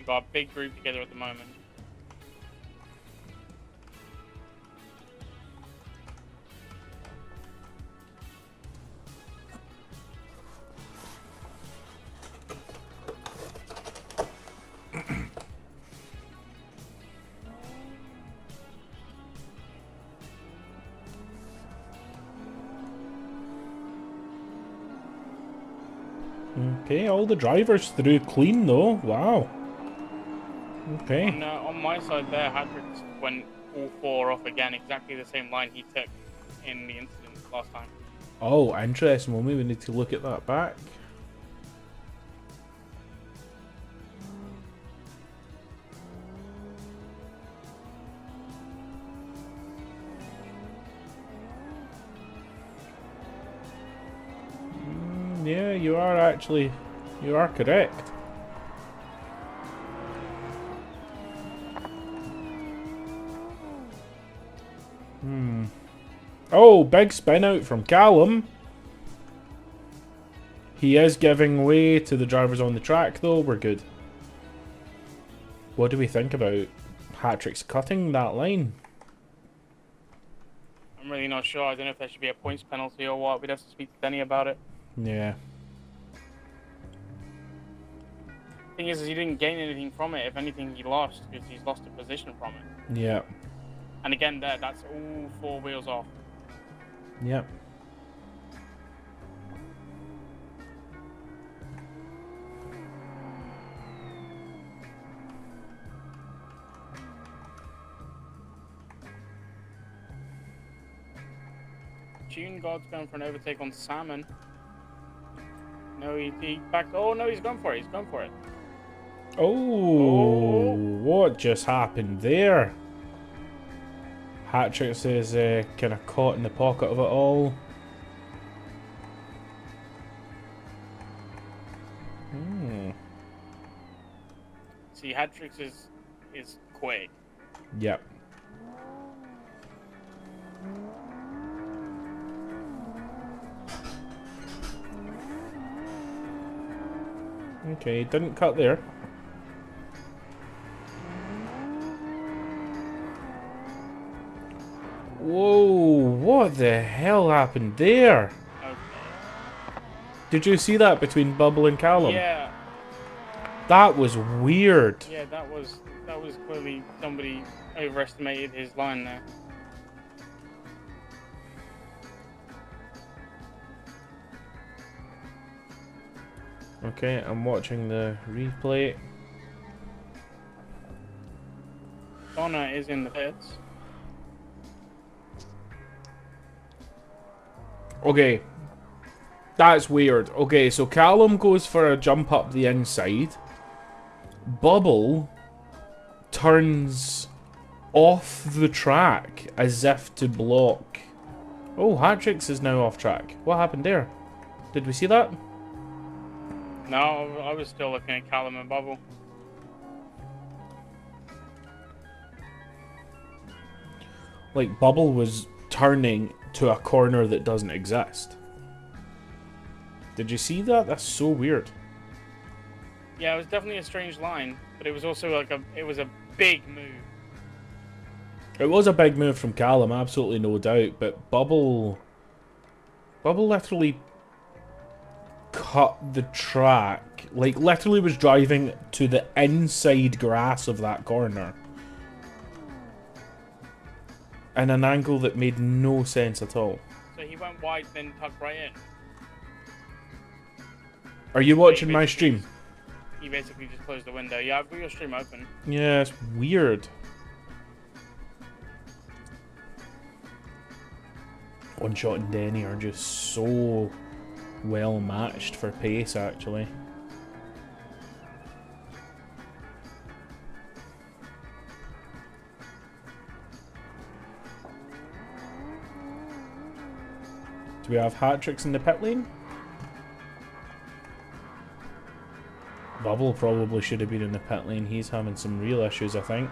got a big group together at the moment. Okay, all the drivers through clean though. Wow. Okay. On my side there, Hatrick went all 4 off again, exactly the same line he took in the incident last time. Oh, interesting. Well, maybe we need to look at that back. Yeah, you are correct. Oh, big spin out from Callum. He is giving way to the drivers on the track though, we're good. What do we think about Hatrick's cutting that line? I'm really not sure. I don't know if there should be a points penalty or what. We'd have to speak to Denny about it. Yeah. Thing is he didn't gain anything from it. If anything, he lost because he's lost a position from it. Yeah. And again, that's all 4 wheels off. Yep. Tune God's going for an overtake on Salmon. No, he backed. Oh no, he's gone for it. He's gone for it. Oh, what just happened there? Hatrick is kind of caught in the pocket of it all. See, Hatrick is quick. Yep. Okay, didn't cut there. Whoa, what the hell happened there? Okay. Did you see that between Bubble and Callum? Yeah. That was weird. Yeah, that was clearly somebody overestimated his line there. Okay, I'm watching the replay. Donna is in the pits. Okay. That's weird. Okay, so Callum goes for a jump up the inside. Bubble turns off the track as if to block. Oh, Hatrick's is now off track. What happened there? Did we see that? No, I was still looking at Callum and Bubble. Like, Bubble was turning to a corner that doesn't exist. Did you see that? That's so weird. Yeah, it was definitely a strange line, but it was also like it was a big move. It was a big move from Callum, absolutely no doubt, but Bubble literally cut the track, like literally was driving to the inside grass of that corner in an angle that made no sense at all. So he went wide, then tucked right in. Are you watching my stream? He basically just closed the window. Yeah, I've got your stream open. Yeah, it's weird. One Shot and Denny are just so well matched for pace, actually. Do we have hat-tricks in the pit lane? Bubble probably should have been in the pit lane. He's having some real issues, I think.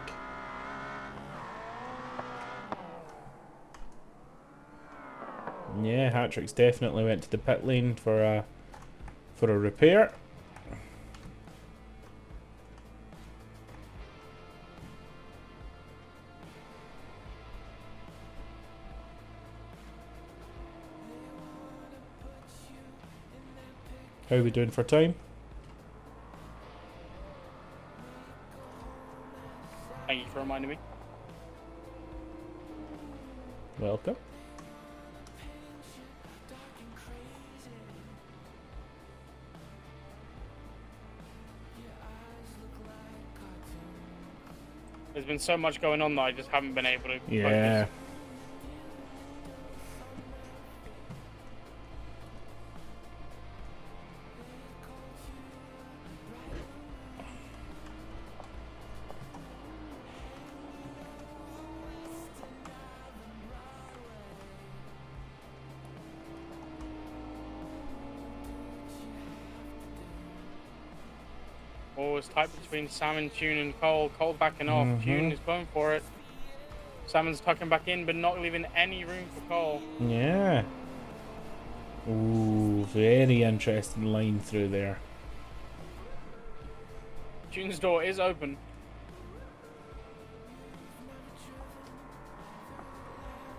Yeah, Hatrick's definitely went to the pit lane for a repair. How are we doing for time? Thank you for reminding me. Welcome. There's been so much going on that I just haven't been able to Yeah. focus. Oh, it's tight between Salmon, Tune, and Cole. Cole backing off. Tune is going for it. Salmon's tucking back in, but not leaving any room for Cole. Yeah. Ooh, very interesting line through there. Tune's door is open.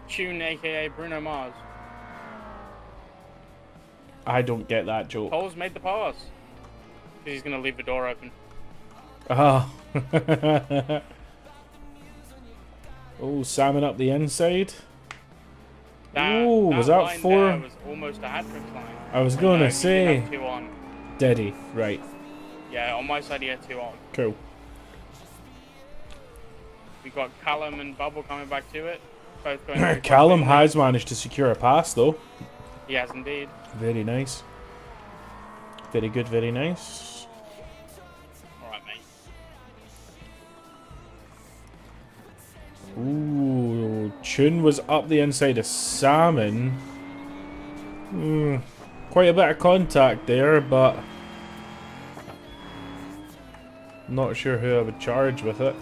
Tune, aka Bruno Mars. I don't get that joke. Cole's made the pass. He's gonna leave the door open. Oh. Oh, Salmon up the inside. Ooh, was that line 4? there was almost a hat-trick line. I was going to say. Two on. Did he? Right. Yeah, on my side he had 2 on. Cool. We got Callum and Bubble coming back to it. Both going Callum has managed to secure a pass though. He has indeed. Very nice. Very good, very nice. Alright, mate. Ooh, Chun was up the inside of Salmon. Quite a bit of contact there, but not sure who I would charge with it.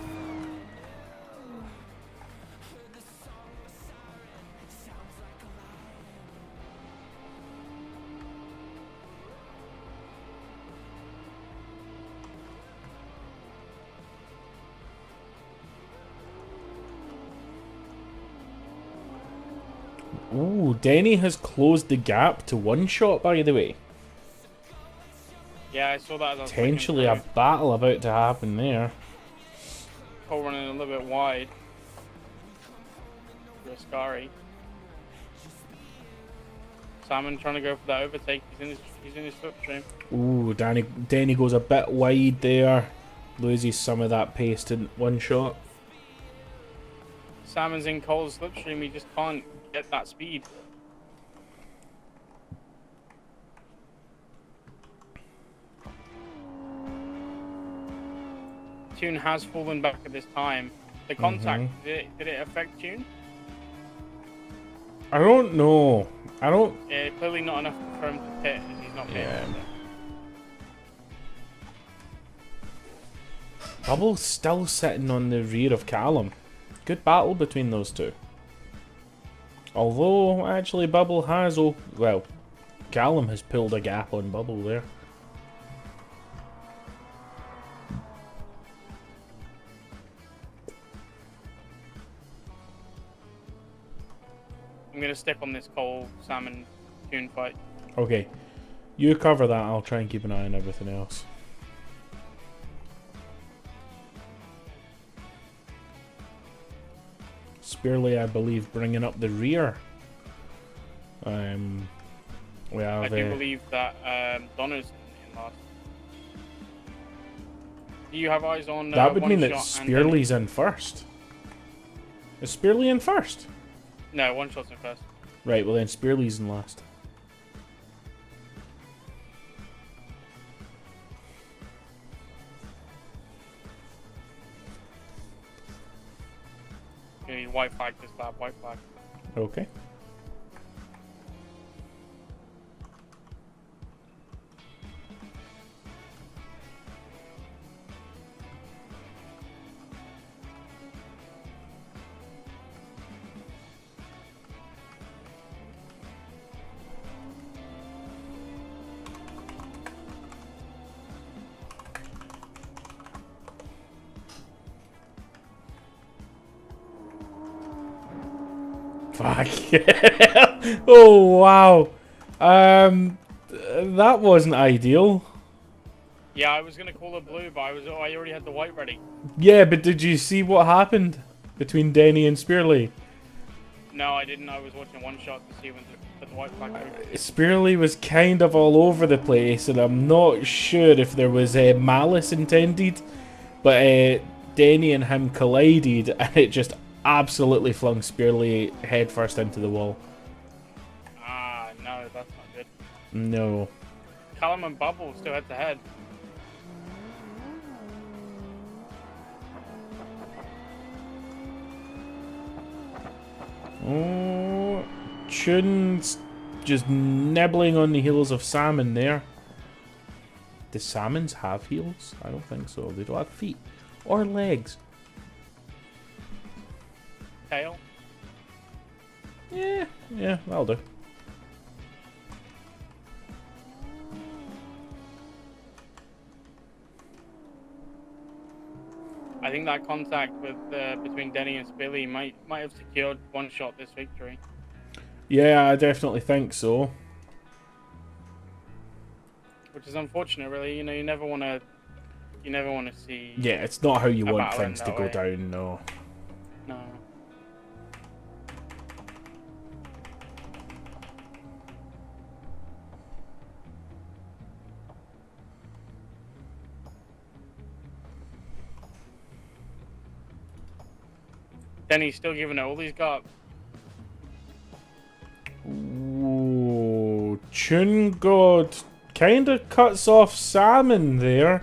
Ooh, Denny has closed the gap to 1 shot, by the way. Yeah, I saw that as I was Potentially a battle about to happen there. Cole running a little bit wide. Riscari. Salmon trying to go for that overtake. He's in his slipstream. Ooh, Denny goes a bit wide there. Loses some of that pace to 1 shot. Salmon's in Cole's slipstream. He just can't get that speed. Tune has fallen back at this time. The contact, did it affect Tune? I don't know. I don't... Yeah, clearly not enough for him to pit, as he's not pitting. Yeah. Bubble's still sitting on the rear of Callum. Good battle between those two. Although, actually, Bubble has... well, Callum has pulled a gap on Bubble there. I'm going to stick on this Cole, Salmon, Tune fight. Okay. You cover that, I'll try and keep an eye on everything else. Spearley, I believe, bringing up the rear. We have, I do believe that Donna's in last. Do you have eyes on that would mean that One Shot Spearley's in first. Is Spearley in first? No, One Shot's in first. Right, well then Spearley's in last. You need white flag this lap, white flag. Okay. Fuck. Oh wow. that wasn't ideal. Yeah, I was gonna call it blue, but I already had the white ready. Yeah, but did you see what happened between Denny and Spearley? No, I didn't. I was watching one shot to see when the white flag through. Spearley was kind of all over the place, and I'm not sure if there was malice intended, but Denny and him collided, and it just absolutely flung Spearley headfirst into the wall. Ah, no, that's not good. No. Callum and Bubble still head to head. Oh, Chun's just nibbling on the heels of Salmon there. Do salmons have heels? I don't think so. They don't have feet or legs. Tail. Yeah, that'll do. I think that contact with between Denny and Spilly might have secured one shot this victory. Yeah, I definitely think so. Which is unfortunate, really. You know, you never want to see. Yeah, it's not how you a want battle things end to that go way. down, no. No. Denny's still giving it all he's got. Ooh, Chun God kind of cuts off Salmon there.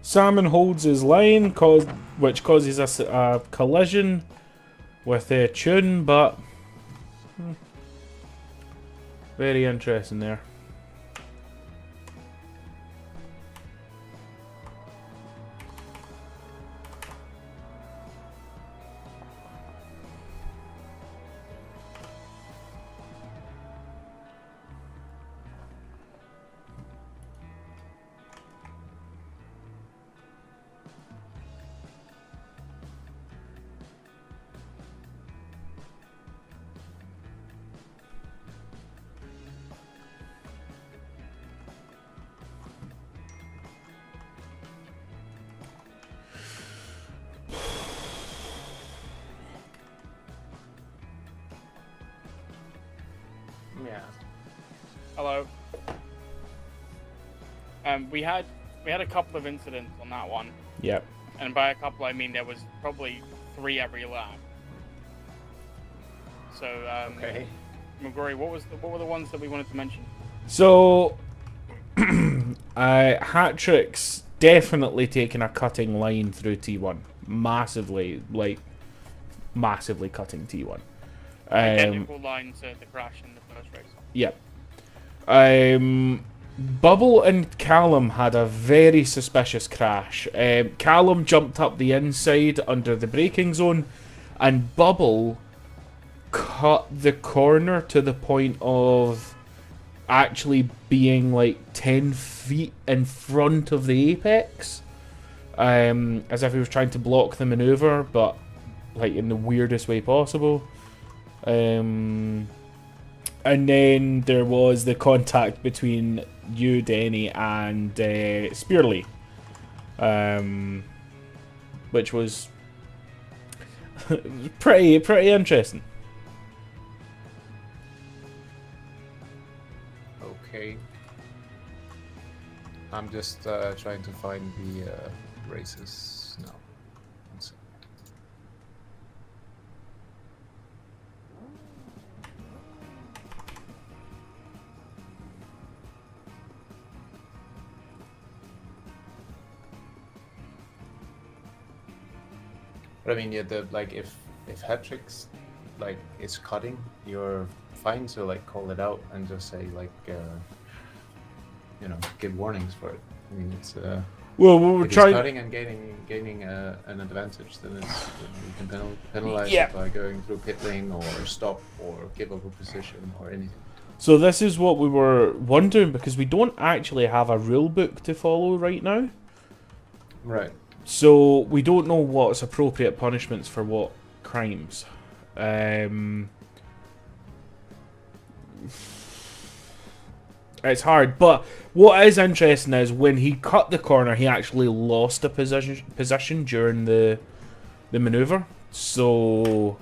Salmon holds his line, which causes a collision with Chun, but very interesting there. Yeah. Hello. We had a couple of incidents on that one. Yep. And by a couple, I mean there was probably 3 every lap. So, Okay. McGrory, what were the ones that we wanted to mention? So, Hat-Trick's definitely taken a cutting line through T1. Massively cutting T1. Identical line to the crash in the first race. Yep. Bubble and Callum had a very suspicious crash. Callum jumped up the inside under the braking zone, and Bubble cut the corner to the point of actually being like 10 feet in front of the apex, as if he was trying to block the maneuver, but like in the weirdest way possible. And then there was the contact between you, Denny, and Spearley, which was pretty interesting. Okay. I'm just trying to find the races now. One second. But I mean, yeah, if Hat-Tricks is cutting, you're fine to call it out and just say give warnings for it. I mean, it's well, we're if trying he's cutting and gaining an advantage, then it's you can penalize Yeah. it by going through pit lane or stop or give up a position or anything. So this is what we were wondering, because we don't actually have a rule book to follow right now. Right. So we don't know what's appropriate punishments for what crimes. It's hard, but what is interesting is when he cut the corner, he actually lost a position during the maneuver. So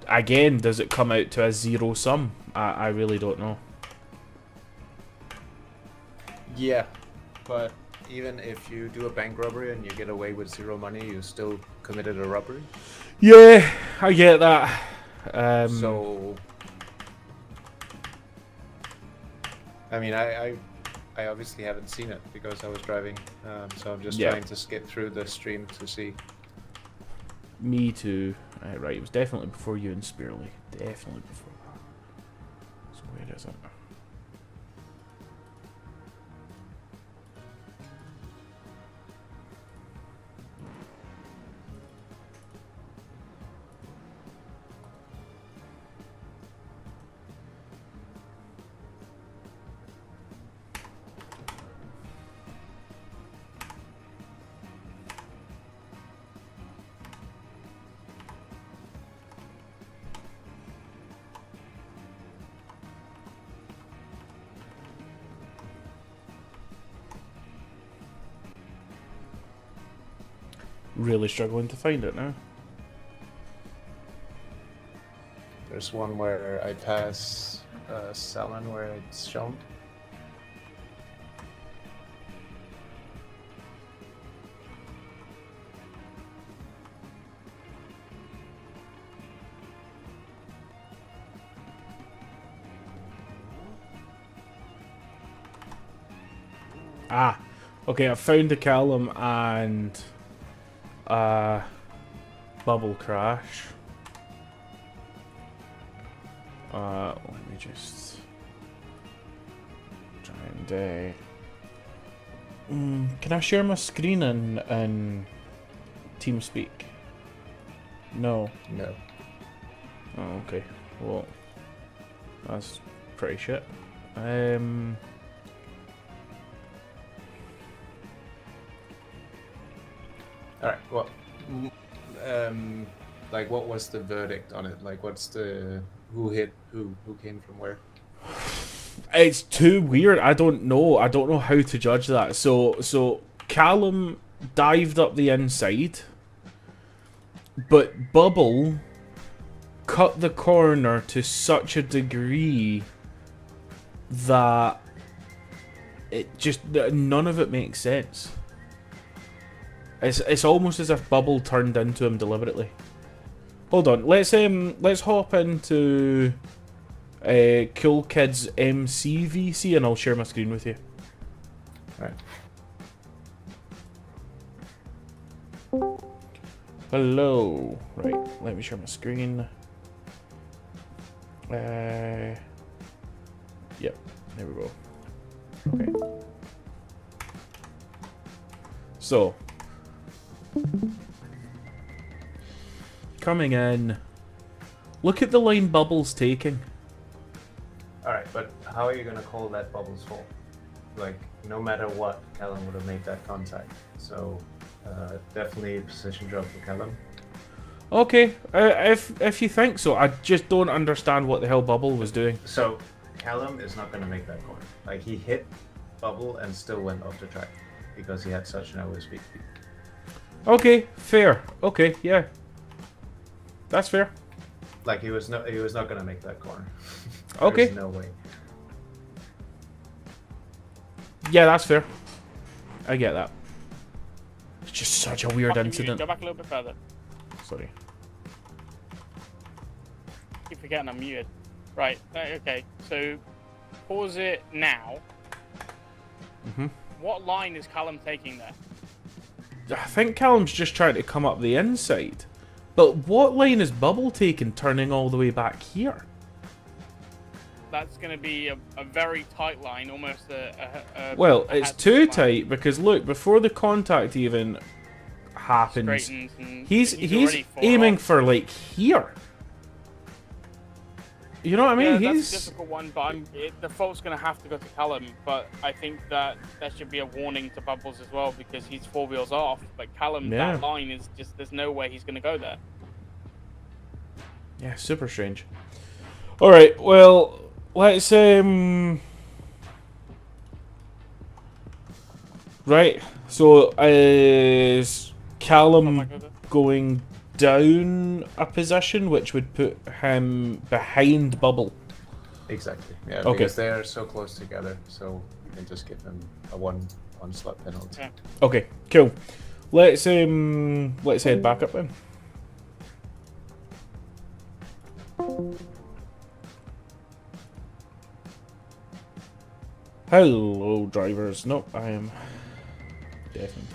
again, does it come out to a zero sum? I really don't know. Yeah, but even if you do a bank robbery and you get away with zero money, you still committed a robbery. Yeah, I get that. So, I mean, I obviously haven't seen it because I was driving, so I'm just trying to skip through the stream to see. Me too. Right, it was definitely before you and Spearley. Definitely before that. So where is it? Really struggling to find it now. There's one where I pass Salmon where it's shown. Ah, okay, I found the Callum and Bubble Crash. Let me just try and can I share my screen in TeamSpeak? No. No. Oh, okay. Well, that's pretty shit. Alright, well, like, what was the verdict on it? Like, what's the, who hit who came from where? It's too weird. I don't know how to judge that. So Callum dived up the inside, but Bubble cut the corner to such a degree that it just, none of it makes sense. It's almost as if Bubble turned into him deliberately. Hold on, let's hop into Cool Kids MCVC and I'll share my screen with you. Right. Hello. Right, let me share my screen. Yep, there we go. Okay. So, coming in, look at the line Bubble's taking. Alright, but how are you gonna call that Bubble's fault? Like, no matter what, Callum would have made that contact. So, definitely position drop for Callum. Okay, if you think so, I just don't understand what the hell Bubble was doing. So, Callum is not gonna make that corner. Like, he hit Bubble and still went off the track because he had such an overspeed. Okay, fair. Okay, yeah, that's fair. Like, he was not gonna make that corner. Okay. There's no way. Yeah, that's fair. I get that. It's just such a weird incident. Go back a little bit further. Sorry. Keep forgetting I'm muted. Right. Okay. So pause it now. What line is Callum taking there? I think Callum's just trying to come up the inside. But what line is Bubble taking turning all the way back here? That's going to be a very tight line, almost well, it's too tight because look, before the contact even happens, he's aiming for like here. You know what I mean? Yeah, that's a difficult one, but the fault's going to have to go to Callum. But I think that should be a warning to Bubbles as well because he's 4 wheels off. But Callum, that line is just, there's no way he's going to go there. Yeah, super strange. All right, well, let's Right. So is Callum going down a position, which would put him behind Bubble? Exactly. Yeah, Okay. because they are so close together, so you can just give them a one slot penalty. Yeah. Okay, cool. Let's head back up then. Hello, drivers. Nope, I am deafened.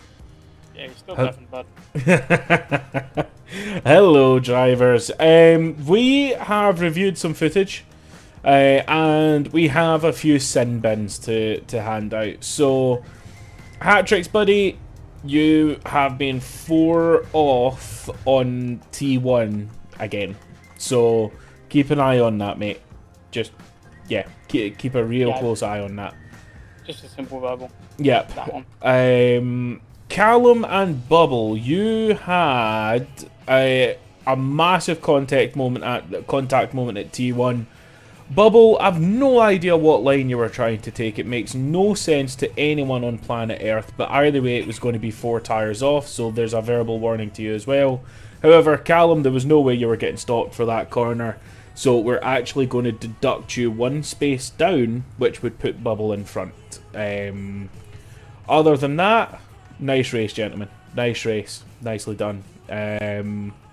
Yeah, you're still deafened, bud. Hello, drivers. We have reviewed some footage, and we have a few sin bins to hand out. So, Hat-Tricks, buddy, you have been 4 off on T1 again. So, keep an eye on that, mate. Just, yeah, keep a real close eye on that. Just a simple verbal. Yep. That one. Callum and Bubble, you had a massive contact moment at T1. Bubble, I've no idea what line you were trying to take. It makes no sense to anyone on planet Earth, but either way it was going to be 4 tires off, so there's a verbal warning to you as well. However, Callum, there was no way you were getting stopped for that corner, so we're actually going to deduct you 1 space down, which would put Bubble in front. Other than that, nice race, gentlemen. Nice race. Nicely done.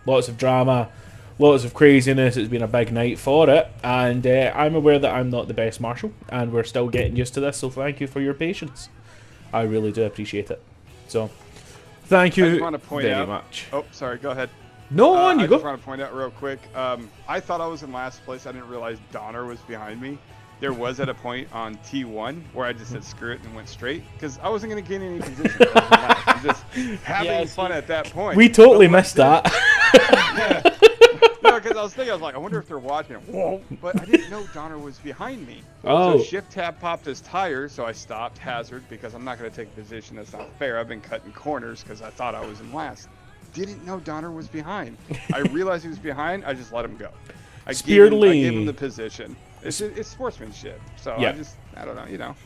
Lots of drama, lots of craziness. It's been a big night for it, and I'm aware that I'm not the best marshal, and we're still getting used to this, so thank you for your patience. I really do appreciate it. So, thank you I just want to point very out, much. Oh, sorry, go ahead. No, on you I go. just want to point out real quick, I thought I was in last place. I didn't realize Donner was behind me. There was at a point on T1 where I just said screw it and went straight, because I wasn't going to gain any position. I was just having fun at that point. We totally missed that. Yeah. No, because I was thinking, I was like, I wonder if they're watching it. Whoa. But I didn't know Donner was behind me. Oh. So ShiftTab popped his tire, so I stopped hazard because I'm not going to take a position that's not fair. I've been cutting corners because I thought I was in last. Didn't know Donner was behind. I realized he was behind. I just let him go. I gave him the position. It's sportsmanship. So Yeah. I don't know, you know.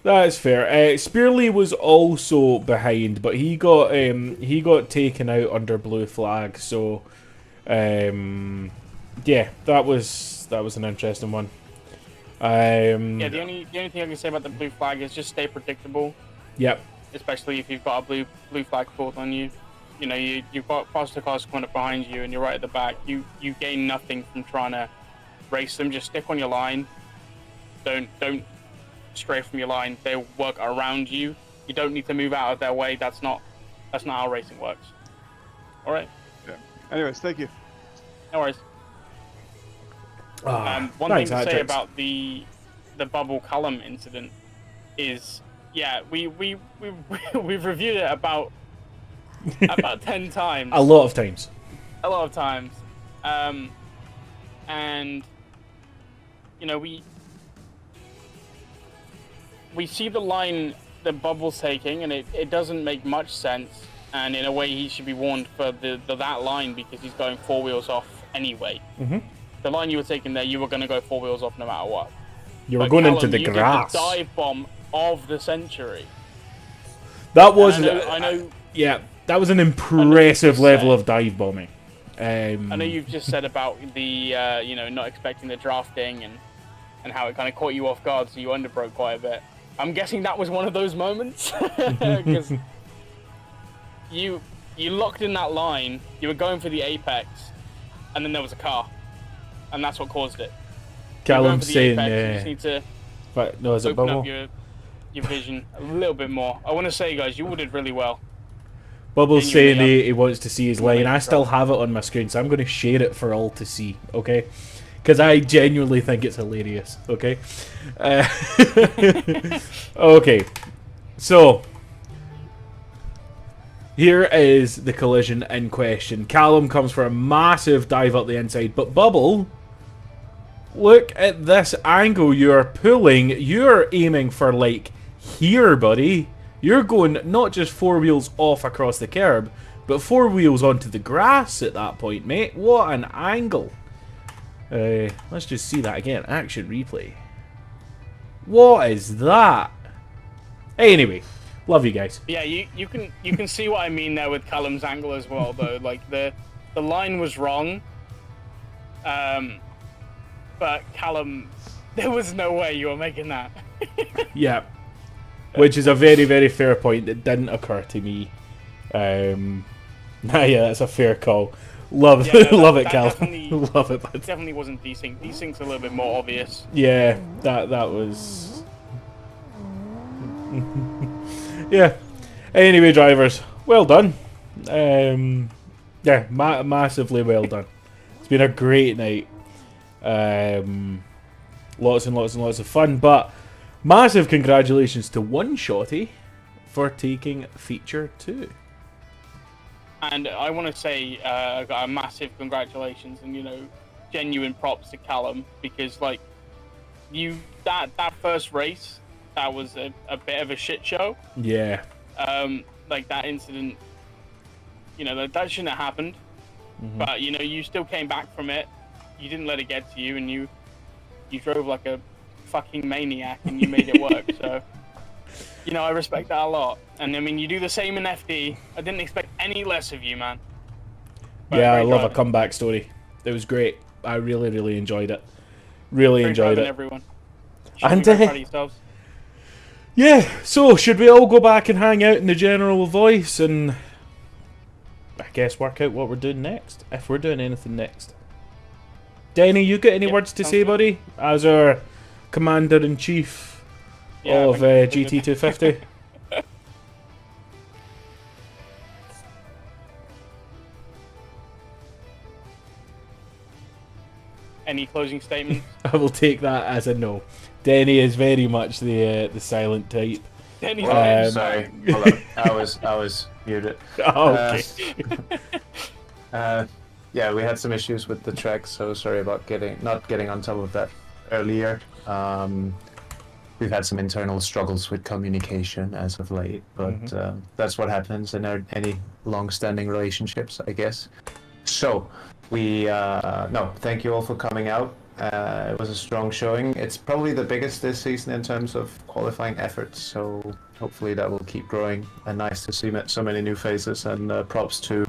That's fair. Spearley was also behind, but he got taken out under blue flag. So, yeah, that was an interesting one. Yeah, the only thing I can say about the blue flag is just stay predictable. Yep. Especially if you've got a blue flag pulled on you. You know, you've got faster cars corner behind you, and you're right at the back. You gain nothing from trying to race them. Just stick on your line. Don't stray from your line. They'll work around you. You don't need to move out of their way. That's not how racing works. All right. Yeah. Anyways, thank you. No worries. One thing to say about the Bubble Callum incident is, yeah, we've reviewed it about 10 times. A lot of times. A lot of times. And you know, we see the line that Bubble's taking, and it doesn't make much sense. And in a way, he should be warned for that line, because he's going 4 wheels off anyway. Mm-hmm. The line you were taking there, you were going to go 4 wheels off no matter what. You were going Callum, into the you grass. did the dive bomb of the century. That was, I know, yeah, that was an impressive level of dive bombing. I know you've just said about the you know, not expecting the drafting and how it kind of caught you off guard, so you underbroke quite a bit. I'm guessing that was one of those moments, because you locked in that line, you were going for the apex, and then there was a car, and that's what caused it. Callum saying, you just need to no, is it open Bubble? up your vision a little bit more. I want to say, guys, you all did really well. Bubble's saying he wants to see his line. I still have it on my screen, so I'm going to share it for all to see, okay? Because I genuinely think it's hilarious, okay? Okay, so here is the collision in question. Callum comes for a massive dive up the inside, but Bubble, look at this angle you're pulling. You're aiming for, like, here, buddy. You're going not just 4 wheels off across the curb, but 4 wheels onto the grass at that point, mate. What an angle. Let's just see that again. Action replay. What is that? Anyway, Love you guys. Yeah, you can see what I mean there with Callum's angle as well, though. Like the line was wrong, but Callum, there was no way you were making that. Yeah, which is a very, very fair point that didn't occur to me. Yeah, that's a fair call. Love, Yeah, no, love that it, Cal. definitely- Love it, bud. Definitely wasn't desync. Desync's a little bit more obvious. Yeah, that was. Yeah. Anyway, drivers, well done. Yeah, massively well done. It's been a great night. Lots and lots and lots of fun, but massive congratulations to One Shotty for taking feature 2. And I want to say a massive congratulations and, you know, genuine props to Callum, because like that first race, that was a bit of a shit show. Yeah. Like that incident, you know, that shouldn't have happened. Mhm. But you know, you still came back from it. You didn't let it get to you, and you drove like a fucking maniac, and you made it work. So, you know, I respect that a lot. And I mean, you do the same in FD. I didn't expect any less of you, man. But Yeah, I great love a driving. comeback story. It was great. I really, really enjoyed it. Really Great enjoyed driving, it. everyone. You should And be very proud of yourselves. yeah, so should we all go back and hang out in the general voice and I guess work out what we're doing next, if we're doing anything next. Denny, you got any words to say, buddy, as our commander-in-chief of GT-250? Any closing statements? I will take that as a no. Denny is very much the silent type. Denny's Sorry, hold on. I was muted. Oh, okay. Yeah, we had some issues with the track, so sorry about not getting on top of that earlier. We've had some internal struggles with communication as of late, but that's what happens in any long-standing relationships, I guess. So, thank you all for coming out. It was a strong showing. It's probably the biggest this season in terms of qualifying efforts, so hopefully that will keep growing. And nice to see so many new faces, and props to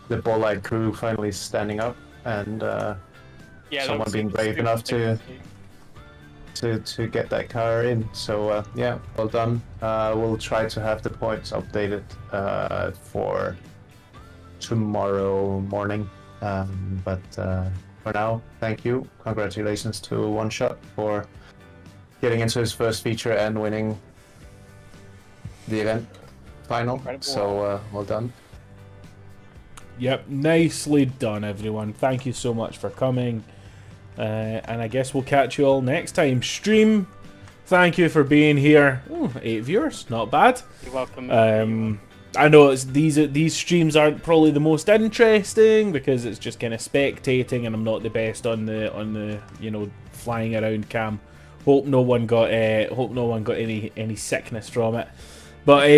the Ball Light crew finally standing up and someone being brave enough to get that car in. So yeah, well done. We'll try to have the points updated for tomorrow morning. But for now, thank you. Congratulations to One Shot for getting into his first feature and winning the event final. Incredible. So well done. Yep, nicely done, everyone. Thank you so much for coming. And I guess we'll catch you all next time. Stream, thank you for being here. Ooh, 8 viewers, not bad. You're welcome. I know these streams aren't probably the most interesting because it's just kind of spectating, and I'm not the best on the you know, flying around cam. Hope no one got any sickness from it. But